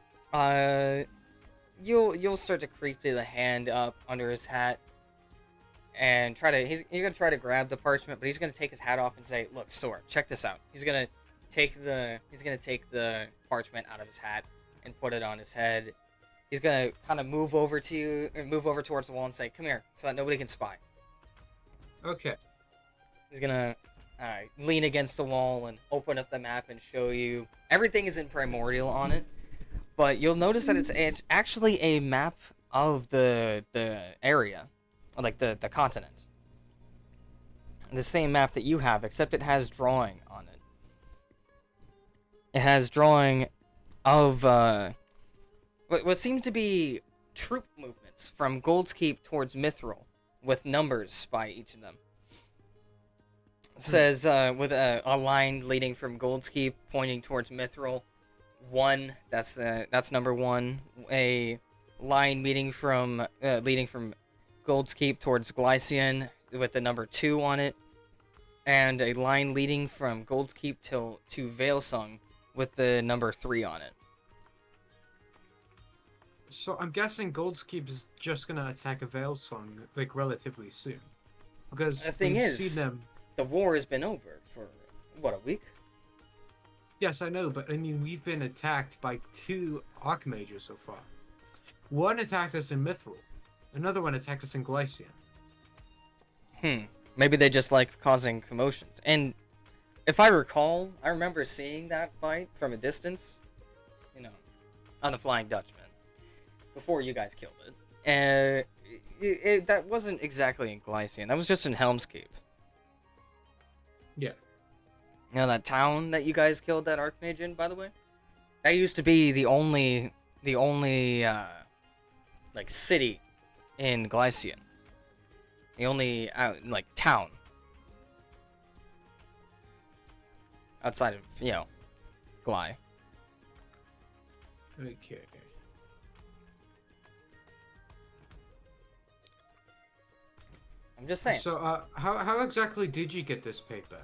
You'll start to creep the hand up under his hat, and try to he's gonna try to grab the parchment, but he's gonna take his hat off and say, "Look, Sora, check this out." He's gonna take the parchment out of his hat and put it on his head. He's gonna kind of move over to you, or move over towards the wall and say, "Come here," so that nobody can spy. Okay. He's gonna lean against the wall and open up the map and show you everything is in primordial on it, but you'll notice that it's actually a map of the area, like the continent. The same map that you have, except it has drawing on it. It has drawing of what seem to be troop movements from Gold's Keep towards Mithril, with numbers by each of them. It says with a line leading from Gold's Keep pointing towards Mithril, 1. That's number 1. A line leading from Gold's Keep towards Glycian with the number 2 on it, and a line leading from Gold's Keep to Veilsung with the number 3 on it. So I'm guessing Gold's Keep is just gonna attack a Veil Song like relatively soon, because The thing we've is- seen them. The war has been over for what, a week? Yes, I know, but I mean we've been attacked by 2 Archmages so far. One attacked us in Mithril, another one attacked us in Glycian. Maybe they just like causing commotions. And if I recall, I remember seeing that fight from a distance, on the Flying Dutchman, before you guys killed it. And that wasn't exactly in Glycian. That was just in Helm's Keep. Yeah. That town that you guys killed that Archmage in, by the way? That used to be the only city in Glycian. The only, town. Outside of, Gly. Okay. I'm just saying. So, how exactly did you get this paper?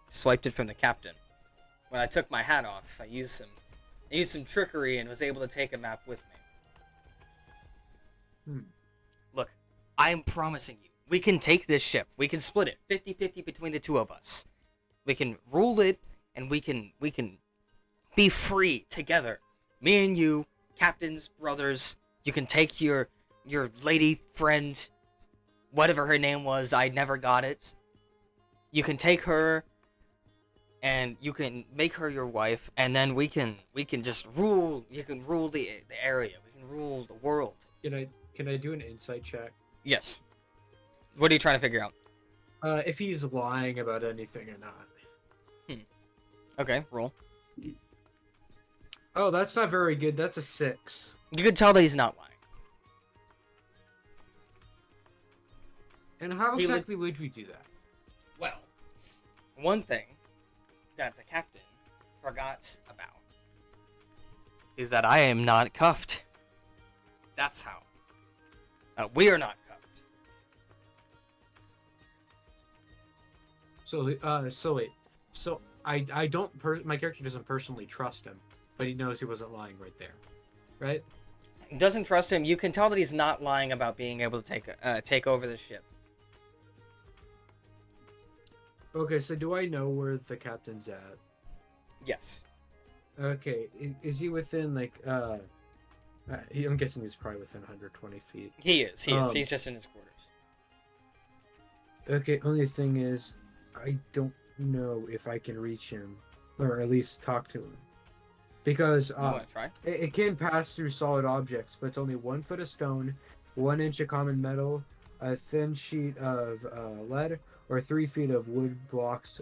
Swiped it from the captain. When I took my hat off, I used some trickery and was able to take a map with me. Look, I am promising you, we can take this ship. We can split it 50-50 between the 2 of us. We can rule it, and we can be free together. Me and you, captains, brothers. You can take your lady friend, whatever her name was. I never got it. You can take her, and you can make her your wife, and then we can just rule. You can rule the area. We can rule the world. Can I do an insight check? Yes. What are you trying to figure out? If he's lying about anything or not. Okay, roll. Oh, that's not very good. That's a 6. You could tell that he's not lying. And how He would- exactly would we do that? Well, one thing that the captain forgot about is that I am not cuffed. That's how. We are not cuffed. So wait. So I don't my character doesn't personally trust him, but he knows he wasn't lying right there, right? Doesn't trust him. You can tell that he's not lying about being able to take over the ship. Okay, so do I know where the captain's at? Yes. Okay, is he within I'm guessing he's probably within 120 feet. He is. He's just in his quarters. Okay, only thing is, I don't know if I can reach him, or at least talk to him. Because You want to try? it can pass through solid objects, but it's only 1 foot of stone, 1 inch of common metal, a thin sheet of lead, or 3 feet of wood blocks.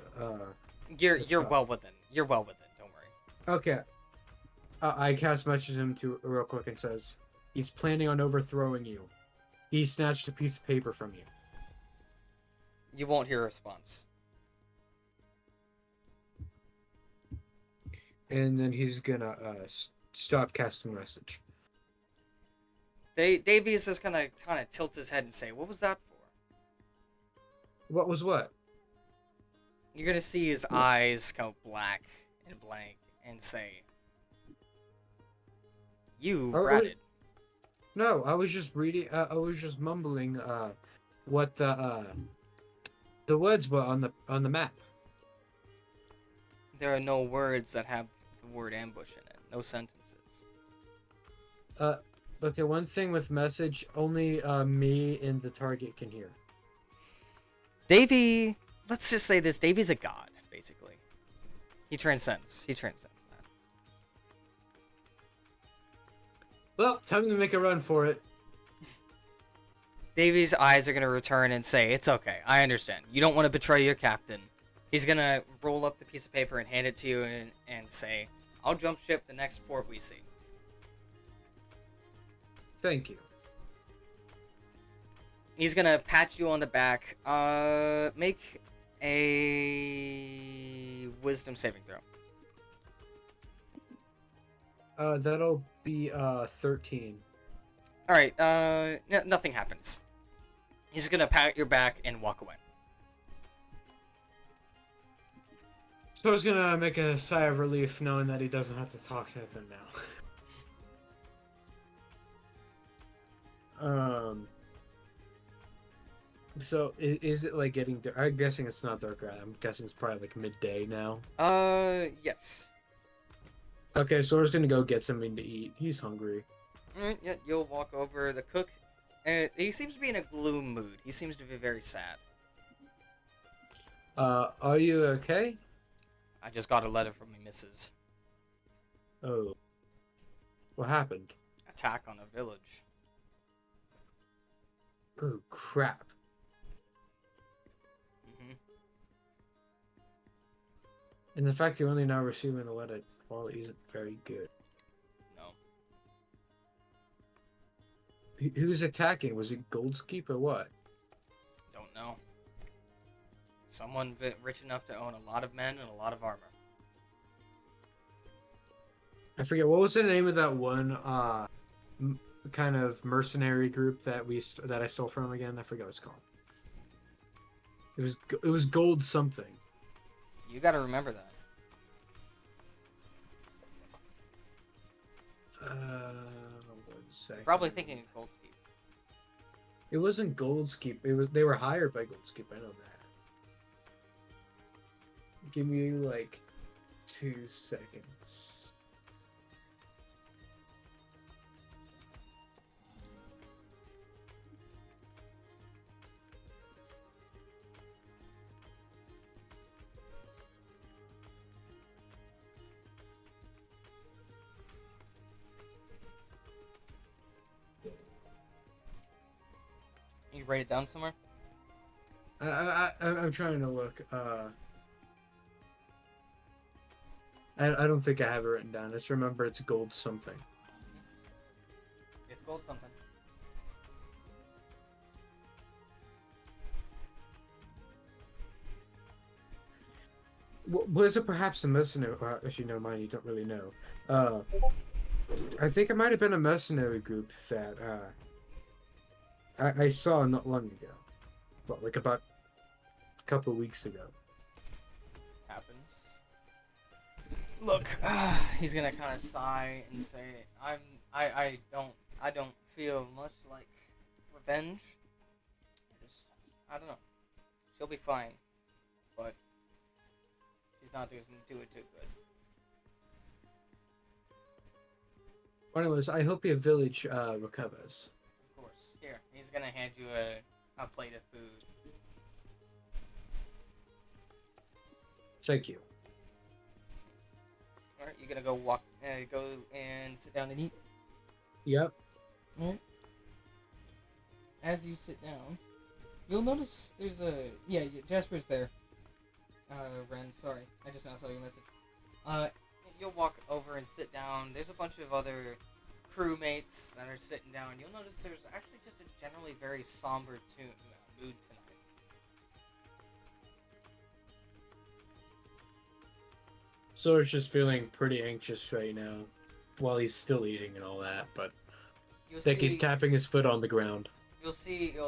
You're stop. well within. You're well within. Don't worry. Okay. I cast message him to real quick and says, he's planning on overthrowing you. He snatched a piece of paper from you. You won't hear a response. And then he's gonna stop casting message. Davies is gonna kind of tilt his head and say, "What was that for?" What was what? You're gonna see his eyes go black and blank and say, "You Oh, ratted." No, I was just reading. I was just mumbling. what the words were on the map. There are no words that have the word ambush in it. No sentences. Okay, one thing with message, only me and the target can hear. Davy, let's just say this. Davy's a god, basically. He transcends. He transcends that. Well, time to make a run for it. Davy's eyes are going to return and say, it's okay. I understand. You don't want to betray your captain. He's going to roll up the piece of paper and hand it to you and say, I'll jump ship the next port we see. Thank you. He's going to pat you on the back. Make a wisdom saving throw. That'll be 13. All right, nothing happens. He's going to pat your back and walk away. So I was gonna make a sigh of relief knowing that he doesn't have to talk to them now. So is it like getting dark? I'm guessing it's not dark right. I'm guessing it's probably like midday now. Yes. Okay, so we're just gonna go get something to eat. He's hungry. Alright, yeah, you'll walk over. The cook, he seems to be in a gloom mood. He seems to be very sad. Are you okay? I just got a letter from my missus. Oh. What happened? Attack on a village. Oh, crap. Mm-hmm. And the fact you're only now receiving the letter quality isn't very good. No. Who's attacking? Was it Goldskeep or what? Don't know. Someone rich enough to own a lot of men and a lot of armor. I forget, what was the name of that one kind of mercenary group that I stole from again? I forget what it's called. It was Gold something. You gotta remember that. One second. Probably thinking of Goldskeep. It wasn't Goldskeep. They were hired by Goldskeep. I know that. Give me like 2 seconds. You write it down somewhere? I'm trying to look. I don't think I have it written down. I just remember it's Gold something. It's gold something. Was it perhaps a mercenary? Actually, no, mind you don't really know. I think it might have been a mercenary group that I saw not long ago. Well, like about a couple of weeks ago. Happens. Look, he's gonna kind of sigh and say, I don't feel much like revenge. I don't know. She'll be fine, but she's not doing it too good. Anyways, I hope your village recovers. Of course. Here, he's gonna hand you a plate of food. Thank you. Alright, you're gonna go and sit down and eat. Yep. Alright. As you sit down, you'll notice there's Jasper's there. Ren, sorry, I just now saw your message. You'll walk over and sit down. There's a bunch of other crewmates that are sitting down. You'll notice there's actually just a generally very somber mood tonight. Solar's just feeling pretty anxious right now, while he's still eating and all that, but I think he's tapping his foot on the ground. You'll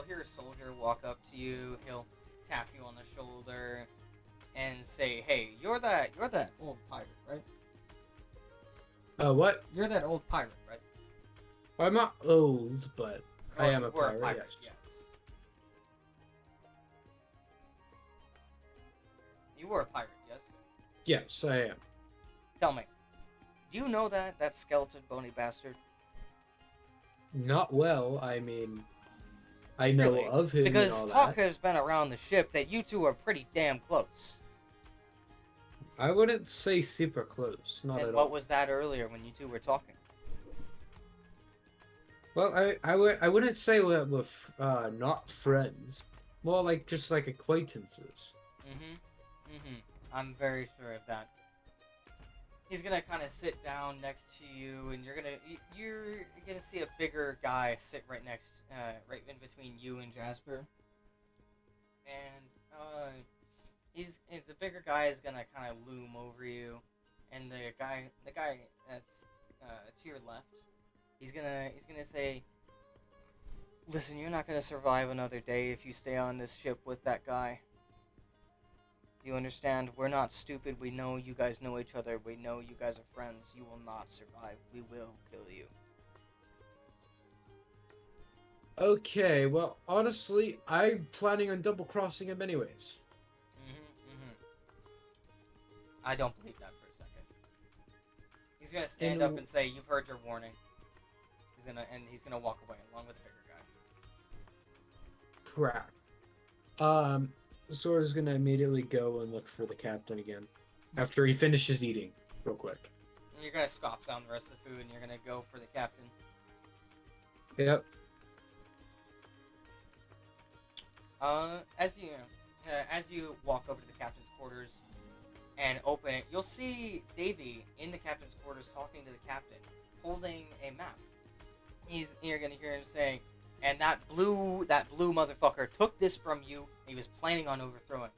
hear a soldier walk up to you. He'll tap you on the shoulder and say, "Hey, you're that old pirate, right? What? You're that old pirate, right?" I'm not old, but I am a Or pirate, yes. You were a pirate, yes? Yes, I am. Tell me, do you know that skeleton bony bastard? Not well. I mean, I know Really? of him and Because all talk that. has been around the ship that you two are pretty damn close. I wouldn't say super close, not And at what all. was that earlier when you two were talking? Well, I wouldn't say we're not friends. More like just like acquaintances. I'm very sure of that. He's gonna kind of sit down next to you, and you're gonna see a bigger guy sit right in between you and Jasper. And the bigger guy is gonna kind of loom over you, and the guy that's to your left, he's gonna say, "Listen, you're not gonna survive another day if you stay on this ship with that guy. You understand? We're not stupid. We know you guys know each other. We know you guys are friends. You will not survive. We will kill you." Okay, well, honestly, I'm planning on double crossing him anyways. I don't believe that for a second. He's gonna stand up and say, "You've heard your warning." He's gonna walk away along with the bigger guy. Crap. Sora's gonna immediately go and look for the captain again. After he finishes eating, real quick. And you're gonna scoff down the rest of the food, and you're gonna go for the captain. Yep. As you walk over to the captain's quarters and open it, you'll see Davy in the captain's quarters talking to the captain, holding a map. You're gonna hear him saying, "And that blue motherfucker took this from you. He was planning on overthrowing."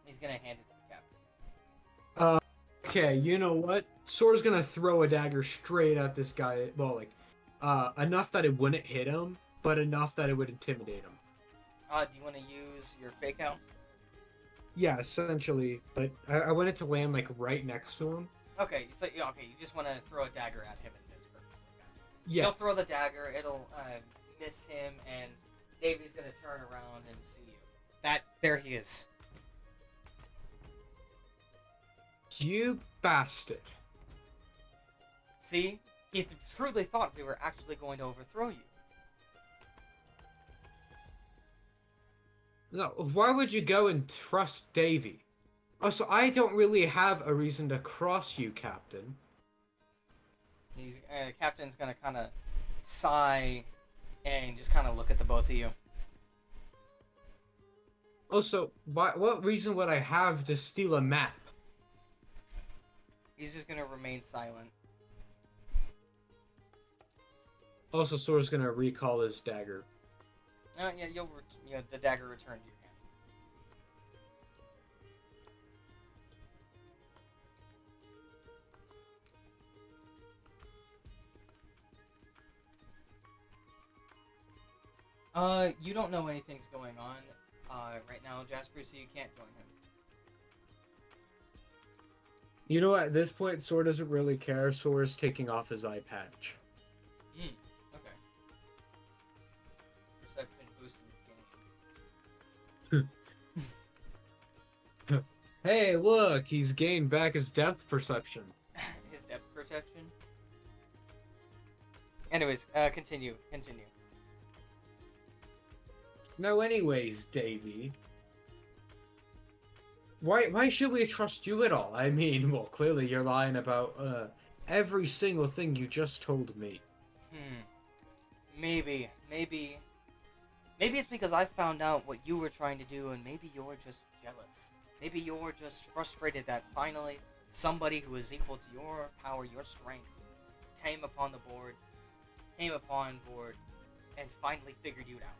He's gonna hand it to the captain. Okay, you know what? Sora's gonna throw a dagger straight at this guy. Well, like, enough that it wouldn't hit him, but enough that it would intimidate him. Do you want to use your fake out? Yeah, essentially. But I want it to land, like, right next to him. Okay, so you just want to throw a dagger at him in this purpose. Yeah. He'll throw the dagger, it'll miss him, and Davy's gonna turn around and see you. There he is. You bastard. See? He truly thought we were actually going to overthrow you. No, why would you go and trust Davy? Also, I don't really have a reason to cross you, Captain. Captain's gonna kind of sigh and just kind of look at the both of you. Also, what reason would I have to steal a map? He's just gonna remain silent. Also, Sora's gonna recall his dagger. Yeah, the dagger returned to your hand. You don't know anything's going on right now, Jasper, so you can't join him. You know what? At this point, Sora doesn't really care. Sora's taking off his eye patch. Okay. Perception boosted gain. Hey, look! He's gained back his depth perception. His depth perception? Anyways, continue. No, anyways, Davy. Why should we trust you at all? I mean, well, clearly you're lying about every single thing you just told me. Maybe it's because I found out what you were trying to do, and maybe you're just jealous. Maybe you're just frustrated that finally somebody who is equal to your power, your strength, came upon board, and finally figured you out.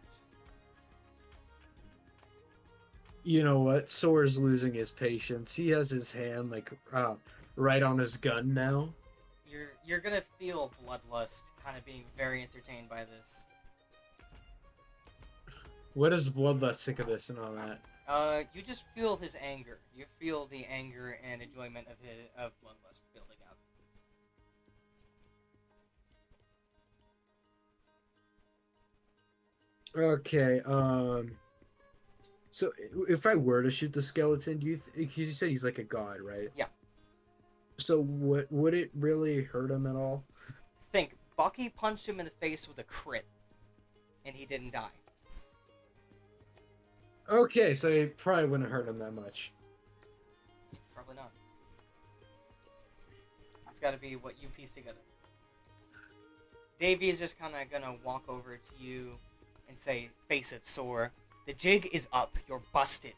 You know what? Sora's losing his patience. He has his hand, like, right on his gun now. You're gonna feel bloodlust, kind of being very entertained by this. What does Bloodlust think of this and all that? You just feel his anger. You feel the anger and enjoyment of bloodlust building up. Okay, So if I were to shoot the skeleton, do you? Because you said he's like a god, right? Yeah. So would it really hurt him at all? Think, Bucky punched him in the face with a crit, and he didn't die. Okay, so it probably wouldn't hurt him that much. Probably not. It's got to be what you piece together. Davey is just kind of gonna walk over to you and say, "Face it, Sora. The jig is up. You're busted."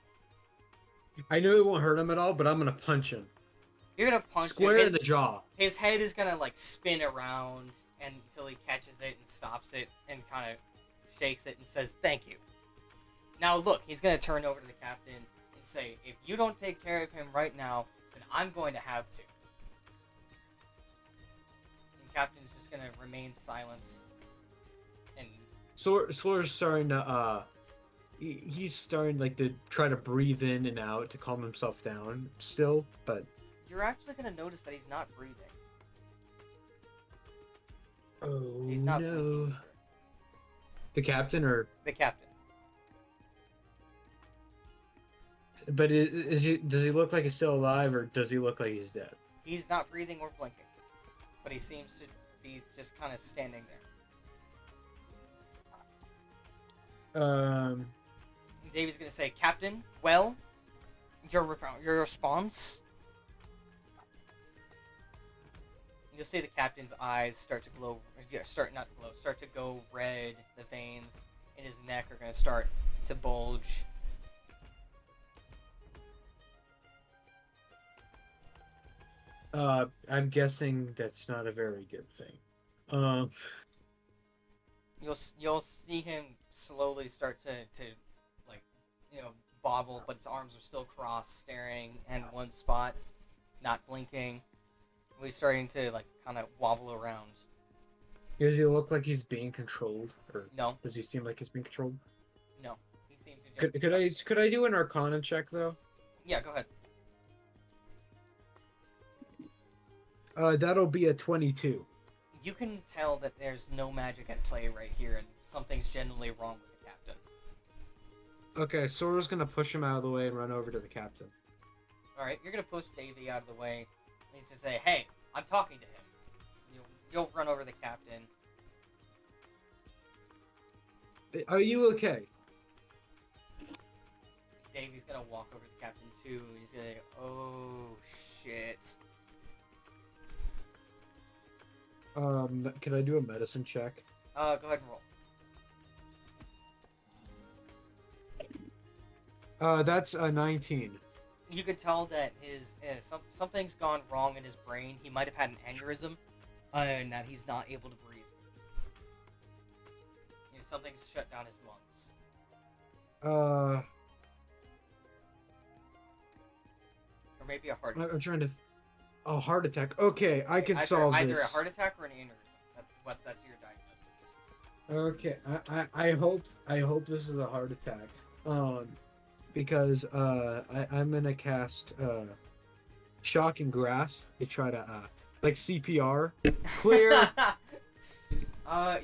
I know it won't hurt him at all, but I'm gonna punch him You're gonna punch square him. in the jaw. His head is gonna like spin around until he catches it and stops it and kind of shakes it and says, "Thank you." Now look, he's gonna turn over to the captain and say, "If you don't take care of him right now, then I'm going to have to." And Captain's just gonna remain silent. And Sora's starting to he's starting like to try to breathe in and out to calm himself down still, but you're actually gonna notice that he's not breathing. oh He's not no. breathing. The captain or The captain. but is he does he look like he's still alive or does he look like he's dead? He's not breathing or blinking, but he seems to be just kind of standing there. Davey's gonna say, "Captain, well, your response." You'll see the captain's eyes start to glow, start to go red. The veins in his neck are gonna start to bulge. I'm guessing that's not a very good thing. You'll see him slowly start to like, bobble, but his arms are still crossed, staring in one spot, not blinking. He's starting to like kind of wobble around. Does he look like he's being controlled, or No, does he seem like he's being controlled? no, he seems to just. Could I do an Arcana check though? Yeah, go ahead. That'll be a 22. You can tell that there's no magic at play right here, and something's genuinely wrong with the captain. Okay, Sora's gonna push him out of the way and run over to the captain. All right, you're gonna push Davey out of the way. And he's to say, "Hey, I'm talking to him." You'll run over the captain. Are you okay? Davey's gonna walk over to the captain too. He's gonna go, "Oh shit." Can I do a medicine check? Go ahead and roll. That's a 19. You could tell that his something's gone wrong in his brain. He might have had an aneurysm, and that he's not able to breathe. Something's shut down his lungs, or maybe a heart attack. I'm trying to. Oh, heart attack. Okay, I can solve either this. a heart attack or an aneurysm. That's your diagnosis. Okay, I hope this is a heart attack. Because I'm gonna cast shock and grasp to try to like CPR. Clear.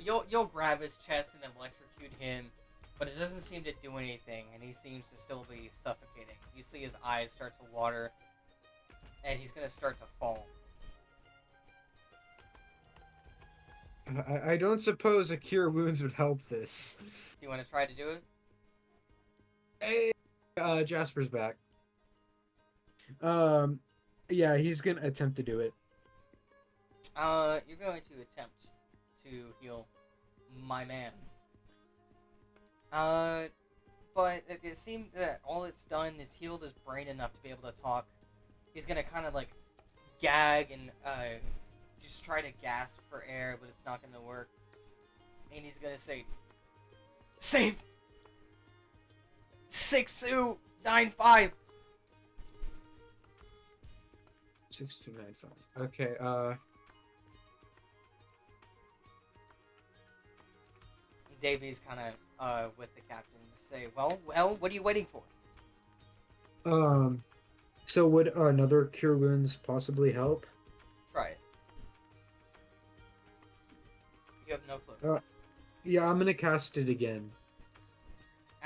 You'll grab his chest and electrocute him, but it doesn't seem to do anything, and he seems to still be suffocating. You see his eyes start to water, and he's gonna start to fall. I don't suppose a cure wounds would help this. Do you want to try to do it? Hey, Jasper's back. Yeah, he's gonna attempt to do it. You're going to attempt to heal my man. But it seemed that all it's done is healed his brain enough to be able to talk. He's gonna kind of like gag and just try to gasp for air, but it's not gonna work. And he's gonna say, "Save 6295." 6295. Okay. Davy's kind of with the captain to say, well, what are you waiting for? So would another cure wounds possibly help? Try it. You have no clue. Yeah, I'm gonna cast it again.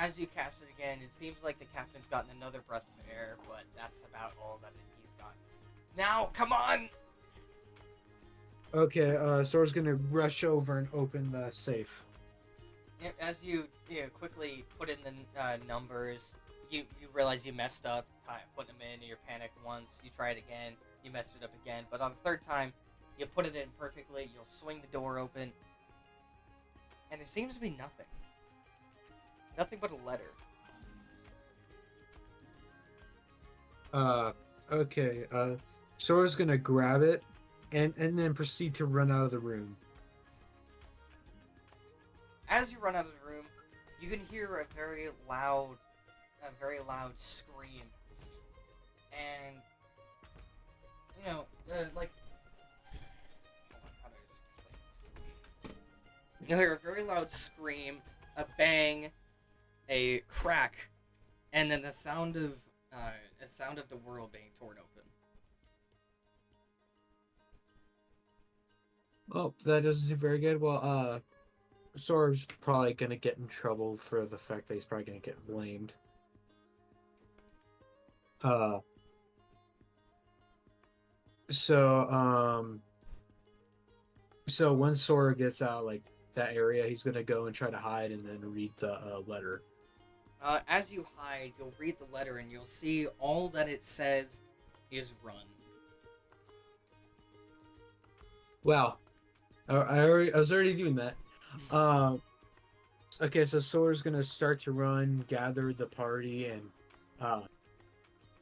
as you cast it again, it seems like the captain's gotten another breath of air, but that's about all that he's gotten. Now, come on! Okay, Sora's gonna rush over and open the safe. As you quickly put in the numbers, you realize you messed up, putting them in, you're panicked once, you try it again, you messed it up again, but on the third time, you put it in perfectly, you'll swing the door open, and there seems to be nothing. Nothing but a letter. Okay, Sora's gonna grab it and then proceed to run out of the room. As you run out of the room, you can hear a very loud scream, and like, hold on, how do I just explain this? You hear a very loud scream, a bang, a crack, and then the sound of the world being torn open. Oh, that doesn't seem very good. Well, Sora's probably gonna get in trouble for the fact that he's probably gonna get blamed. So once Sora gets out like that area, he's gonna go and try to hide and then read the letter. As you hide, you'll read the letter and you'll see all that it says is run. Wow, I was already doing that. Okay, so Sora's gonna start to run, gather the party, and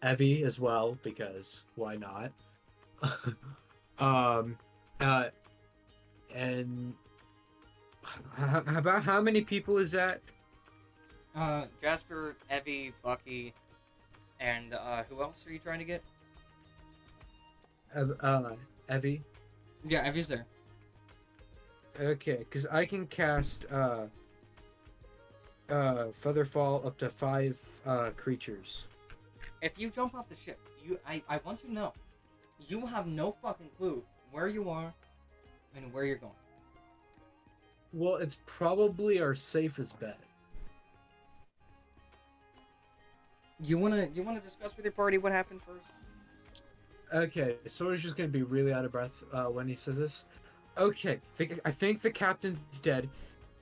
Evie as well, because why not? And about how many people is that? Jasper, Evie, Bucky, and who else are you trying to get? Evie. Yeah, Evie's there. Okay, because I can cast Featherfall up to 5 creatures. If you jump off the ship, I want you to know, you have no fucking clue where you are and where you're going. Well, it's probably our safest bet. You wanna discuss with your party what happened first? Okay, Sora's just gonna be really out of breath when he says this. Okay, I think the captain's dead.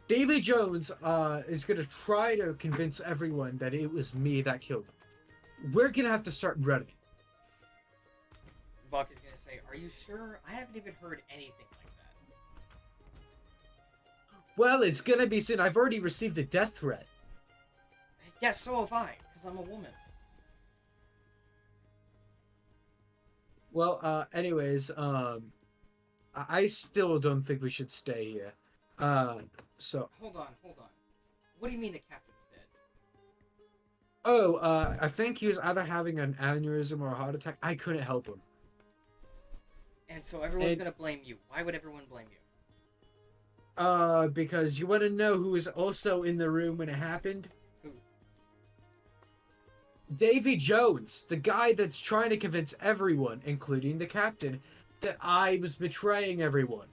David Jones is gonna try to convince everyone that it was me that killed him. We're gonna have to start running. Buck is gonna say, "Are you sure? I haven't even heard anything like that." Well, it's gonna be soon. I've already received a death threat. Yeah, so have I, because I'm a woman. Well, anyways, I still don't think we should stay here. So. Hold on. What do you mean the captain's dead? Oh, I think he was either having an aneurysm or a heart attack. I couldn't help him. And so everyone's gonna blame you. Why would everyone blame you? Because you want to know who was also in the room when it happened? Who? Davy Jones, the guy that's trying to convince everyone, including the captain, that I was betraying everyone.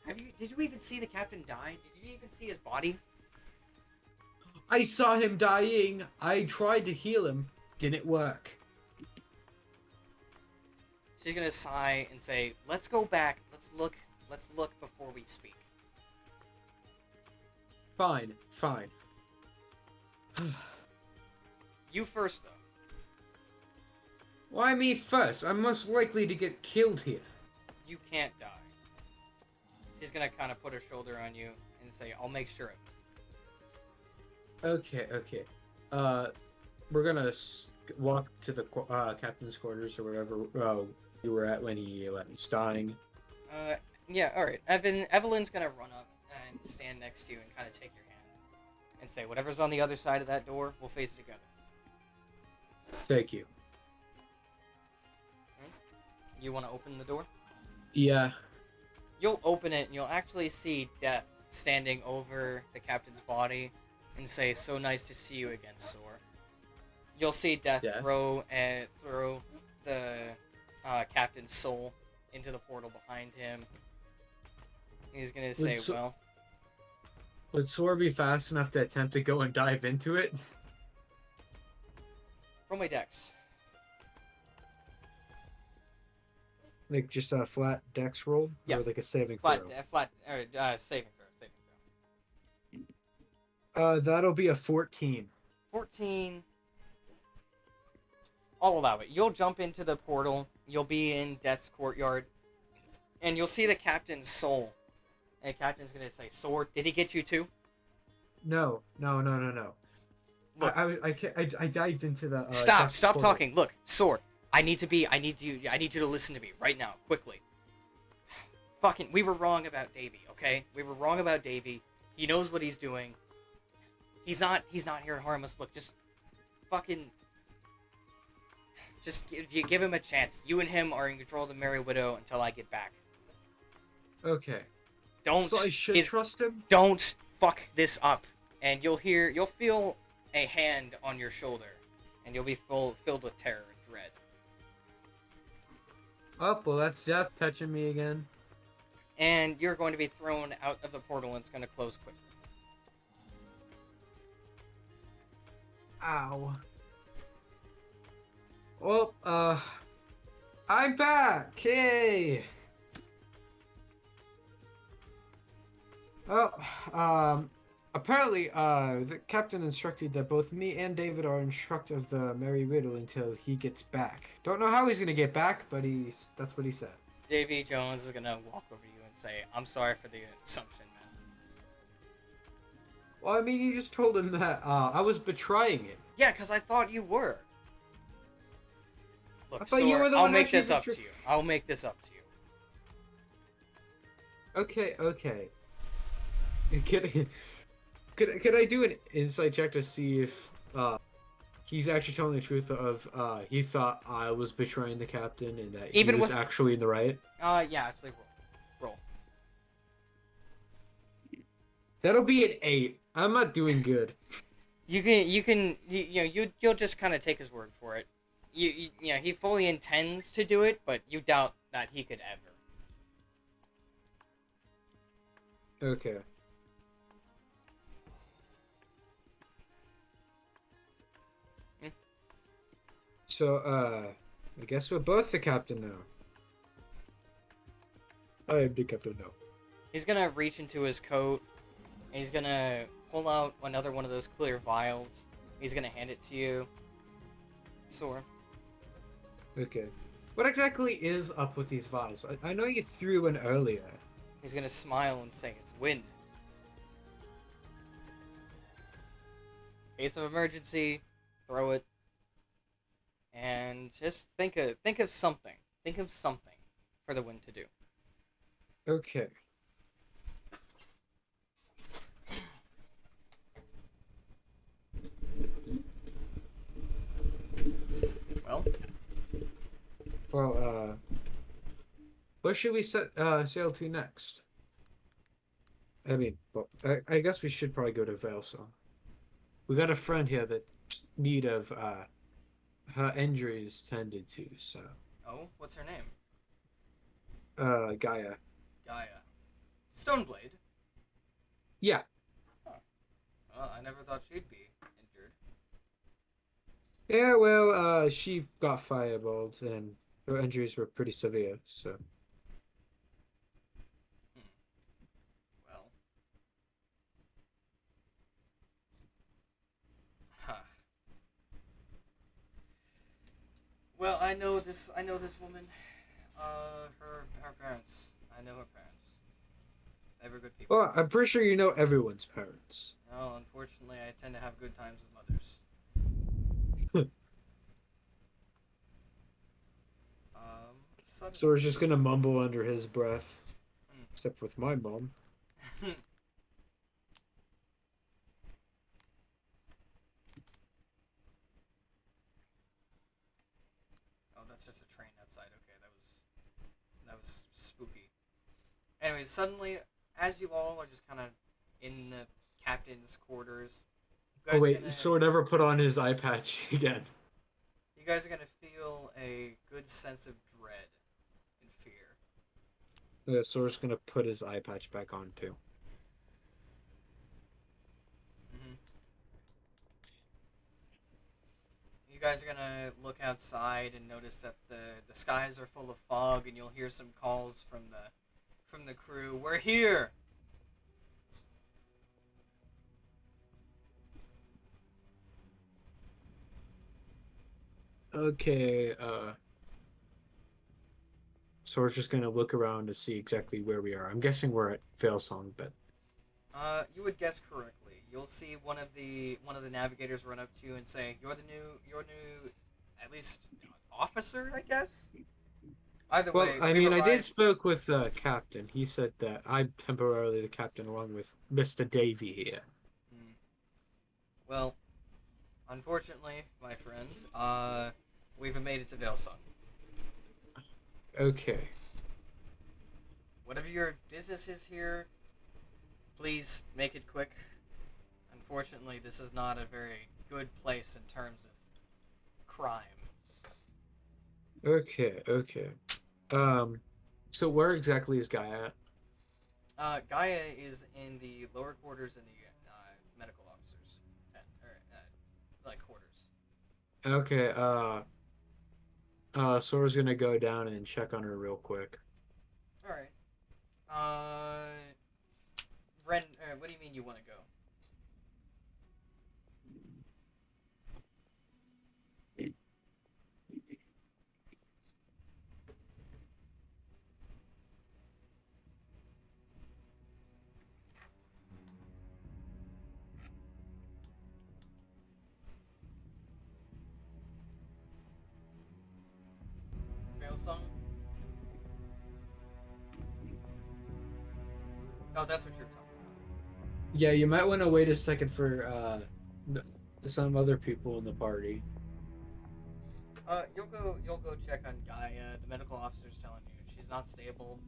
Did you even see the captain die? Did you even see his body? I saw him dying. I tried to heal him. Didn't work. She's gonna sigh and say, "Let's go back. Let's look before we speak." Fine. You first, though. Why me first? I'm most likely to get killed here. You can't die. She's gonna kind of put her shoulder on you and say, "I'll make sure of it." Okay. We're gonna walk to the captain's quarters or whatever you were at when he was dying. Yeah, alright. Evelyn's gonna run up and stand next to you and kind of take your hand and say, "Whatever's on the other side of that door, we'll face it together." Thank you. You want to open the door? Yeah. You'll open it and you'll actually see Death standing over the captain's body and say, "So nice to see you again, Sor." You'll see Death throw the captain's soul into the portal behind him. He's gonna say, Would Sora be fast enough to attempt to go and dive into it? Roll my dex. Like just a flat dex roll? Yeah. Or like a saving Flat, throw? saving throw, saving That'll be a 14. throw. 14. I'll allow it. You'll jump into the portal. You'll be in Death's courtyard, and you'll see the captain's soul. And the captain's gonna say, "Sword, did he get you too?" No. Look. I dived into the. Stop! Death's Stop portal. talking. Look, Sword. I need you to listen to me right now, quickly. Fucking, we were wrong about Davy. Okay, we were wrong about Davy. He knows what he's doing. He's not here to harm us. Look, just fucking. Just give him a chance. You and him are in control of the Merry Widow until I get back. Okay. Don't. So I should trust him? Don't fuck this up. And you'll feel a hand on your shoulder, and you'll be filled with terror and dread. Oh, well, that's death touching me again. And you're going to be thrown out of the portal, and it's going to close quickly. Ow. Well, I'm back! Hey! Well, apparently, the captain instructed that both me and David are instruct of the Merry Riddle until he gets back. Don't know how he's gonna get back, but that's what he said. Davy Jones is going to walk over to you and say, "I'm sorry for the assumption, man." Well, I mean, you just told him that, I was betraying him. Yeah, because I thought you were. Look, I thought you were the I'll one make actually this up to you. I'll make this up to you. Okay. Could I do an insight check to see if he's actually telling the truth of he thought I was betraying the captain and that Even he was with- actually in the right? Yeah, actually, roll. That'll be an 8. I'm not doing good. You'll just kind of take his word for it. He fully intends to do it, but you doubt that he could ever. Okay. So, I guess we're both the captain now. I am the captain now. He's gonna reach into his coat, and he's gonna pull out another one of those clear vials. He's gonna hand it to you. Sora. Okay. What exactly is up with these vials? I know you threw one earlier. He's gonna smile and say, "It's wind. Case of emergency, throw it. And just think of something. Think of something for the wind to do." Okay. Well, Well, where should we sail to next? I mean, well, I guess we should probably go to Velsong. We got a friend here that need of her injuries tended to, so oh, what's her name? Gaia. Gaia. Stoneblade. Yeah. Well, I never thought she'd be injured. Yeah, well, she got fireballed and her injuries were pretty severe, so Well. Huh. Well, I know this woman. Her parents. I know her parents. They were good people. well, I'm pretty sure you know everyone's parents. Well, unfortunately, I tend to have good times with mothers. Suddenly... Sora's just gonna mumble under his breath. Hmm. Except with my mom. Oh, that's just a train outside. Okay, that was spooky. Anyways, suddenly, as you all are just kind of in the captain's quarters, you guys Oh are wait, gonna, Sora never put on his eye patch again. you guys are gonna feel a good sense of dread and fear. Sora's gonna put his eye patch back on too. you guys are gonna look outside and notice that the skies are full of fog, and you'll hear some calls from the crew. We're here. Okay, so we're just gonna look around to see exactly where we are. I'm guessing we're at Failsong, but You would guess correctly. You'll see one of the navigators run up to you and say, "You're new, at least officer, I guess." Either well, way, I we've mean, I did arrived. spoke with the captain. He said that I'm temporarily the captain along with Mr. Davy here. Hmm. Well, unfortunately, my friend, we've made it to Valeson. Okay. Whatever your business is here, please make it quick. Unfortunately, this is not a very good place in terms of crime. Okay, okay. Um, so where exactly is Guy at? Gaia is in the lower quarters in the medical officers' tent, or like quarters. Okay, Sora's gonna go down and check on her real quick. All right. Uh, Ren, what do you mean you want to go? Failsong? Oh, that's what you're talking Yeah, you might want to wait a second for some other people in the party. You'll go check on Gaia. The medical officer's telling you she's not stable.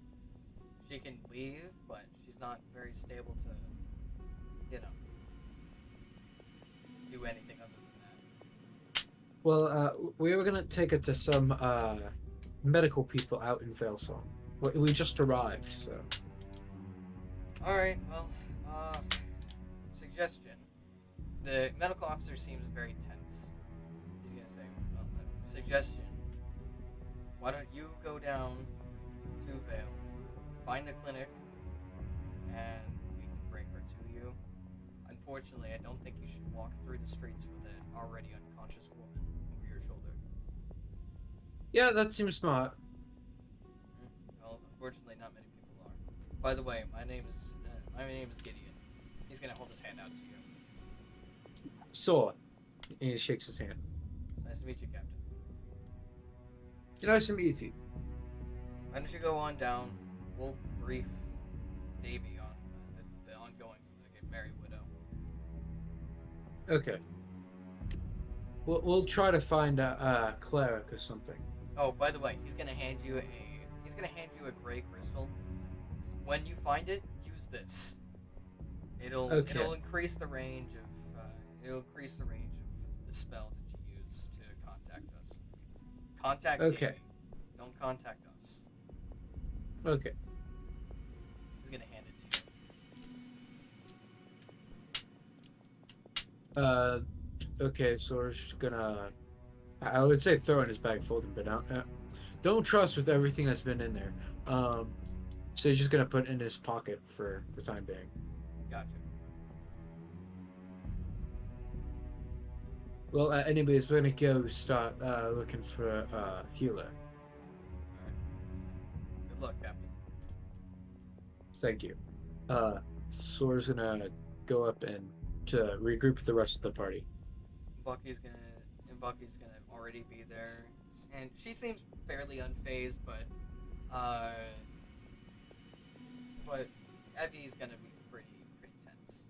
She can leave, but she's not very stable to, do anything other than Well, we were gonna take it to some medical people out in Failsong. We just arrived, so. that. All right. Well, suggestion. The medical officer seems very tense. He's gonna say, well, suggestion. Why don't you go down to Vale, find the clinic, and we can bring her to you. Unfortunately, I don't think you should walk through the streets with an already unconscious woman over your shoulder. Yeah, that seems smart. Well, unfortunately, not many people are. By the way, my name is Gideon. He's gonna hold his hand out to you. Sora. And he shakes his hand. It's nice to meet you, Captain. Nice to meet you. Why don't you go on down? We'll brief Davy on the ongoings of the Merry Widow. Okay. We'll try to find a cleric or something. Oh, by the way, he's gonna hand you a gray crystal. When you find it, use this. It'll Okay. increase the range of the spell that you use to contact us. Contact Okay. Davy. Don't contact us. Okay. He's gonna hand it to you. Okay, so we're just gonna. I would say throw in his bag, fold him, but don't trust with everything that's been in there. So he's just gonna put it in his pocket for the time being. Gotcha. Well, anyways, we're gonna go start looking for a healer. Alright. Good luck, Captain. Thank you. Sora's gonna go up and to regroup with the rest of the party. Bucky's gonna already be there, and she seems fairly unfazed, but Evie's gonna be pretty tense.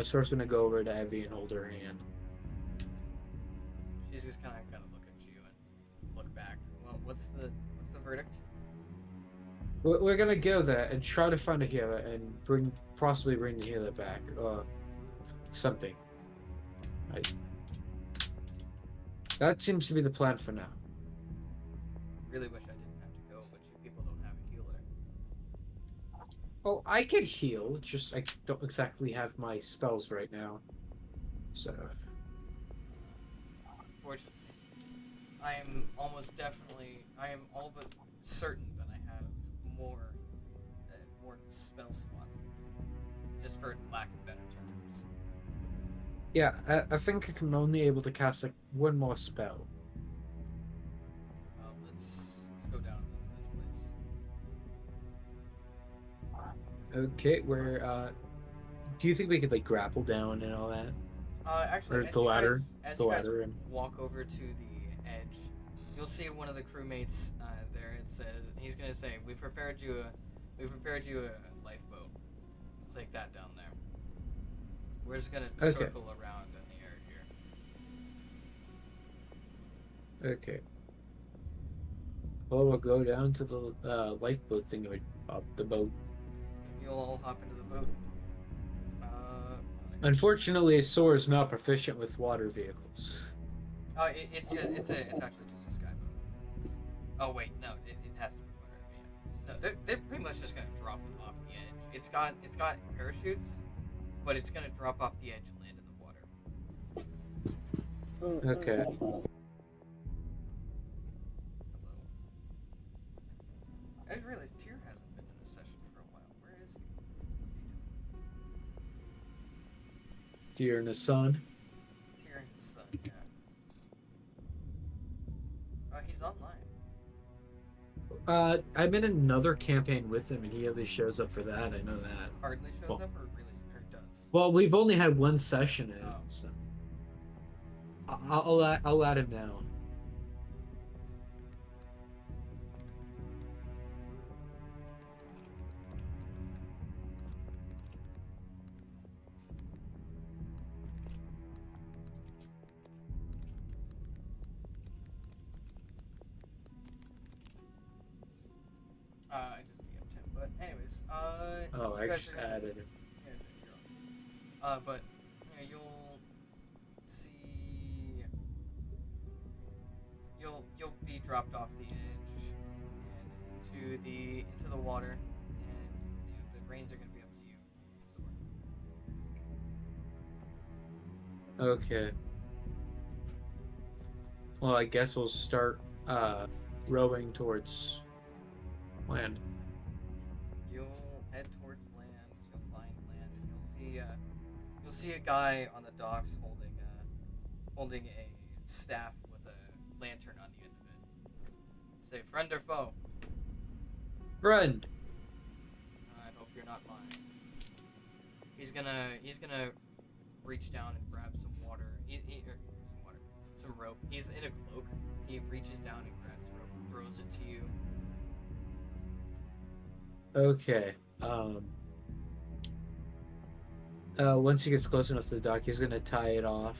Sora's gonna go over to Evie and hold her hand. She's just kind of gonna look at you and look back. Well, what's the verdict? We're gonna go there and try to find a healer and possibly bring the healer back or something. That seems to be the plan for now. Really wish I didn't have to go, but you people don't have a healer. Oh, I could heal. Just I don't exactly have my spells right now. So Fortunately, I am almost definitely. I am all but certain that I have more spell slots than you, just for lack of better terms. yeah, I think I can only able to cast like one more spell. Let's go down into this place. Okay, where do you think we could like grapple down and all that? Actually, Or the ladder? as The you guys ladder and walk over to the edge, you'll see one of the crewmates there. It says he's gonna say, we prepared you a lifeboat. It's like that down there. We're just gonna Okay. circle around in the air here. Okay. Well, we'll go down to the lifeboat thing up the boat. You'll all hop into the boat. Unfortunately, Sora is not proficient with water vehicles. It's actually just a skyboat. Oh wait, no, it has to be water. Yeah. No, they're pretty much just gonna drop it off the edge. It's got parachutes, but it's gonna drop off the edge and land in the water. Okay. Hello. I just realized Tyr hasn't been in a session for a while. Where is he? What's he doing? Deer in the sun. Tyr and his son, yeah. He's online. I'm in another campaign with him, and he at least shows up for that. I know that. Hardly shows Well- up or does? Well, we've only had one session in, Oh. so I'll add him now. I just DM'd him. But anyways, Oh, I you guys just are gonna- added him. Yeah, you're on. But yeah, you'll be dropped off the edge and into the water, and the reins are gonna be up to you. Okay. Well, I guess we'll start rowing towards land. You'll head towards land. You'll find land, and you'll see a guy on the docks holding a staff with a lantern on the end of it. Say, friend or foe? Friend. I hope you're not lying. He's gonna reach down and grab some water. Some rope. He's in a cloak. He reaches down and grabs rope, throws it to you. Okay. Once he gets close enough to the dock, he's gonna tie it off.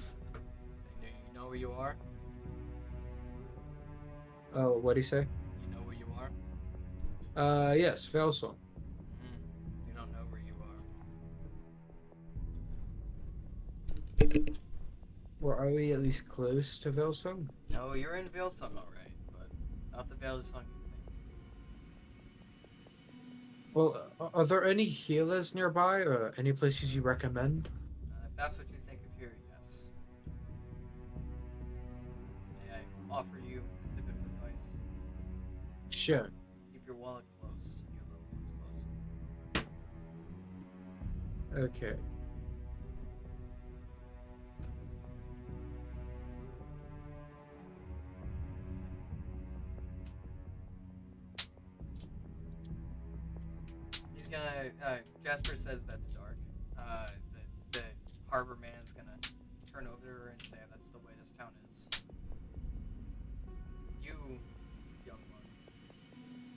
Say, do you know where you are? Oh, what'd he say? You know where you are? Yes, Velsong. You don't know where you are. Or are we at least close to Velsong? No, you're in Veilsong, alright, but not the Veilsong you think. Well, are there any healers nearby, or any places you recommend? If that's what you think of here, yes. May I offer you a tip of advice? Sure. Keep your wallet close and your loved ones close. Okay. He's gonna. Jasper says that's dark. The harbor man's gonna turn over and say that's the way this town is. You, young one,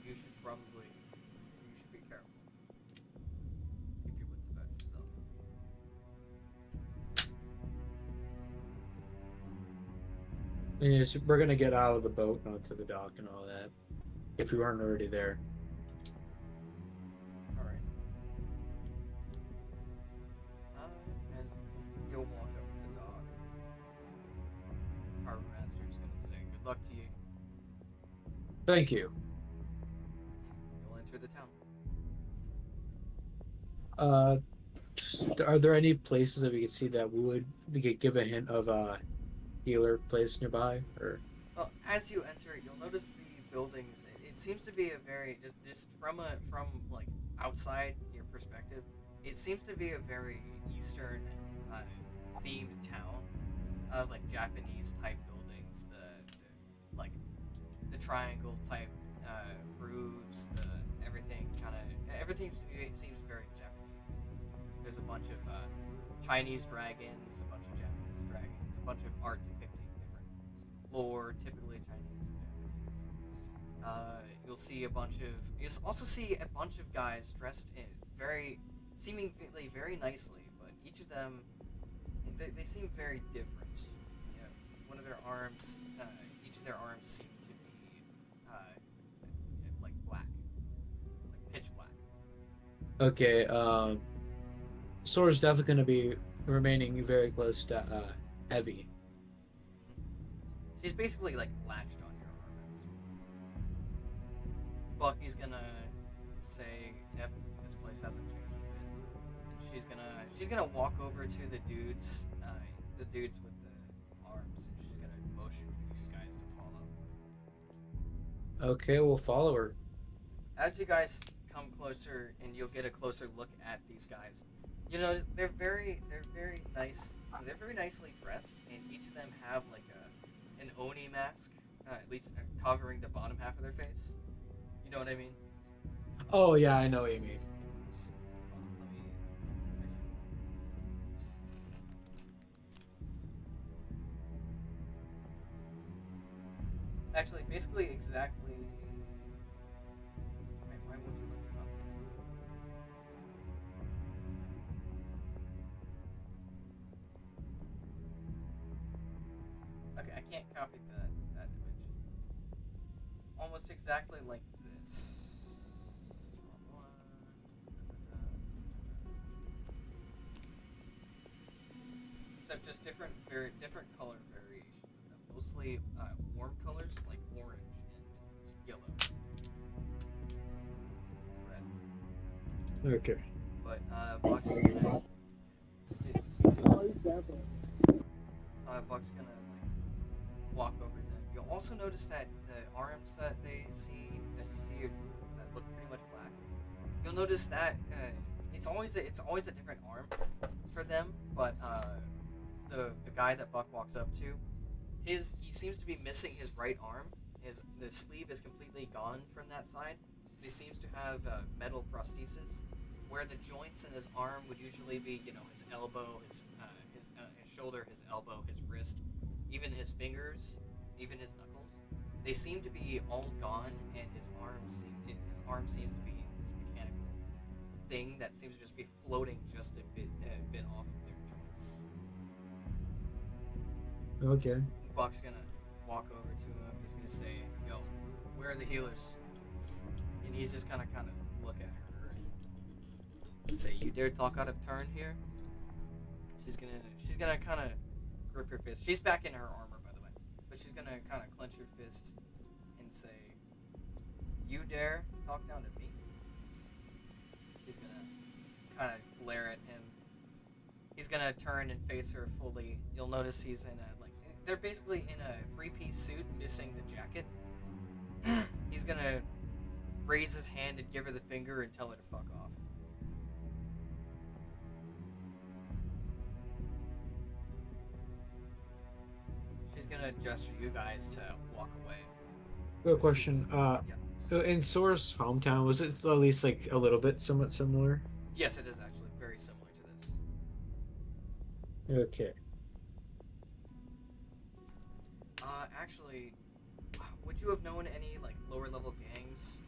you should be careful. Keep your wits about yourself. Yes, we're gonna get out of the boat and onto the dock and all that. If we weren't already there. Alright. As you'll walk up to the dock, Harbor Master's gonna say, good luck to you. Thank you. You'll enter the town. Uh, are there any places that we could see that we could give a hint of a healer place nearby? Or Well, as you enter, you'll notice the buildings. It seems to be a very just from like outside your perspective. It seems to be a very Eastern uh, themed town, like Japanese type buildings. Like the triangle type roofs. The everything seems very Japanese. There's a bunch of Chinese dragons, a bunch of Japanese dragons, a bunch of art depicting different lore, typically Chinese and Japanese. You'll also see a bunch of guys dressed in seemingly very nicely, but each of them, they seem very different. You know, one of their arms, each of their arms seem to be, like black, like pitch black. okay, Sora's definitely going to be remaining very close to Evie. She's basically like latched on your arm at this point. Bucky's gonna say, "Yep, this place hasn't changed a bit," and she's gonna walk over to the dudes with the arms, and she's gonna motion for you guys to follow. Okay, we'll follow her. As you guys come closer, and you'll get a closer look at these guys. You know, they're very nice. They're very nicely dressed, and each of them have like an oni mask, at least covering the bottom half of their face. You know what I mean? Oh yeah, I know what you mean. Let me. Actually, basically, exactly. Why won't you let me copy it? Okay, I can't copy that image. Almost exactly like this. Except just very different color variations of them. Mostly warm colors like orange and yellow, red. Okay. But Buck's gonna, Buck's gonna like walk over them. You'll also notice that the arms that you see that look pretty much black. You'll notice that it's always a different arm for them, but the guy that Buck walks up to, he seems to be missing his right arm. The sleeve is completely gone from that side. He seems to have metal prosthesis, where the joints in his arm would usually be, his elbow, his shoulder, his elbow, his wrist, even his fingers, even his knuckles. They seem to be all gone, and his arm seems to be this mechanical thing that seems to just be floating just a bit off of their joints. Okay. Buck's gonna walk over to him. He's gonna say, "Yo, where are the healers?" And he's just kind of look at her and say, "You dare talk out of turn here?" She's gonna kind of grip her fist. She's back in her armor, by the way, but she's gonna kind of clench her fist and say, "You dare talk down to me?" She's gonna kind of glare at him. He's gonna turn and face her fully. You'll notice he's in they're basically in a three-piece suit, missing the jacket. He's gonna raise his hand and give her the finger and tell her to fuck off. She's gonna gesture you guys to walk away. Good question. Yeah. In Sora's hometown, was it at least like a little bit somewhat similar? Yes, it is actually very similar to this. Okay. Actually, would you have known any like lower level gangs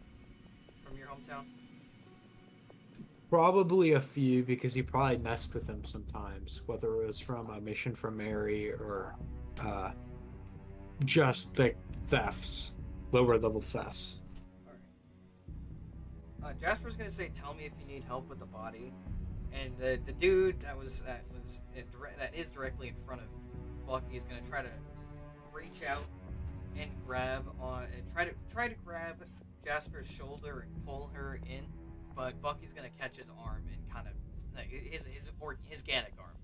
from your hometown? Probably a few because he probably messed with them sometimes, whether it was from a mission from Mary or just like thefts, lower level thefts. All right. Jasper's gonna say, "Tell me if you need help with the body," and the dude that is directly in front of Bucky is gonna try to reach out and try to grab Jasper's shoulder and pull her in, but Bucky's gonna catch his arm and kind of like his organic arm,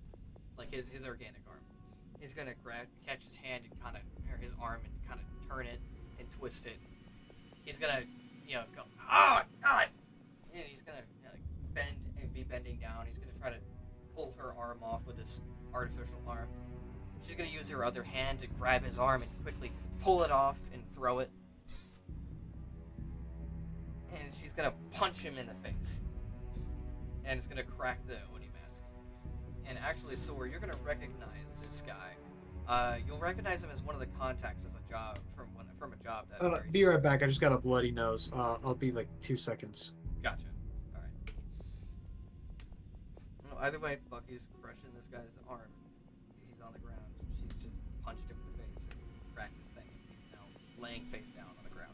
like his organic arm. He's gonna catch his hand and kind of or his arm and kind of turn it and twist it. He's gonna go God, and he's gonna bend and be bending down. He's gonna try to pull her arm off with his artificial arm. She's gonna use her other hand to grab his arm and quickly pull it off and throw it. And she's gonna punch him in the face. And it's gonna crack the Oni mask. And actually, Sora, you're gonna recognize this guy. You'll recognize him as one of the contacts as a job from a job that. Be right back. I just got a bloody nose. I'll be like 2 seconds. Gotcha. All right. Well, either way, Bucky's crushing this guy's arm. He's on the ground. She's just punched him in the face and cracked his thing. He's now laying face down on the ground.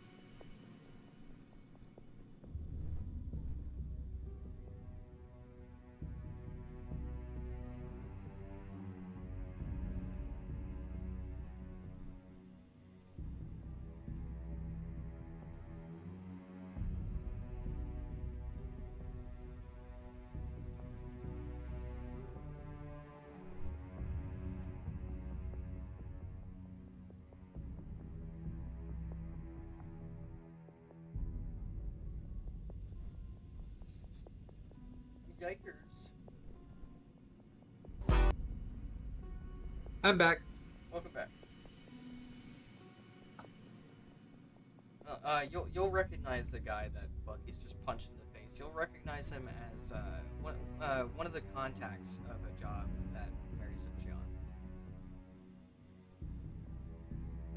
Yikers. I'm back. Welcome back. You'll recognize the guy that Bucky's just punched in the face. You'll recognize him as one of the contacts of a job that Mary sent you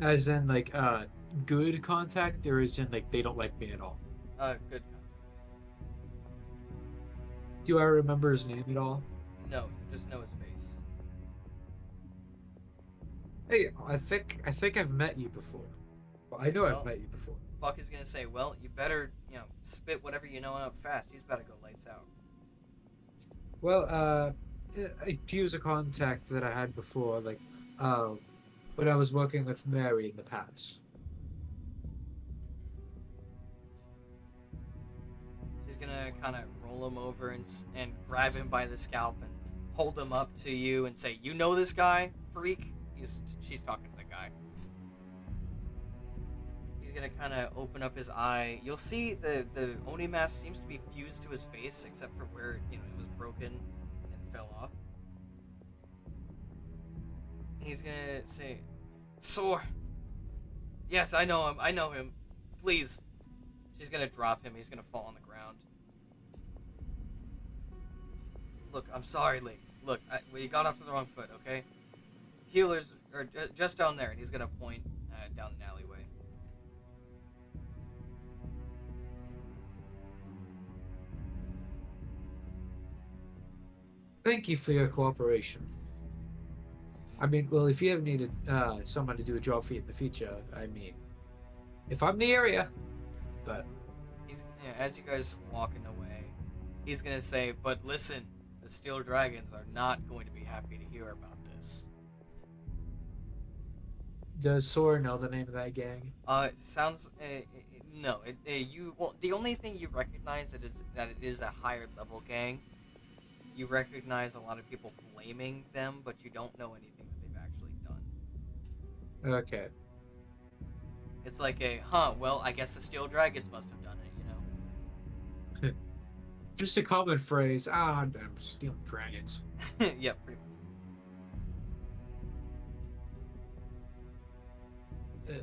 on. As in, like, good contact, or as in, like, they don't like me at all? Good contact. Do I remember his name at all? No, you just know his face. Hey, I think I've met you before. Well, I know Well, I've met you before. Buck is gonna say, well, you better, spit whatever you know out fast. He's about to go lights out. Well, he was a contact that I had before, like, when I was working with Mary in the past. She's gonna kind of roll him over and grab him by the scalp and hold him up to you and say, "You know this guy, freak?" She's talking to the guy. He's gonna kind of open up his eye. You'll see the Oni mask seems to be fused to his face, except for where it was broken and fell off. He's gonna say, "Sore. Yes, I know him. I know him. Please." She's gonna drop him. He's gonna fall on the ground. Look, I'm sorry, Link. Look, we got off to the wrong foot, okay? Healers are just down there, and he's gonna point down an alleyway. Thank you for your cooperation. I mean, well, if you ever needed someone to do a job for you in the future, I mean, if I'm in the area, but He's as you guys walking away, he's gonna say, "But listen, the Steel Dragons are not going to be happy to hear about this." does Sora know the name of that gang? It sounds no. The only thing you recognize is that it is a higher level gang. You recognize a lot of people blaming them, but you don't know anything that they've actually done. Okay. It's like well, I guess the Steel Dragons must have done it, Just a common phrase. Ah, damn steel dragons. Yeah, pretty much.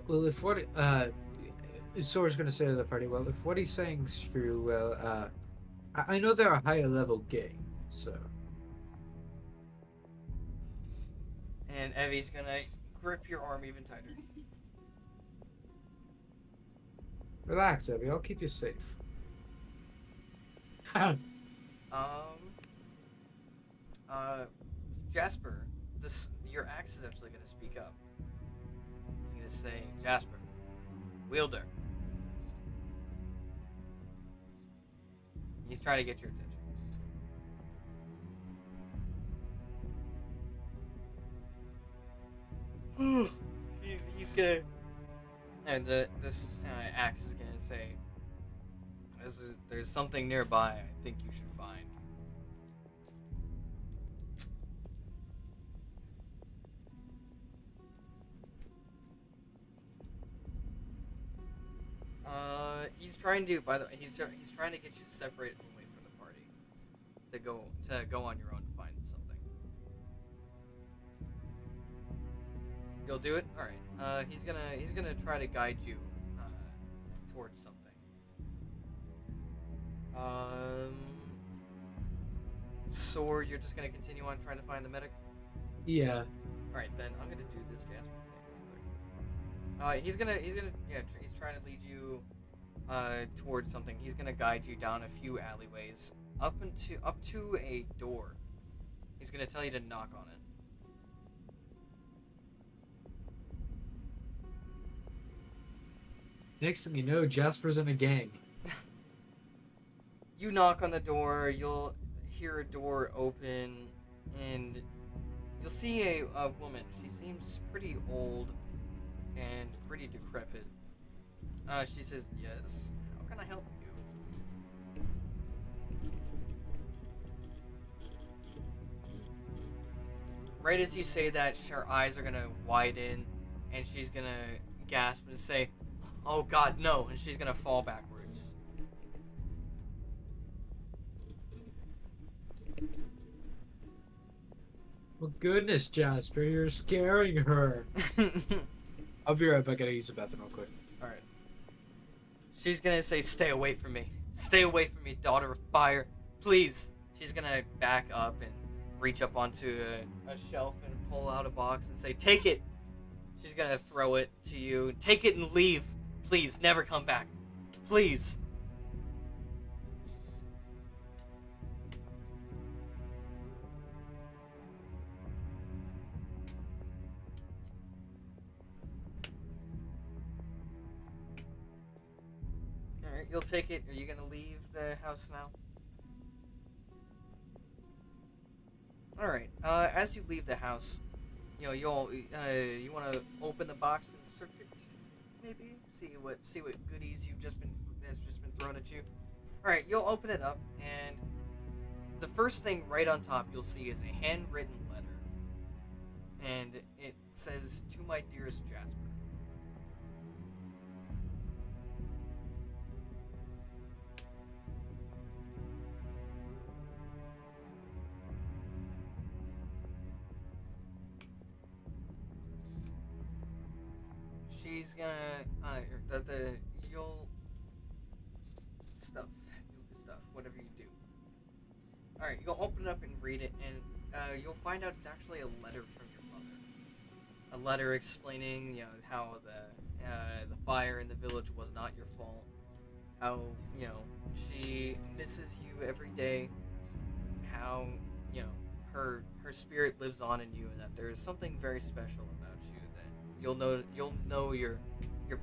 Well, if what Sora's gonna say to the party, well, if what he's saying's true, well, I know they're a higher level gang, so And Evie's gonna grip your arm even tighter. relax, Evie. I'll keep you safe. Jasper, your axe is actually gonna speak up. He's gonna say, "Jasper, wielder." He's trying to get your attention. he's gonna, and this axe is gonna say, there's something nearby I think you should find. He's trying to. By the way, he's trying to get you separated away from the party to go on your own to find something. You'll do it. All right. He's gonna try to guide you towards something. So you're just gonna continue on trying to find the medic. Yeah. All right, then I'm gonna do this Jasper thing real quick. He's trying to lead you towards something. He's gonna guide you down a few alleyways up to a door. He's gonna tell you to knock on it. Next thing you know, Jasper's in a gang. You knock on the door. You'll hear a door open, and you'll see a woman. She seems pretty old and pretty decrepit. She says, "Yes. How can I help you?" Right as you say that, her eyes are gonna widen, and she's gonna gasp and say, "Oh God, no!" And she's gonna fall backwards. Well, goodness, Jasper, you're scaring her. I'll be right back. I gotta use the bathroom real quick. All right. She's gonna say, "Stay away from me. Stay away from me, daughter of fire. Please." She's gonna back up and reach up onto a shelf and pull out a box and say, "Take it." She's gonna throw it to you. "Take it and leave. Please, never come back. Please." Alright, you'll take it. Are you gonna leave the house now? Alright, as you leave the house, you want to open the box and search it, maybe see what goodies has just been thrown at you. All right, you'll open it up, and the first thing right on top you'll see is a handwritten letter, and it says, "To my dearest Jasper." She's gonna you'll do stuff, whatever you do. All right, you'll open it up and read it, and you'll find out it's actually a letter from your mother. A letter explaining, how the fire in the village was not your fault. How she misses you every day. How her spirit lives on in you, and that there is something very special about you that you'll know your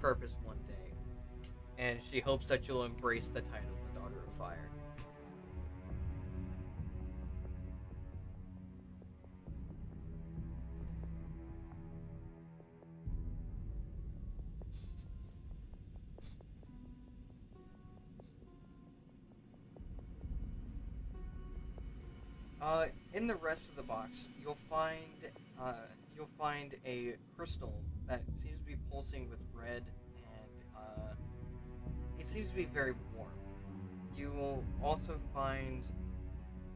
purpose one day. And she hopes that you'll embrace the title, the Daughter of Fire. In the rest of the box, you'll find a crystal that seems to be pulsing with red, and it seems to be very warm. You will also find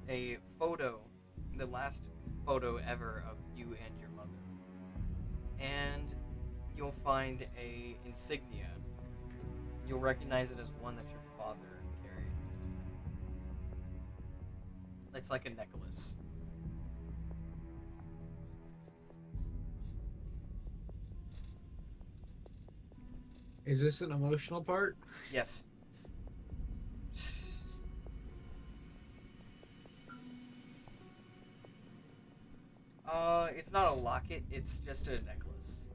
a photo, the last photo ever of you and your mother, and you'll find a insignia. You'll recognize it as one that your father carried. It's like a necklace. Is this an emotional part? Yes. It's not a locket, it's just a necklace.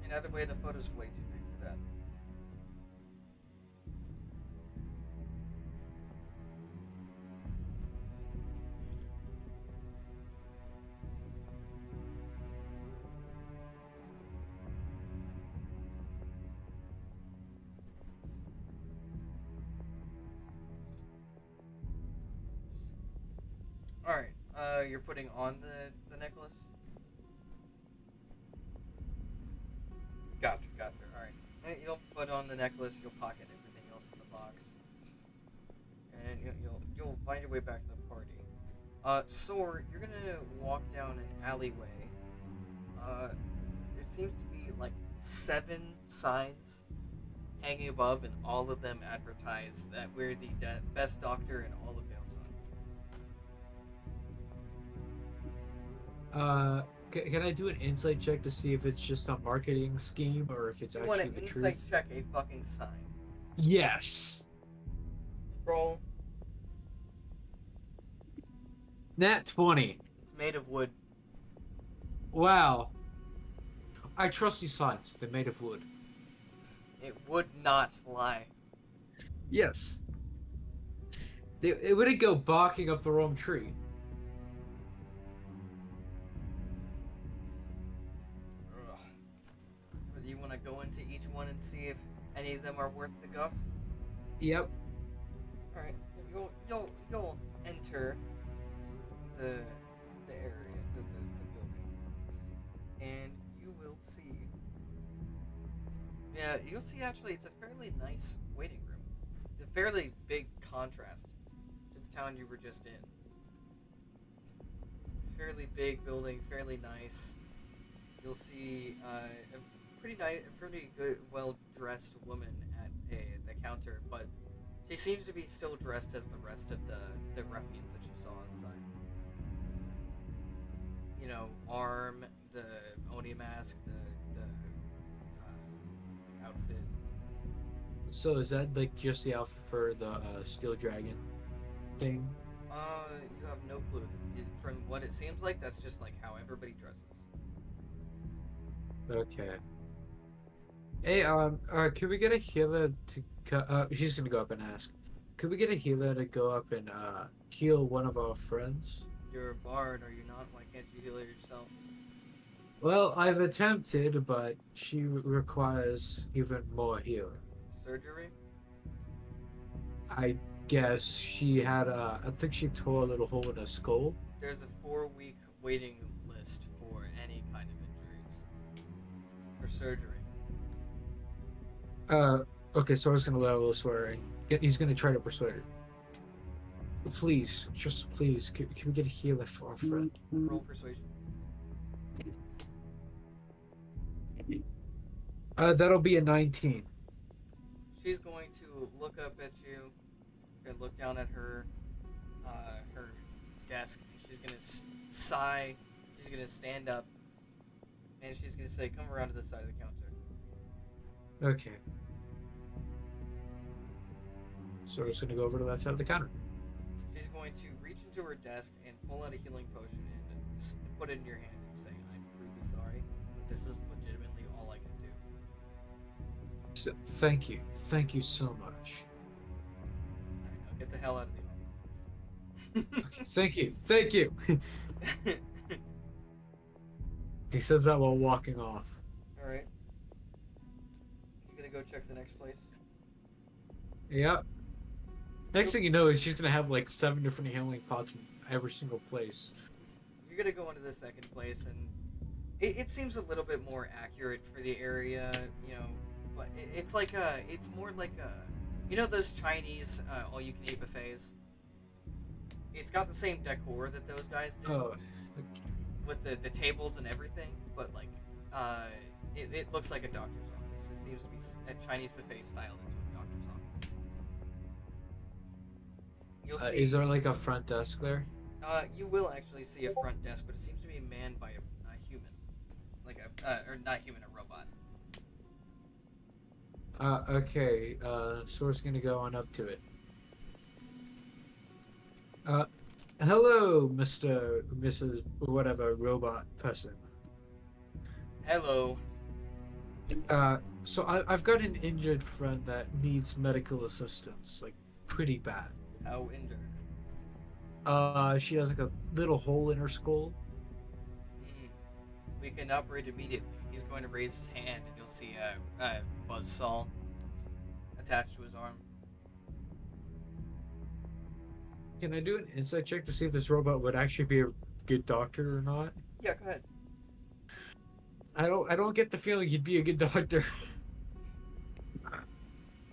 In either way, the photo's way too big for that. you're putting on the necklace? Gotcha. All right. You'll put on the necklace. You'll pocket everything else in the box, and you'll find your way back to the party. Sor, you're gonna walk down an alleyway. There seems to be like 7 signs hanging above, and all of them advertise that we're the best doctor in all of Valeson. Can I do an insight check to see if it's just a marketing scheme or if it's You want actually to the insight truth? check a fucking sign. Yes. Roll. Nat 20. It's made of wood. Wow. I trust these signs. They're made of wood. It would not lie. Yes. It wouldn't go barking up the wrong tree. Do you want to go into each one and see if any of them are worth the guff? Yep. All right. You'll enter the area, the building, and you will see. Yeah, you'll see. Actually, it's a fairly nice waiting room. It's a fairly big contrast to the town you were just in. Fairly big building, fairly nice. You'll see a pretty good, well-dressed woman at the counter, but she seems to be still dressed as the rest of the ruffians that you saw inside. You know, arm, the Oni mask, the outfit. So is that like just the outfit for the steel dragon thing? You have no clue. From what it seems like, that's just like how everybody dresses. Okay. Hey, can we get a healer to? She's gonna go up and ask. Could we get a healer to go up and heal one of our friends? You're a bard, are you not? Why can't you heal it yourself? Well, I've attempted, but she requires even more healing. Surgery? I guess she had I think she tore a little hole in her skull. There's a 4-week waiting list for any kind of injuries. For surgery. Okay, so I was gonna let her swear, and he's gonna try to persuade her. Please, just please, can we get a healer for our friend? Roll persuasion. That'll be a 19. She's going to look up at you, and look down at her desk, and she's gonna sigh. She's gonna stand up, and she's gonna say, "Come around to the side of the counter." Okay. So we're just gonna go over to that side of the counter. She's going to reach into her desk and pull out a healing potion and put it in your hand and say, "I'm truly sorry, but this is legitimately all I can do." So, thank you so much. Alright, now get the hell out of the office. Okay, thank you. He says that while walking off. Alright. You gonna go check the next place? Yep. Next thing you know is she's gonna have like 7 different healing pots in every single place. You're gonna go into the second place, and it seems a little bit more accurate for the area, you know, but it's like it's more like you know those Chinese all-you-can-eat buffets? It's got the same decor that those guys do. Oh. With the tables and everything, but like it looks like a doctor's office. It seems to be a Chinese buffet styled into a doctor's office. You'll see. Is there like a front desk there? You will actually see a front desk, but it seems to be manned by a human, like or not human, a robot. Okay. So we're just gonna go on up to it. Hello, Mrs. whatever robot person. Hello. So I've got an injured friend that needs medical assistance, like pretty bad. How injured? She has like a little hole in her skull. We can operate immediately. He's going to raise his hand, and you'll see a buzzsaw attached to his arm. Can I do an insight check to see if this robot would actually be good doctor or not. Yeah, go ahead. I don't get the feeling you'd be a good doctor.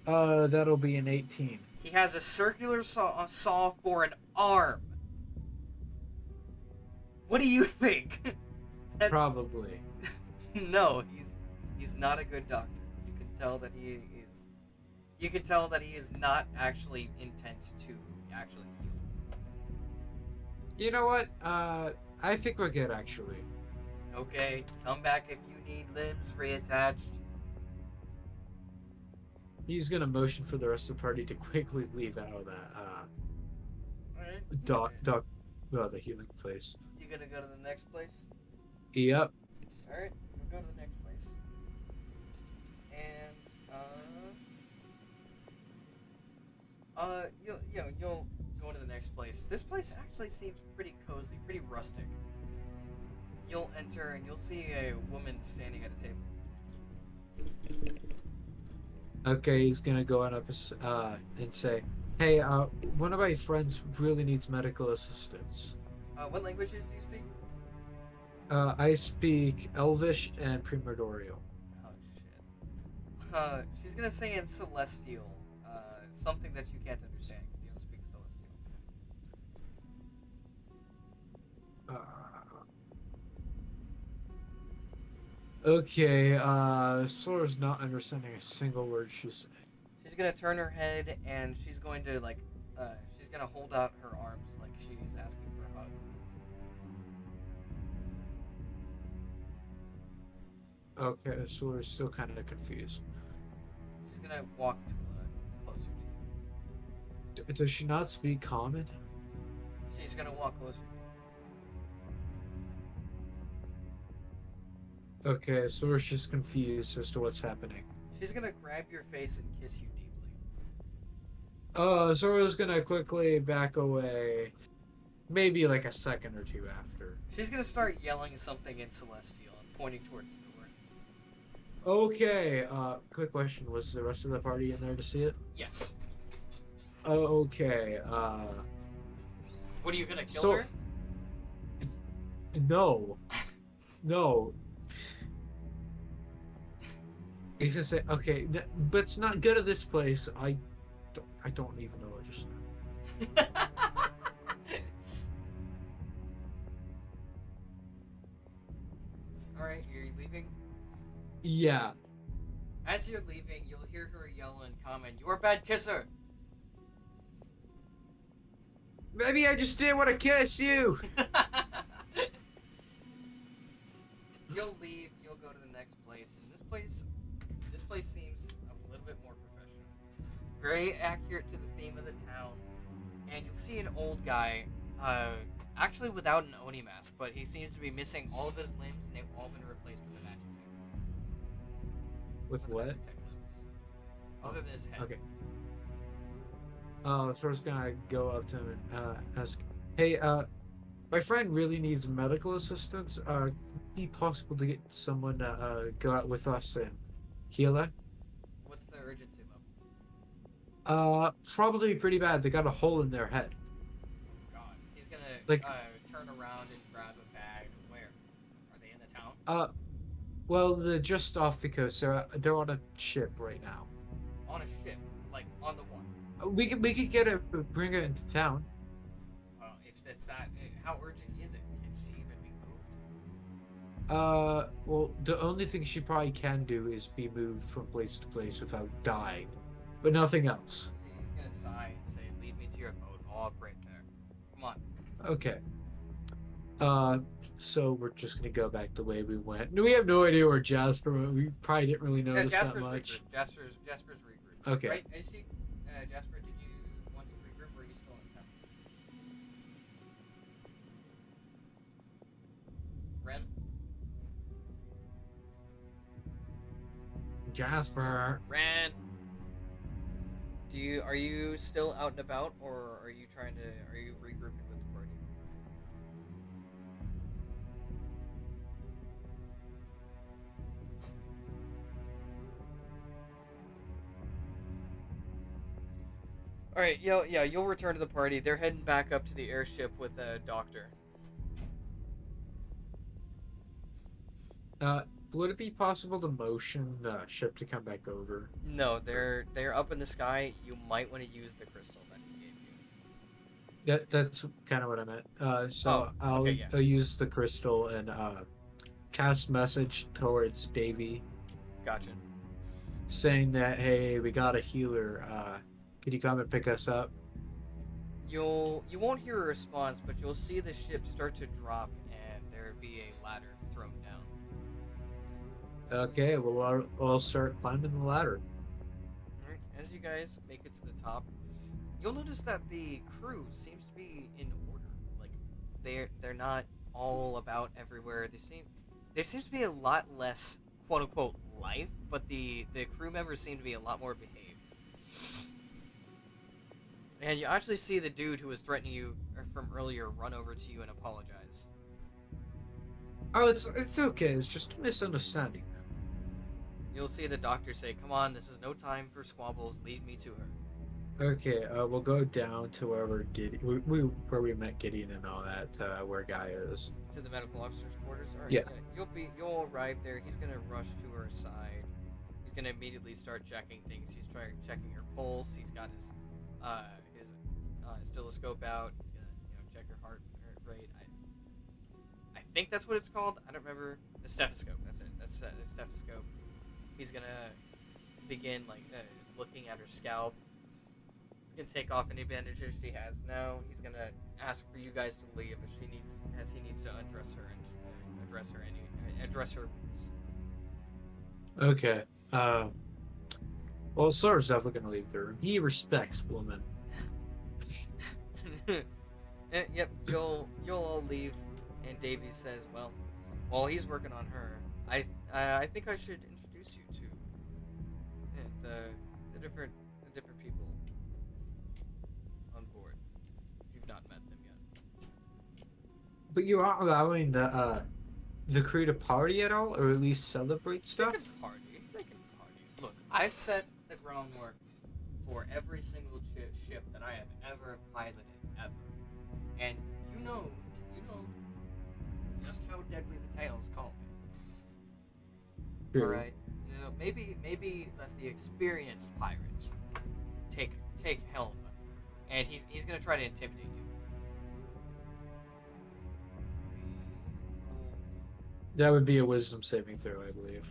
That'll be an 18. He has a circular saw for an arm. What do you think? That- Probably. No, he's not a good doctor. You can tell that he is. You can tell that he is not actually intent to actually heal. You know what? I think we're good actually. Okay, come back if you need limbs reattached. He's gonna motion for the rest of the party to quickly leave out of that Alright. the healing place. You gonna go to the next place? Yep. Alright, we'll go to the next place. And you'll go to the next place. This place actually seems pretty cozy, pretty rustic. You'll enter and you'll see a woman standing at a table. Okay, he's gonna go on up and say, "Hey, one of my friends really needs medical assistance. What languages do you speak? I speak Elvish and Primordial." Oh shit. She's gonna say in Celestial, something that you can't understand because you don't speak Celestial. Okay, Sora's not understanding a single word she's saying. She's gonna turn her head and she's going to she's gonna hold out her arms like she's asking for a hug. Okay, Sora's still kind of confused. She's gonna walk closer to you. Does she not speak common? She's gonna walk closer. Okay, Sora's just confused as to what's happening. She's gonna grab your face and kiss you deeply. Sora's gonna quickly back away. Maybe like a second or two after. She's gonna start yelling something in Celestial and pointing towards the door. Okay, quick question. Was the rest of the party in there to see it? Yes. Okay, What are you gonna kill So- her? no. No. He's gonna say, okay, but it's not good at this place. I don't even know what just now. Alright, you're leaving? Yeah. As you're leaving, you'll hear her yell and comment, "You're a bad kisser!" Maybe I just didn't want to kiss you. You'll leave, you'll go to the next place, and this place seems a little bit more professional. Very accurate to the theme of the town. And you'll see an old guy, actually without an Oni mask, but he seems to be missing all of his limbs, and they've all been replaced with a magic tech. With what? Magic tech limbs. Other than his head. Okay. Sora's gonna go up to him and ask, "Hey, my friend really needs medical assistance. Would it be possible to get someone to go out with us and heal her?" What's the urgency level? Probably pretty bad. They got a hole in their head. God. He's gonna Like- turn around and grab a bag. Where? Are they in the town? Well, they're just off the coast. They're on a ship right now. On a ship. Like, on the one. We could get it, bring her into town. If it's that, how urgent is it? Can she even be moved? Well, the only thing she probably can do is be moved from place to place without dying, but nothing else. So he's gonna sigh and say, "Lead me to your boat. I'll operate there. Come on." Okay. So we're just gonna go back the way we went. We have no idea where Jasper went. We probably didn't really notice that Jasper's much. regroup. Jasper's regroup. Okay. Right? Is she? Jasper, did you want to regroup, or are you still in town? Ren? Jasper. Ren! Are you still out and about, or are you regrouping with the party? Alright, you'll return to the party. They're heading back up to the airship with a doctor. Uh, would it be possible to motion the ship to come back over? No, they're up in the sky. You might want to use the crystal that he gave you. That's kind of what I meant. Oh, So okay, yeah, I'll use the crystal and cast message towards Davy, gotcha. saying that hey, we got a healer. Could you come and pick us up? You won't hear a response, but you'll see the ship start to drop, and there be a ladder thrown down. Okay, well I'll start climbing the ladder. All right, as you guys make it to the top, you'll notice that the crew seems to be in order. Like they're not all about everywhere. There seems to be a lot less quote unquote life, but the crew members seem to be a lot more behaved. And you actually see the dude who was threatening you from earlier run over to you and apologize. Oh, it's okay. It's just a misunderstanding. You'll see the doctor say, "Come on, this is no time for squabbles. Lead me to her." Okay, we'll go down to wherever where we met Gideon and all that, where Guy is. To the medical officer's quarters. All right, Yeah. you'll arrive there. He's gonna rush to her side. He's gonna immediately start checking things. He's checking her pulse. He's got his stethoscope out. He's gonna check her heart rate. I think that's what it's called. I don't remember. The stethoscope. That's it. That's the stethoscope. He's gonna begin looking at her scalp. He's gonna take off any bandages she has now. He's gonna ask for you guys to leave as he needs to undress her and address her wounds. Okay. Well, Sora's definitely gonna leave the room. He respects women. Yep, you'll all leave, and Davy says, "Well, while he's working on her, I think I should introduce you to the different people on board. If you've not met them yet." But you aren't allowing the crew to party at all, or at least celebrate stuff. They can party. Look, I've set the groundwork for every single ship that I have ever piloted, ever. And you know just how deadly the tails call me. True. All right, maybe let the experienced pirates take helm, and he's gonna try to intimidate you. That would be a wisdom saving throw, I believe.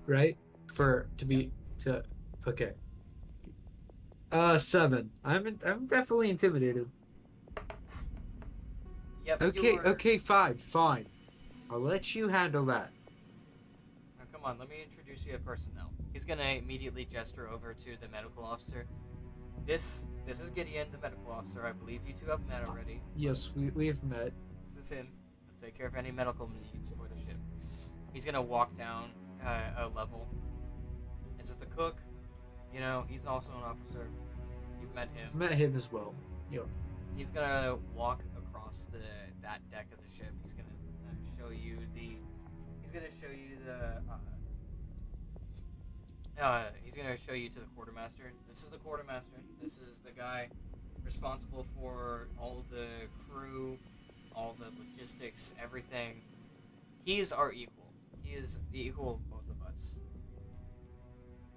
Right? Okay. 7. I'm definitely intimidated. Yep. Okay, fine. I'll let you handle that. Now, come on, let me introduce you to personnel. He's gonna immediately gesture over to the medical officer. This is Gideon, the medical officer. I believe you two have met already. Yes, we've met. This is him. He'll take care of any medical needs for the ship. He's gonna walk down a level. This is the cook. He's also an officer. You've met him. Met him as well. Yep. He's gonna walk across that deck of the ship. He's gonna show you the. He's gonna show you the. He's gonna show you to the quartermaster. This is the quartermaster. This is the guy responsible for all the crew, all the logistics, everything. He's our equal. He is the equal of both of us.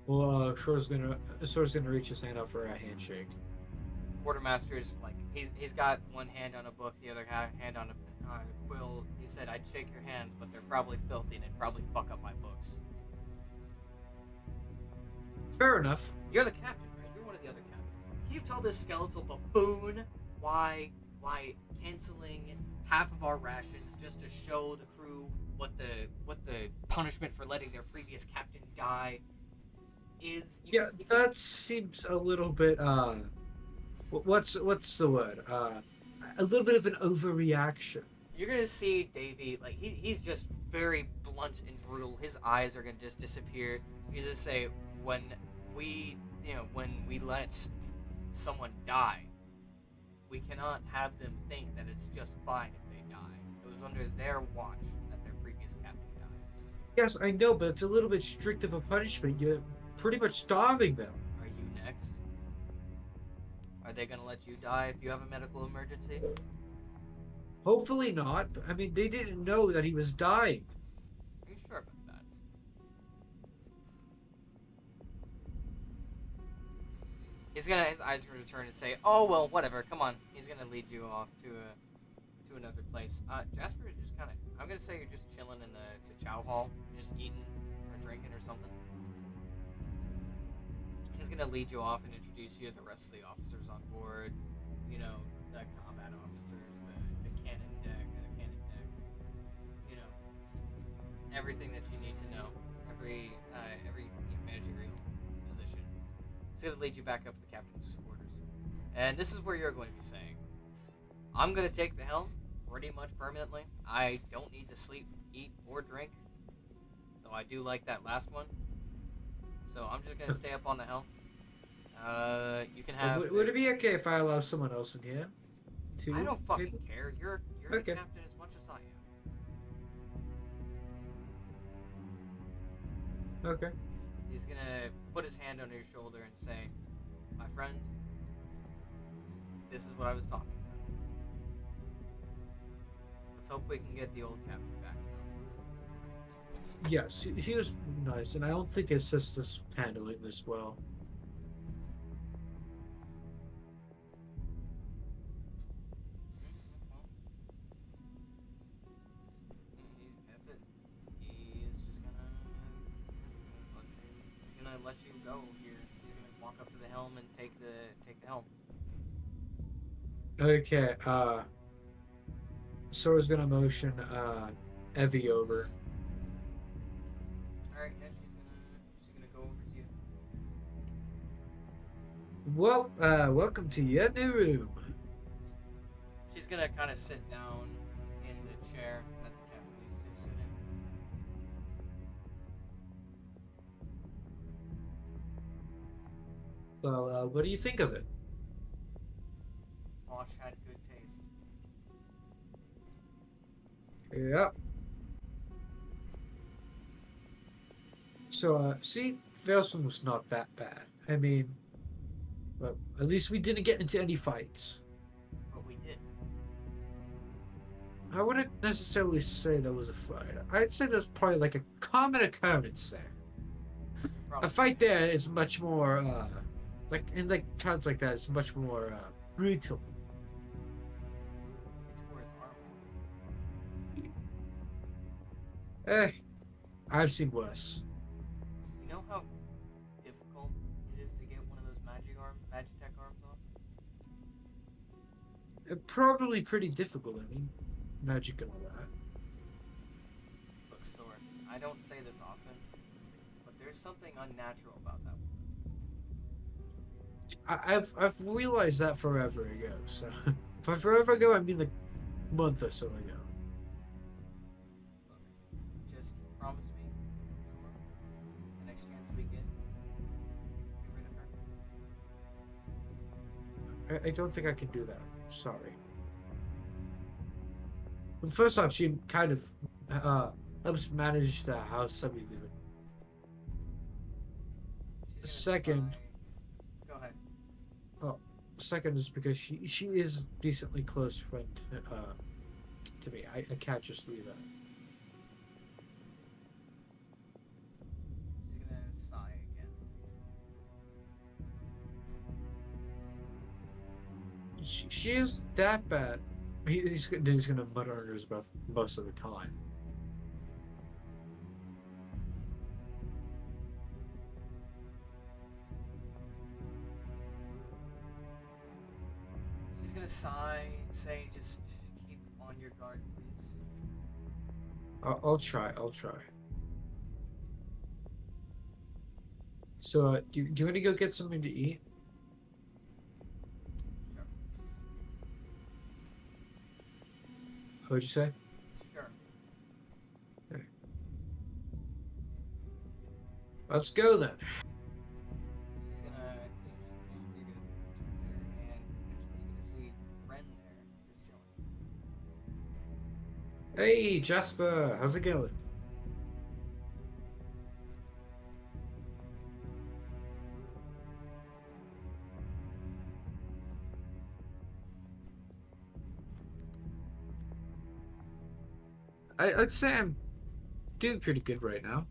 Well, Sora's gonna reach his hand out for a handshake. Quartermaster's he's got one hand on a book, the other hand on a quill. He said, "I'd shake your hands, but they're probably filthy and they'd probably fuck up my books." Fair enough. You're the captain, right? You're one of the other captains. Can you tell this skeletal buffoon why canceling half of our rations just to show the crew what the punishment for letting their previous captain die is? That seems a little bit what's the word? A little bit of an overreaction. You're gonna see Davey, he's just very blunt and brutal. His eyes are gonna just disappear. He's gonna say, when we let someone die, we cannot have them think that it's just fine if they die. It was under their watch that their previous captain died. Yes, I know, but it's a little bit strict of a punishment. You're pretty much starving them. Are you next? Are they gonna let you die if you have a medical emergency? Hopefully not. But, I mean, they didn't know that he was dying. Are you sure about that? His eyes are gonna turn and say, "Oh well, whatever. Come on." He's gonna lead you off to another place. Jasper is just kind of. I'm gonna say you're just chilling in the chow hall, just eating or drinking or something. He's gonna lead you off and introduce you to the rest of the officers on board. You know, the combat officers, the cannon deck, You know, everything that you need to know. Every managerial position. It's gonna lead you back up to the captain's quarters, and this is where you're going to be saying, "I'm gonna take the helm pretty much permanently. I don't need to sleep, eat, or drink, though I do like that last one. So I'm just gonna stay up on the helm. You can have. Would it be okay if I allow someone else in here? Two I don't fucking people? care. You're Okay. the captain as much as I am." Okay. He's gonna put his hand on your shoulder and say, "My friend, this is what I was talking about. Let's hope we can get the old captain back now." Yes, he was nice, and I don't think his sister's handling this well. That's it. He's just gonna let you go here. He's gonna walk up to the helm and take the helm. Okay, Sora's gonna motion Evie over. All right, yeah, she's gonna go over to you. Well, welcome to your new room. She's gonna kind of sit down in the chair that the captain used to sit in. Well, what do you think of it? Bosch had good taste. Yep. So, see, Veilstone was not that bad. I mean, well, at least we didn't get into any fights. But we did. I wouldn't necessarily say that was a fight. I'd say that's probably like a common occurrence there. Probably. A fight there is much more, like in like towns like that, it's much more brutal. She tore his arm off. Eh, I've seen worse. You know how difficult it is to get one of those Magitech arms off? Probably pretty difficult. I mean, magic and all that. Look, Sword, I don't say this often, but there's something unnatural about that woman. I've realized that forever ago. So, by forever ago, I mean like a month or so ago. Look, just promise me, Sword, the next chance we get rid of her. I don't think I can do that. Sorry. Well, first off, she kind of helps manage the house that we live in. She's gonna Second, sigh. Go ahead. second is because she is decently close friend to me. I can't just leave that. She's gonna sigh again. She is that bad. He's gonna mutter under his breath most of the time. She's gonna sigh and say, "Just keep on your guard, please." I'll try. I'll try. So, do you want to go get something to eat? Sure. What'd you say? Sure. Let's go then. She's gonna. You're gonna turn there, and actually, you're gonna see Ren there, just chilling. Hey, Jasper, how's it going? I'd say I'm doing pretty good right now.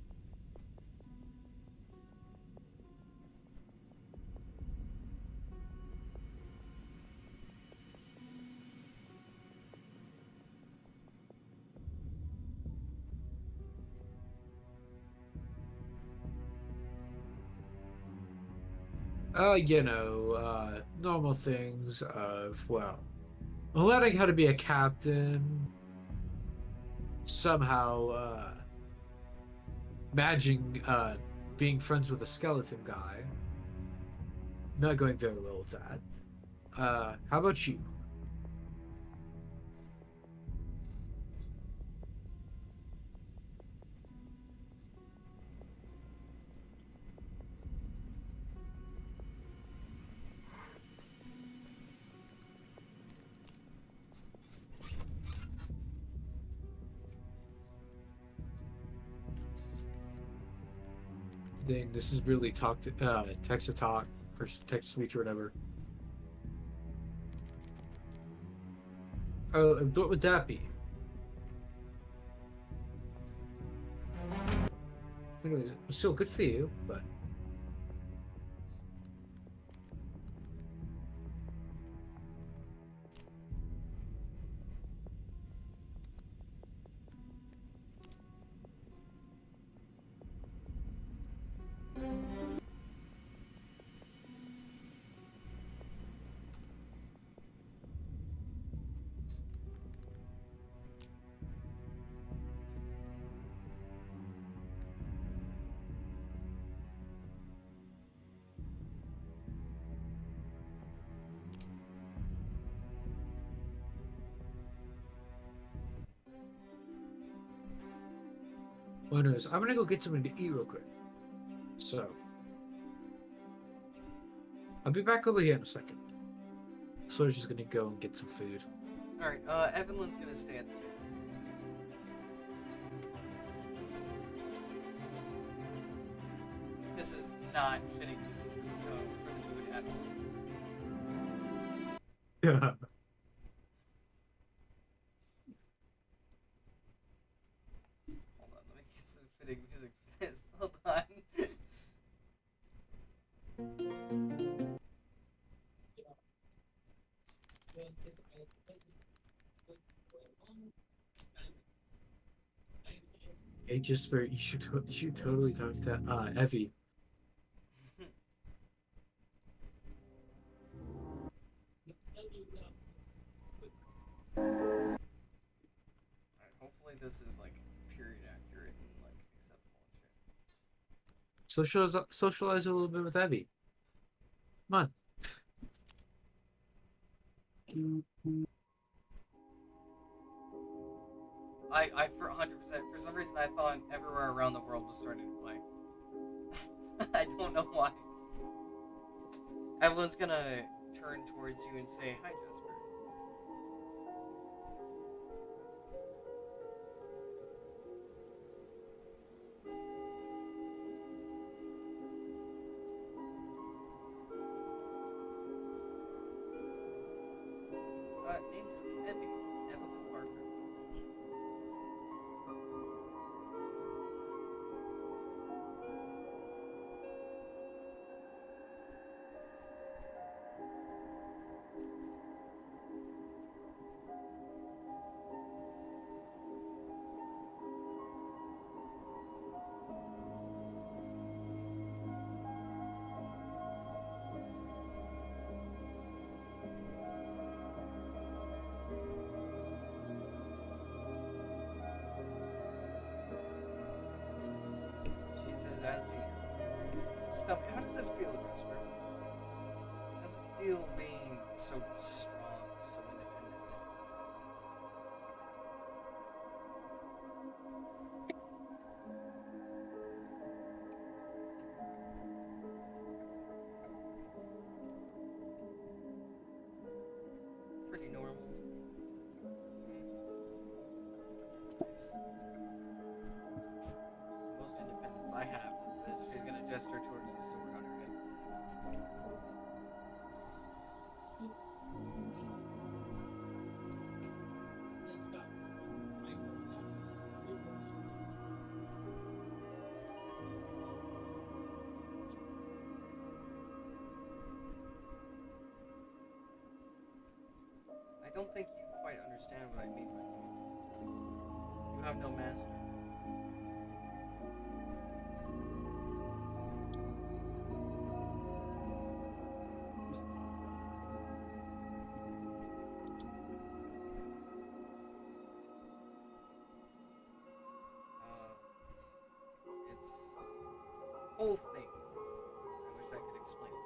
Normal things of, well, learning how to be a captain, somehow, managing, being friends with a skeleton guy. Not going very well with that. How about you? Then this is really text to talk, or text to speech or whatever. Oh, what would that be? Anyways, still good for you, but who knows? I'm gonna go get something to eat real quick. So I'll be back over here in a second. So I'm just gonna go and get some food. Alright, Evelyn's gonna stay at the table. This is not fitting music for the tone, for the mood at all. Yeah. Hold on, let me get some fitting music for this. Hold on. Hey, Jasper, you should totally talk to Evie. Alright, hopefully this is like period accurate and like acceptable and shit. Socialize a little bit with Evie. Come on. I for 100%, for some reason I thought Everywhere Around the World was starting to play. I don't know why. Evelyn's gonna turn towards you and say, "Hi, Jasper." Name's Evie. Evelyn Parker. She says, "As do you." Tell me, how does it feel, Jasper? How does it feel being so strong, so independent? Pretty normal. That's nice. Most independence I have is this. She's gonna gesture towards the sword on her hip. don't think you quite understand what I mean by that. You have no master. It's a whole thing. I wish I could explain it to you.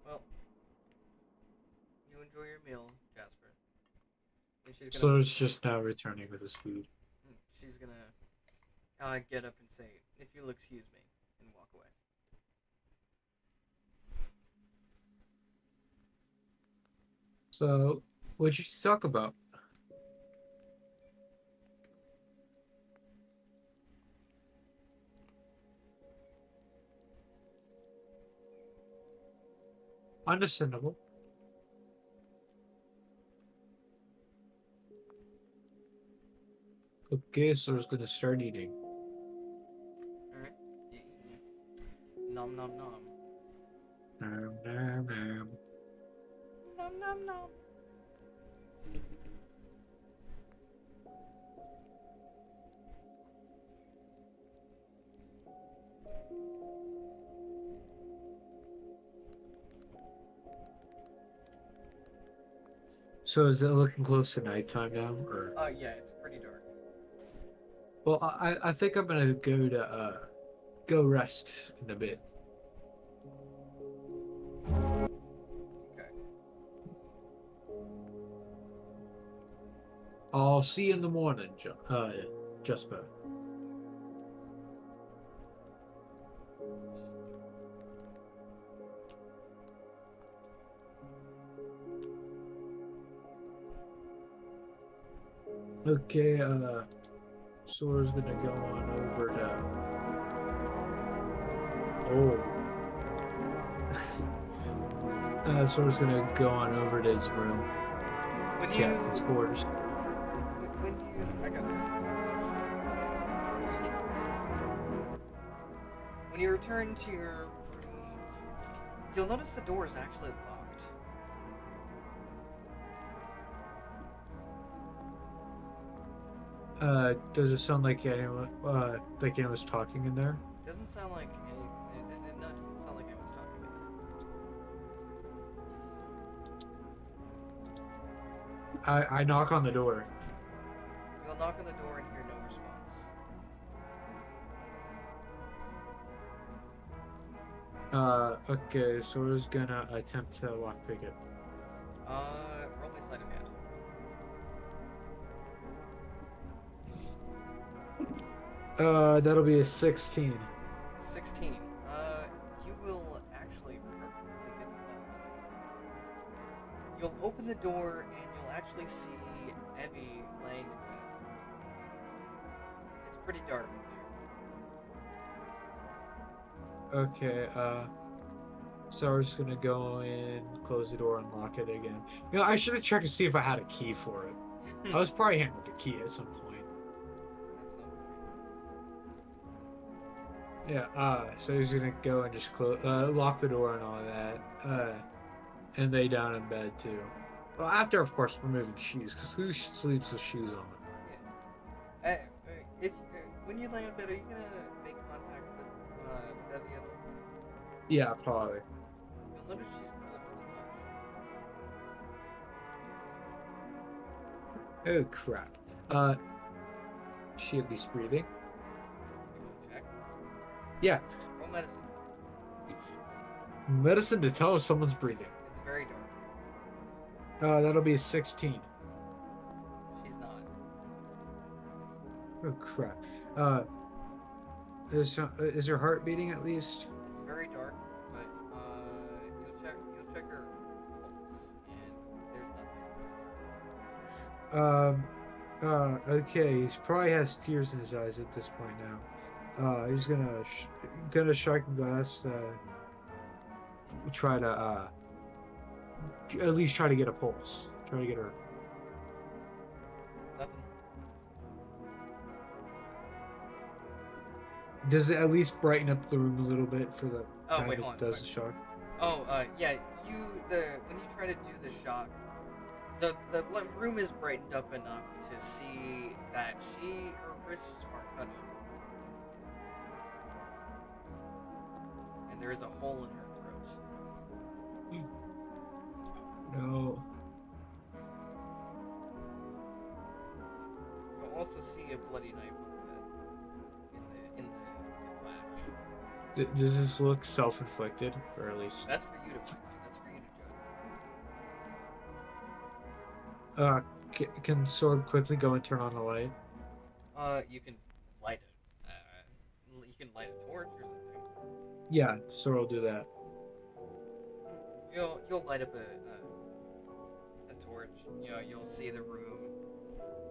Well, you enjoy your meal, Jasper. And Slur's just now returning with his food. she's gonna get up and say, "If you'll excuse me," and walk away. So, what'd you talk about? Understandable. Okay, so it's gonna start eating. All right. Nom nom nom. Nom, nom, nom. Nom nom nom. So is it looking close to nighttime now, or? Yeah, it's pretty dark. Well, I think I'm gonna go to go rest in a bit. Okay. I'll see you in the morning, Jasper. Okay, Sora's gonna go on over to. Oh. Sora's gonna go on over to his room. When Check you his quarters. when do you I got this. When you return to your room, you'll notice the door is actually locked. Does it sound like anyone, anyone's talking in there? It doesn't sound like anything. No, it doesn't sound like anyone's talking. I knock on the door. You'll knock on the door and hear no response. Okay, Sora's gonna attempt to lockpick it. Roll my sleight of hand. That'll be a 16. 16. You will actually perfectly get the lock. You'll open the door and you'll actually see Evie laying in bed. It's pretty dark in there. Okay, Sora's gonna go in, close the door, and lock it again. You know, I should have checked to see if I had a key for it. I was probably handed a key at some point. At some point. Yeah, so he's gonna go and just lock the door and all that, and lay down in bed too. Well, after, of course, removing shoes, because who sleeps with shoes on? Yeah. When you lay in bed, are you gonna make contact with Evie at all? Yeah, probably. You'll notice she's cold to the touch. Oh crap. She at least breathing? Do you want to check? Yeah. Roll medicine. Medicine to tell if someone's breathing. It's very dark. That'll be a 16. She's not. Oh crap. Is her heart beating at least? It's very dark, but you'll check her pulse, and there's Um. Okay. He probably has tears in his eyes at this point now. He's gonna strike a glass. Try to at least try to get a pulse. Try to get her. Nothing. Does it at least brighten up the room a little bit for the Oh time wait, it hold on. does Wait. the shock? Oh, yeah. When you try to do the shock, the room is brightened up enough to see that her wrists are cut open, and there is a hole in her throat. No. You'll also see a bloody knife on the bed in the flash. Does this look self-inflicted, or at least? That's for you to find. That's for you to Can Sword quickly go and turn on a light? judge. You can light it. You can light a torch or something. Yeah, Sword will do that. You'll light up a torch. You'll see the room.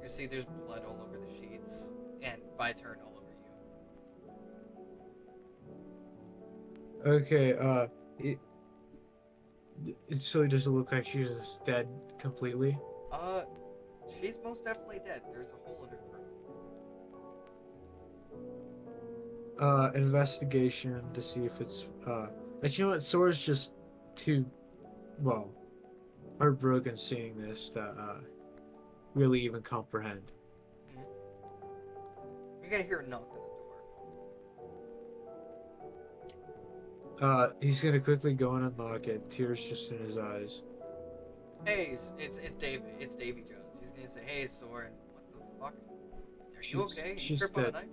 You'll see there's blood all over the sheets, and by turn all over you. Okay. So does it look like she's just dead completely? She's most definitely dead. There's a hole in her throat. Investigation to see if it's but you know what, Sword's just too well heartbroken seeing this to really even comprehend. You're gonna hear a knock on the door. He's gonna quickly go and unlock it, tears just in his eyes. Hey, it's Davy. It's Davy Jones. He's gonna say, "Hey, Soren, what the fuck? Are you okay? You She's trip on a dead. knife?"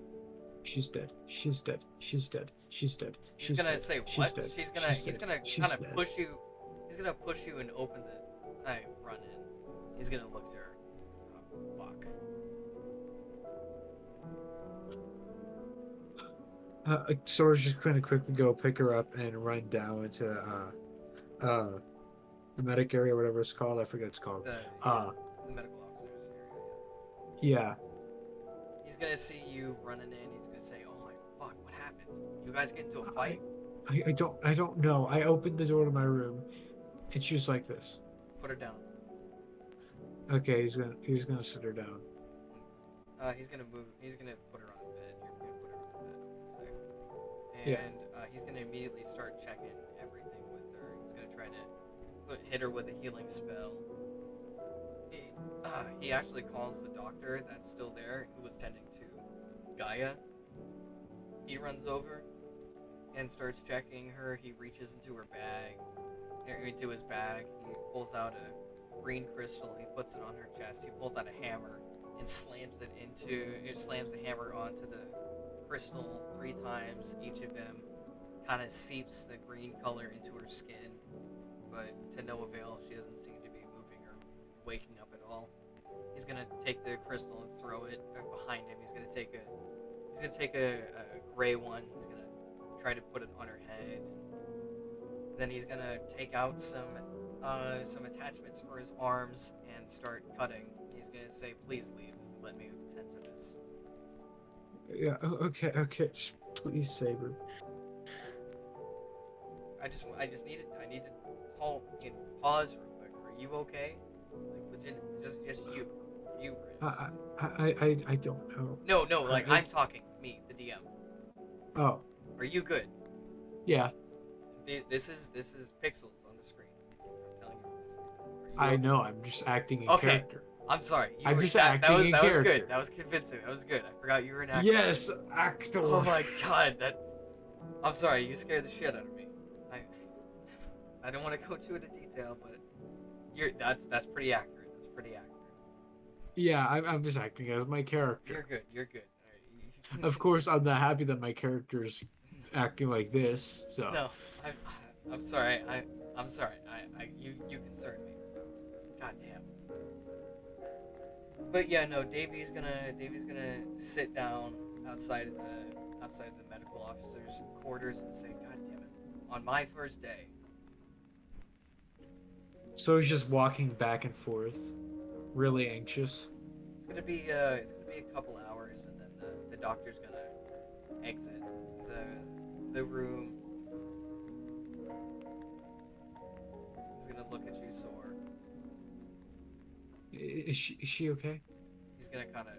She's dead. She's dead. She's dead. She's dead. He's She's gonna dead. say She's what? dead. He's She's gonna dead. She's kind of dead. push you. He's gonna push you and open the knife front end. He's gonna look to her. Oh, fuck. Sora's just gonna quickly go pick her up and run down into the medic area, whatever it's called. I forget what it's called. The medical officers area. Yeah. He's gonna see you running in. He's gonna say, "Oh my fuck, what happened? You guys get into a fight? I don't know. I opened the door to my room, and she was like this. Put her down." Okay, he's gonna sit her down. He's gonna move. He's gonna put her on the bed. You're gonna put her on the bed. I'm gonna say. Yeah. And he's gonna immediately start checking everything with her. He's gonna try to hit her with a healing spell. He actually calls the doctor that's still there, who was tending to Gaia. He runs over and starts checking her. He reaches into his bag. He pulls out a green crystal. He puts it on her chest. He pulls out a hammer and slams the hammer onto the crystal 3 times. Each of them kind of seeps the green color into her skin, but to no avail. She doesn't seem to be moving or waking up at all. He's gonna take the crystal and throw it behind him. He's gonna take a gray one. He's gonna try to put it on her head. And then he's gonna take out some attachments for his arms and start cutting. He's gonna say, "Please leave. Let me attend to this." Yeah. Okay. Just please save her. I need to halt and pause real quick. Are you okay? Like legit, just you, Brent. I don't know. No, like I'm talking, me, the DM. Oh. Are you good? Yeah. This is pixels on the screen. I'm telling you this. I know. I'm just acting in Okay. character. I'm sorry. I'm just acting in that was character. good. That was convincing. That was good. I forgot you were an actor. Yes, actor. Oh my god, I'm sorry. You scared the shit out of me. I don't want to go too into detail, but that's pretty accurate. That's pretty accurate. Yeah, I'm just acting as my character. You're good. You're good. All right. Of course, I'm not happy that my character's acting like this. So. No, I'm sorry. I'm sorry. You concern me. God damn. But yeah, no. Davy's gonna sit down outside of the medical officer's quarters and say, "God damn it! On my first day." So he's just walking back and forth, really anxious. It's gonna be a couple hours, and then the doctor's gonna exit the room. He's gonna look at you, Sore. Is she okay? He's gonna kind of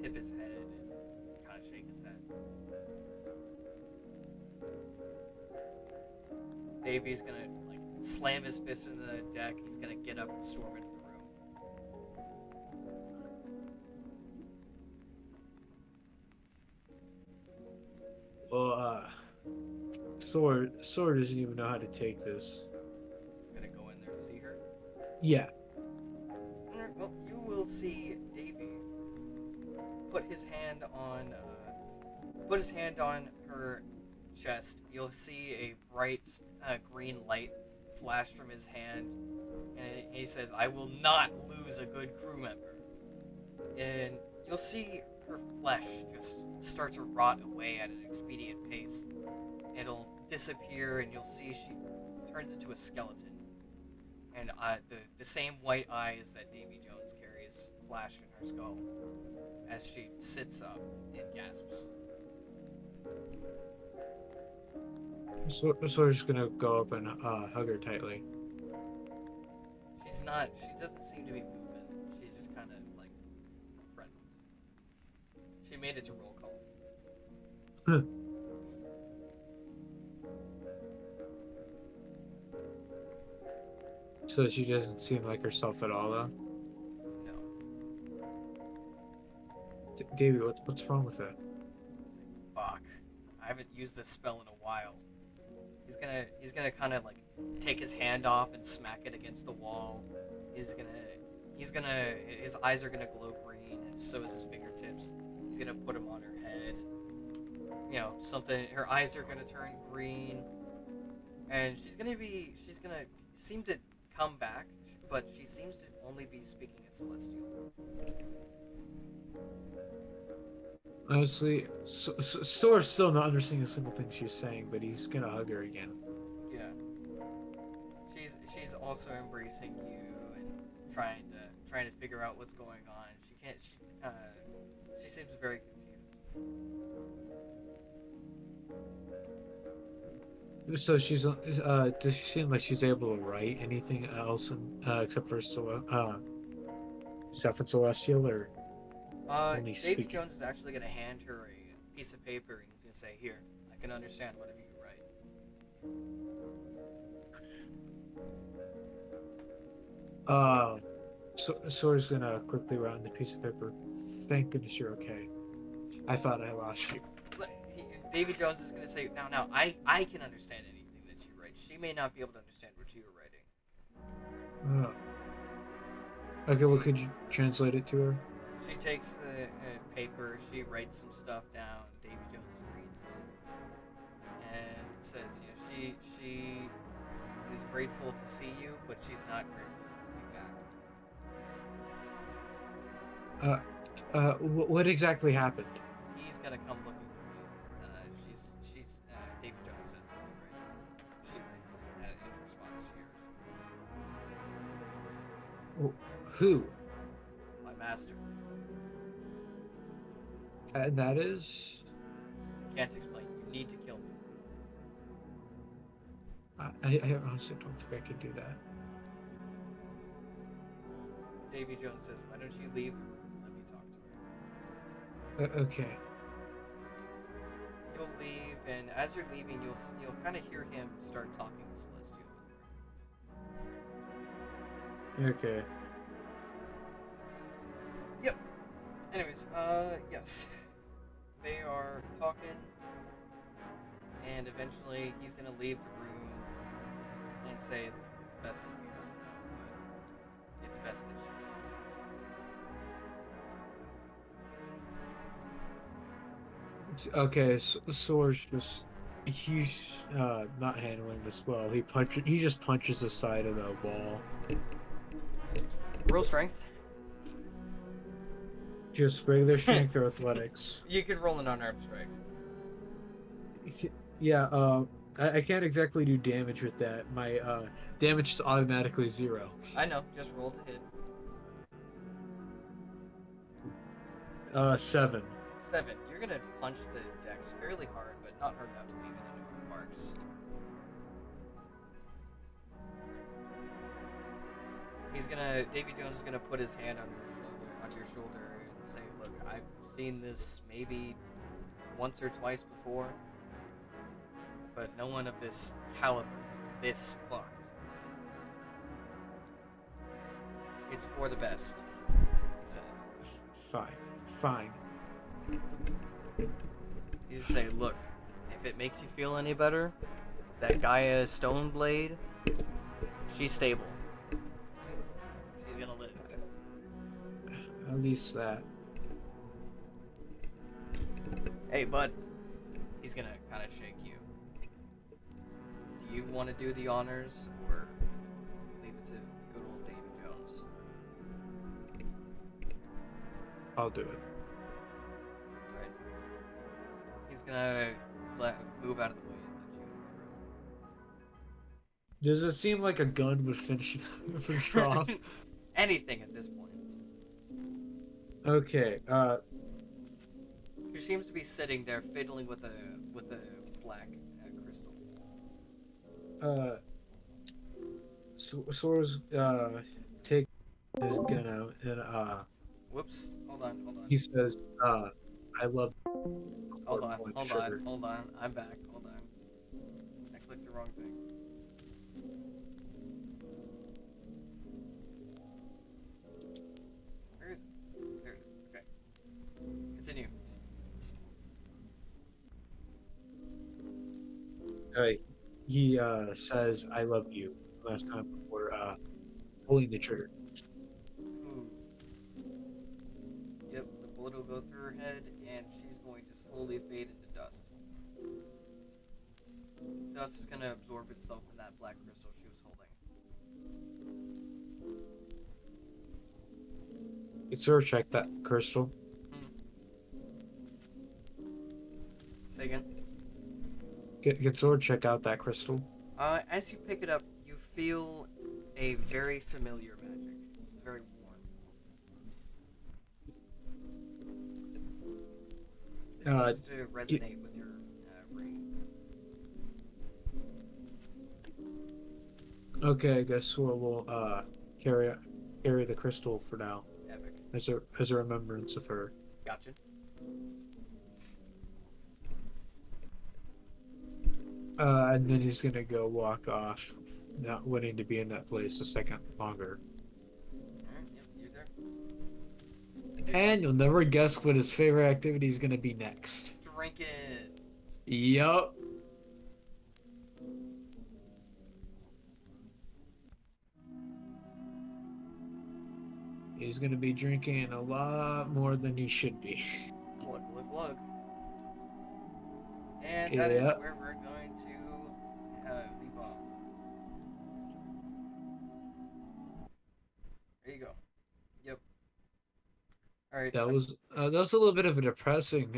tip his head and kind of shake his head. Davy's gonna like slam his fist into the deck. He's gonna get up and storm into the room. Well, Sword doesn't even know how to take this. Gonna go in there to see her. Yeah. Alright, well, you will see Davy put his hand on her chest. You'll see a bright green light flash from his hand, and he says, "I will not lose a good crew member." And you'll see her flesh just start to rot away at an expedient pace. It'll disappear, and you'll see she turns into a skeleton. And the same white eyes that Davy Jones carries flash in her skull as she sits up and gasps. Sword's just gonna go up and hug her tightly. She doesn't seem to be moving. She's just kind of like present. She made it to roll call. So she doesn't seem like herself at all, though. No. Davey, what's wrong with that? Fuck. I haven't used this spell in a while. He's gonna kind of like take his hand off and smack it against the wall. His eyes are gonna glow green, and so is his fingertips. He's gonna put them on her head. Her eyes are gonna turn green, and she's gonna seem to come back, but she seems to only be speaking in Celestial. Honestly, Sword's still not understanding a single thing she's saying, but he's gonna hug her again. Yeah. She's also embracing you and trying to figure out what's going on. She seems very confused. So does she seem like she's able to write anything else except for stuff in Celestial, or only Davy speaking? Jones is actually going to hand her a piece of paper, and he's going to say, "Here, I can understand whatever you write." Sword's gonna quickly round the piece of paper. Thank goodness you're okay. I thought I lost you. Davy Jones is going to say, "Now, I can understand anything that you write. She may not be able to understand what you were writing." Okay, well, could you translate it to her? She takes the paper, she writes some stuff down, Davy Jones reads it, and says, she is grateful to see you, but she's not grateful to be back. What exactly happened? He's gonna come looking for me. She's Davy Jones says that she writes in response to yours. Who? My master. And that is? I can't explain. You need to kill me. I honestly don't think I could do that. Davy Jones says, "Why don't you leave the room and let me talk to her?" Okay. You'll leave, and as you're leaving, you'll kind of hear him start talking to Celestial with her. Okay. Yep. Anyways, yes. They are talking, and eventually he's gonna leave the room and say, "Look, it's best if you don't know, but it's best that she knows." Okay, Sword's he's not handling this well. He just punches the side of the wall. Roll strength. Just regular strength or athletics. You can roll an unarmed strike. Yeah, I can't exactly do damage with that. My damage is automatically 0. I know. Just roll to hit. 7. 7. You're gonna punch the dex fairly hard, but not hard enough to leave any marks. Davy Jones is gonna put his hand on your shoulder and say, "Look, I've seen this maybe once or twice before, but no one of this caliber is this fucked. It's for the best," he says. Fine. You just say, "Look, if it makes you feel any better, that Gaia Stoneblade, she's stable. She's gonna live." At least that. Hey, bud. He's gonna kind of shake you. Do you want to do the honors, or leave it to good old Davy Jones? I'll do it. Right. He's gonna move out of the way and let you in the room. Does it seem like a gun would finish off? Anything at this point. Okay. He seems to be sitting there fiddling with a black crystal. Sora's take his gun out and Whoops. Hold on. he says, I love Hold on. sugar. I'm back. Hold on. I clicked the wrong thing. Where is it? There it is. Okay. Continue. He says, I love you last time before pulling the trigger. Ooh. Yep, the bullet will go through her head, and she's going to slowly fade into dust. Dust is going to absorb itself in that black crystal she was holding. Could Sora check that crystal? Say again? Can Sora check out that crystal? As you pick it up, you feel a very familiar magic. It's very warm. It seems to resonate with your brain. Okay, I guess Sora will carry the crystal for now. Epic. As a remembrance of her. Gotcha. And then he's gonna go walk off, not wanting to be in that place a second longer. Alright, yep, you're there. And you'll never guess what his favorite activity is gonna be next. Drink it! Yup. He's gonna be drinking a lot more than he should be. Glug. And that is Yep. where we're going to leave off. There you go. Yep. Alright. That was a little bit of a depressing